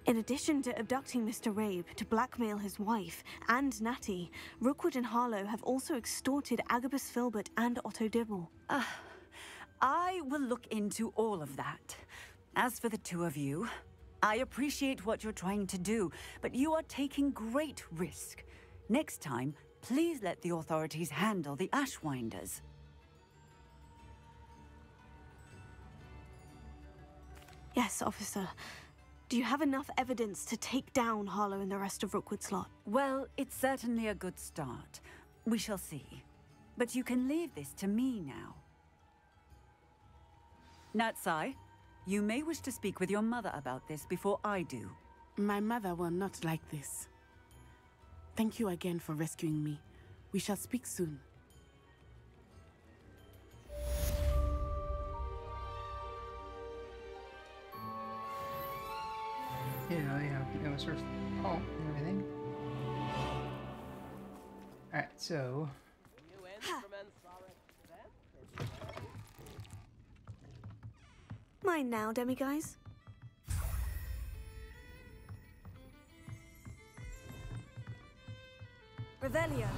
In addition to abducting Mr. Rabe to blackmail his wife and Natty, Rookwood and Harlow have also extorted Agabus Filbert and Otto Dibble. I will look into all of that. As for the two of you, I appreciate what you're trying to do, but you are taking great risk. Next time, please let the authorities handle the Ashwinders. Yes, officer. Do you have enough evidence to take down Harlow and the rest of Rookwood's lot? Well, it's certainly a good start. We shall see. But you can leave this to me now. Natsai, you may wish to speak with your mother about this before I do. My mother will not like this. Thank you again for rescuing me. We shall speak soon. You know, it was sort of fault and everything. Alright, so... Mine now, demiguise. Revelio.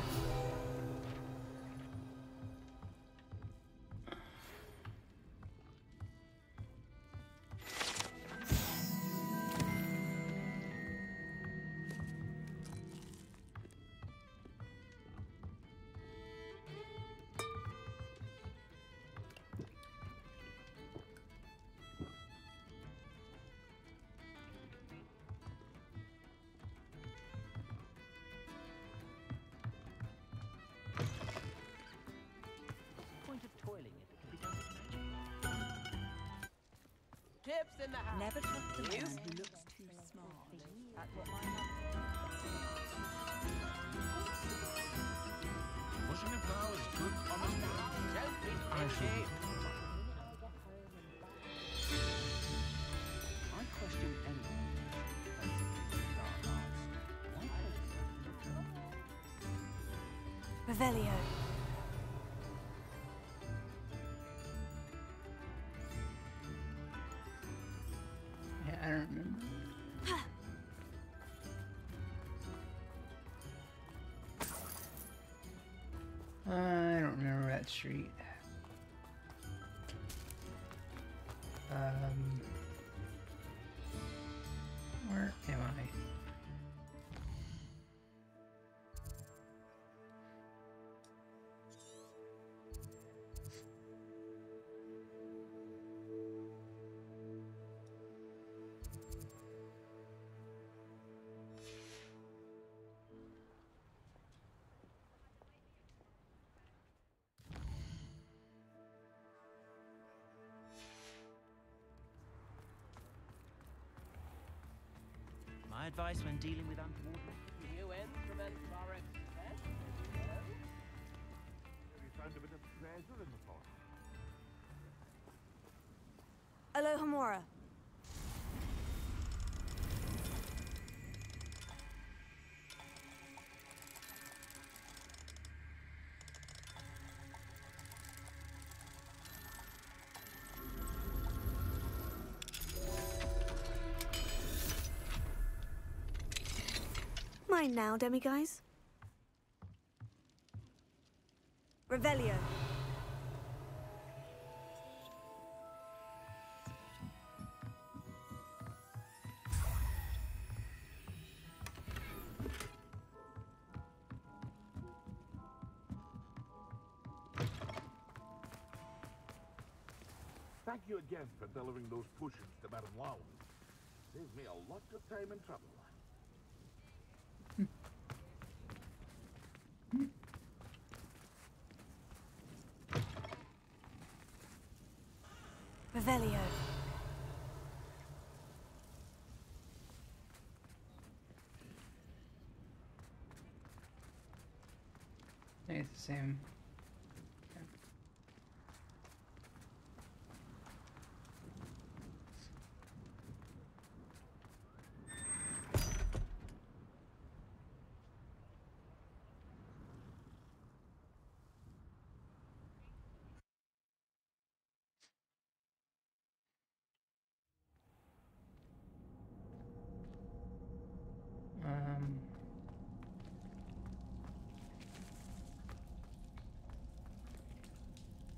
Tips in the house. Never trust the man who looks too smart. That's what my mum... Pushing a plow is good honest work. Don't be I stingy. I question anyone who plays dark arts. Revelio. I don't remember. I don't remember that street. Where am I? My advice when dealing with untoward... New instrument for it. We found a bit of treasure in the forest. Alohomora. Mine now, demiguise. Revelio. Thank you again for delivering those potions to Baron Lown. Saved me a lot of time and trouble. Revelio. I think it's the same.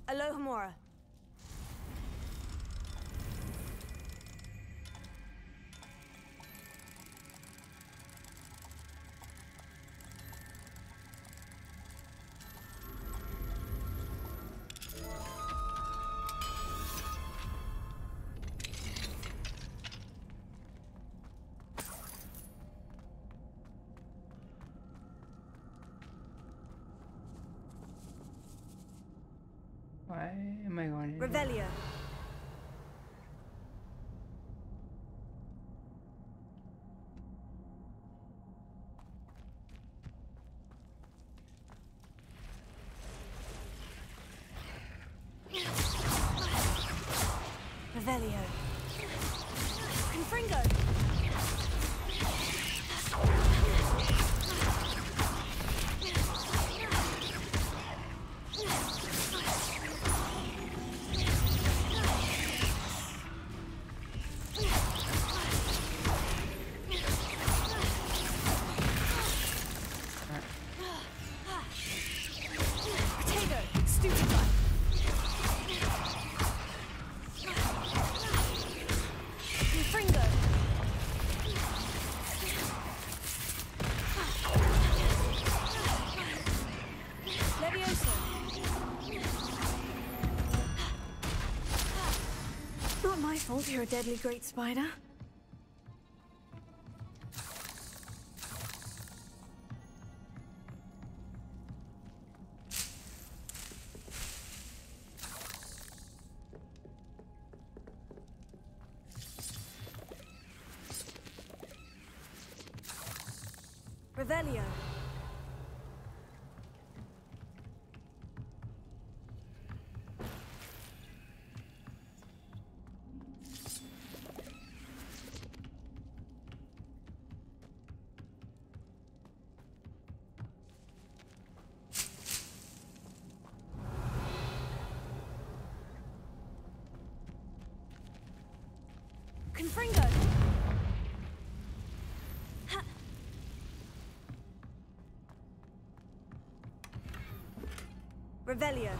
Alohomora. Why am I going in? Revelio. Revelio. Confringo. Not my fault you're a deadly great spider. Revelio. Confringo. Revelio.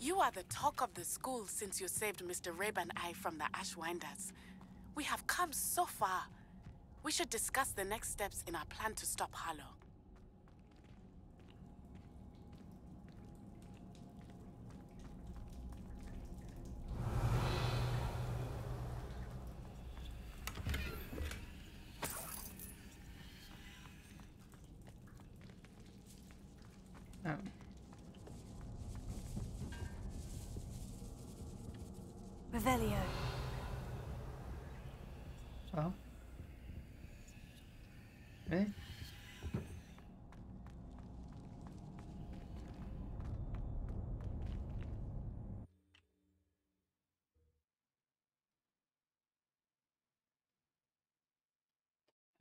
You are the talk of the school since you saved Mr. Reb and I from the Ashwinders. We have come so far. We should discuss the next steps in our plan to stop Harlow. Oh. Revelio. So? Really?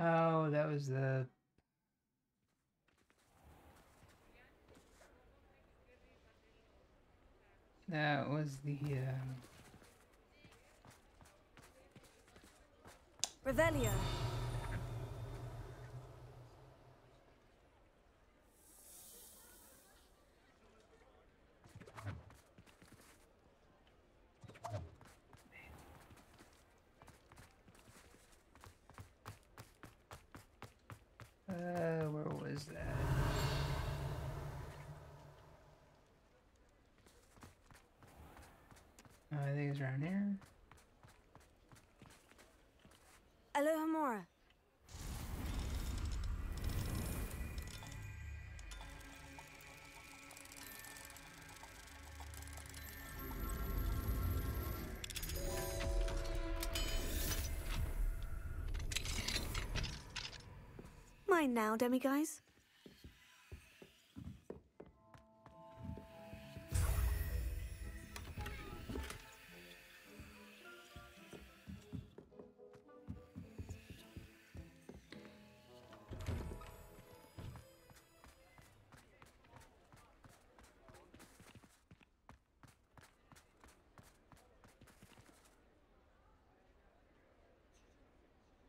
Oh, that was the... That was the, Revelio. where was that? I think it's around here. Alohomora. Mine now, demiguise.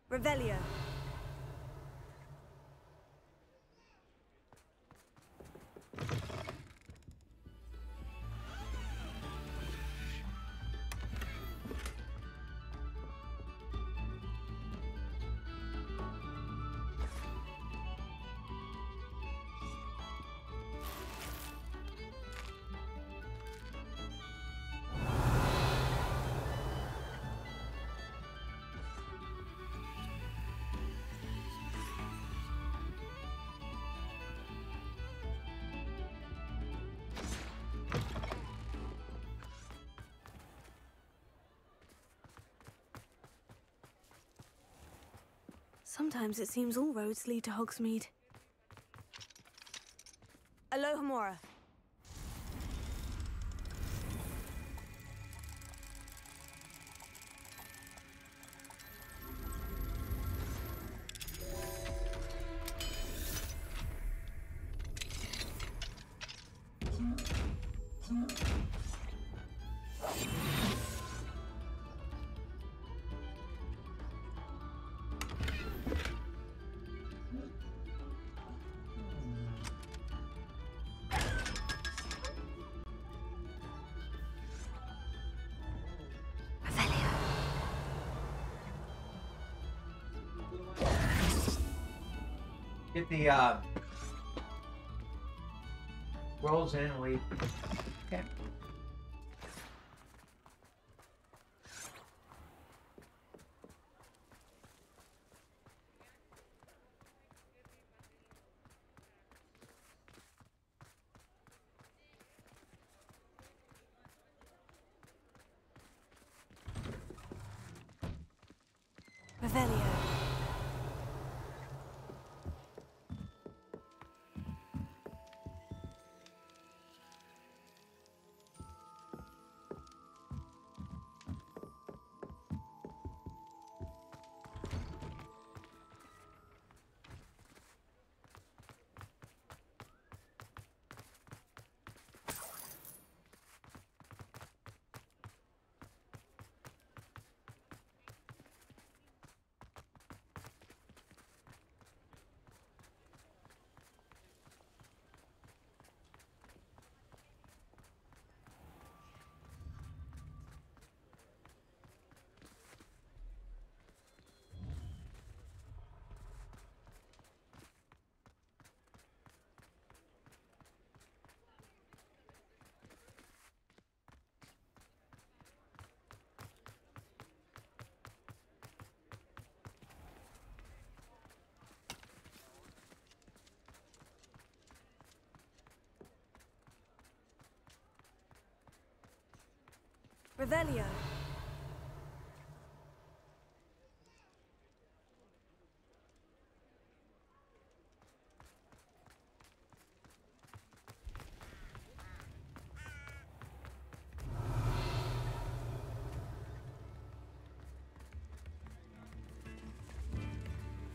Revelio. Sometimes it seems all roads lead to Hogsmeade. Alohomora. Get the rolls in and leave. Okay. Revelio. Revelio.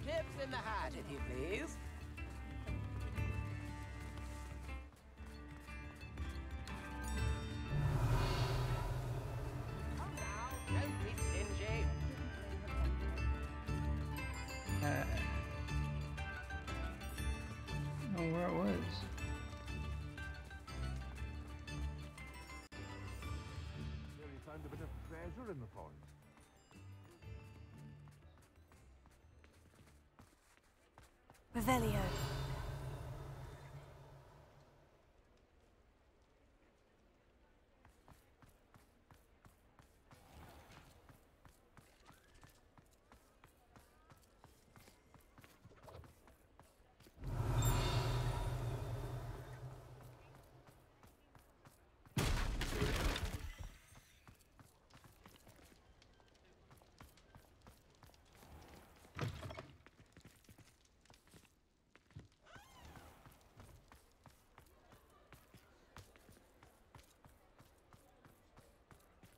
Tips in the hat, if you please. Come now, don't be stingy. I don't know where it was. Here he found a bit of treasure in the forest. Revelio.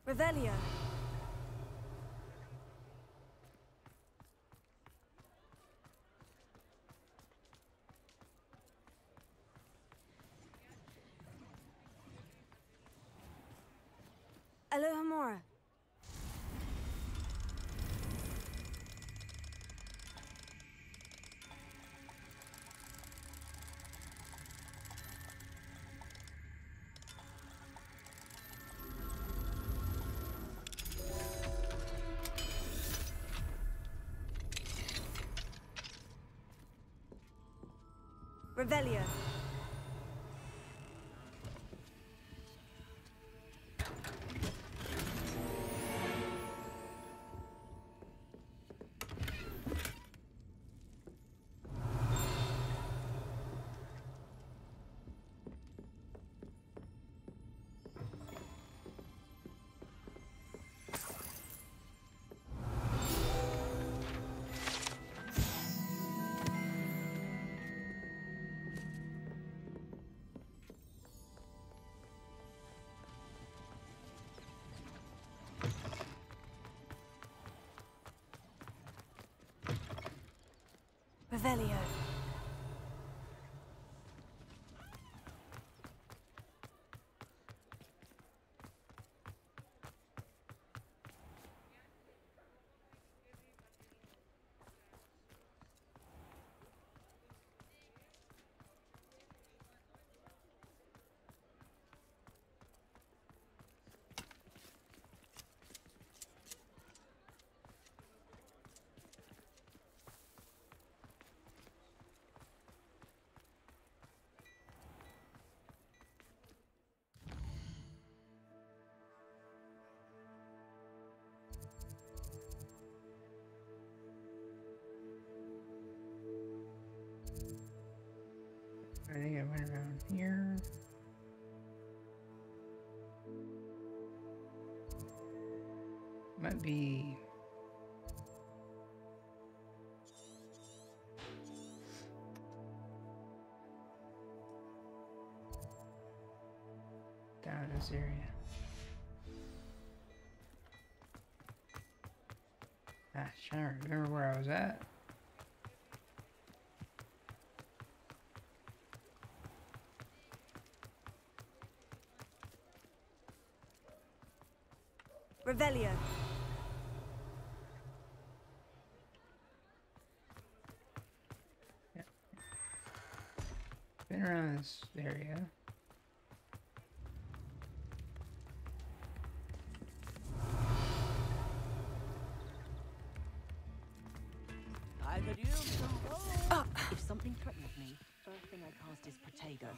Revelio. Alohomora. Revelio. Revelio. I think I went around here. Might be down in this area. Gosh, I don't remember where I was at. Revelio. Yeah. Been around this area. I could use some gold. If something threatens me, first thing I cast is Protego.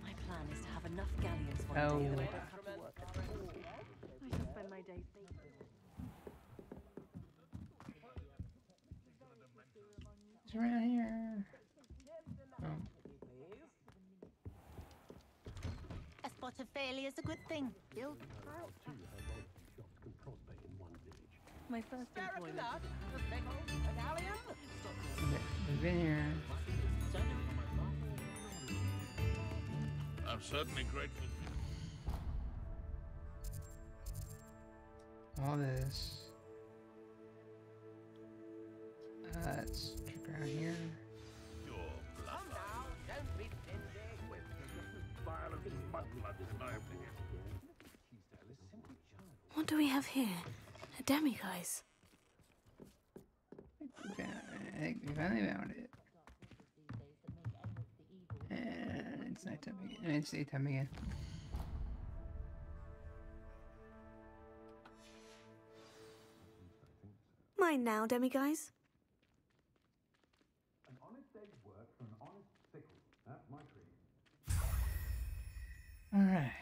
My plan is to have enough galleons one day that I don't have to work at all. I shall spend my days thinking. It's around here. Oh. Not a failure's a good thing. Bill. My first employment. We've been here. I'm certainly grateful. All this. Let's check around here. What do we have here? A demiguise. I think we finally found it. And it's nighttime again. It's daytime again. Mine now, demiguise. An honest day's work for an honest sickle. That's my creed. All right.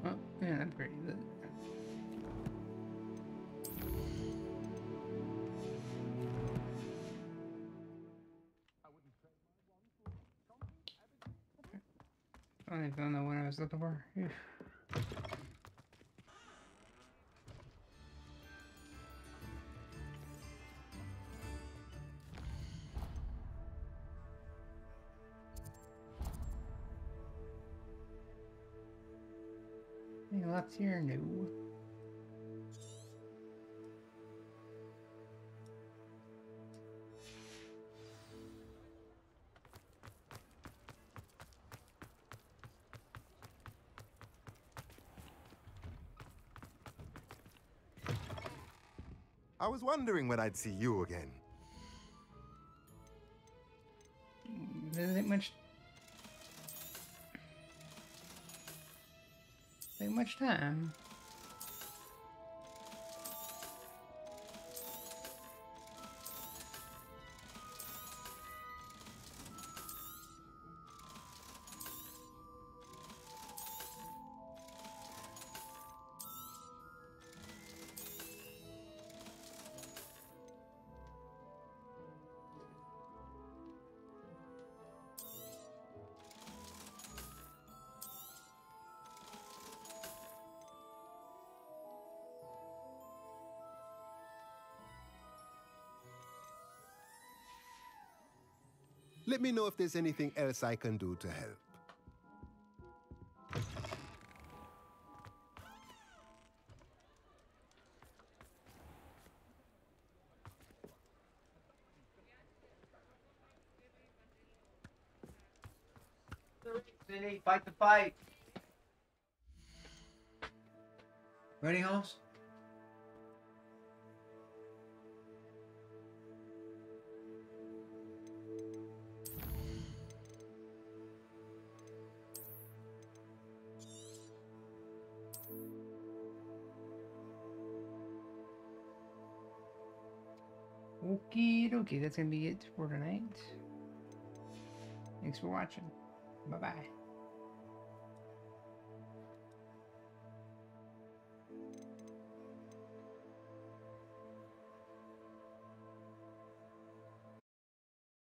Oh, yeah, upgrade it. Finally found the one I was looking for. Oof. Any left here? No. I was wondering when I'd see you again. There isn't much time. Let me know if there's anything else I can do to help. City, fight the fight. Ready, Holmes? Okie dokie, that's gonna be it for tonight. Thanks for watching. Bye bye.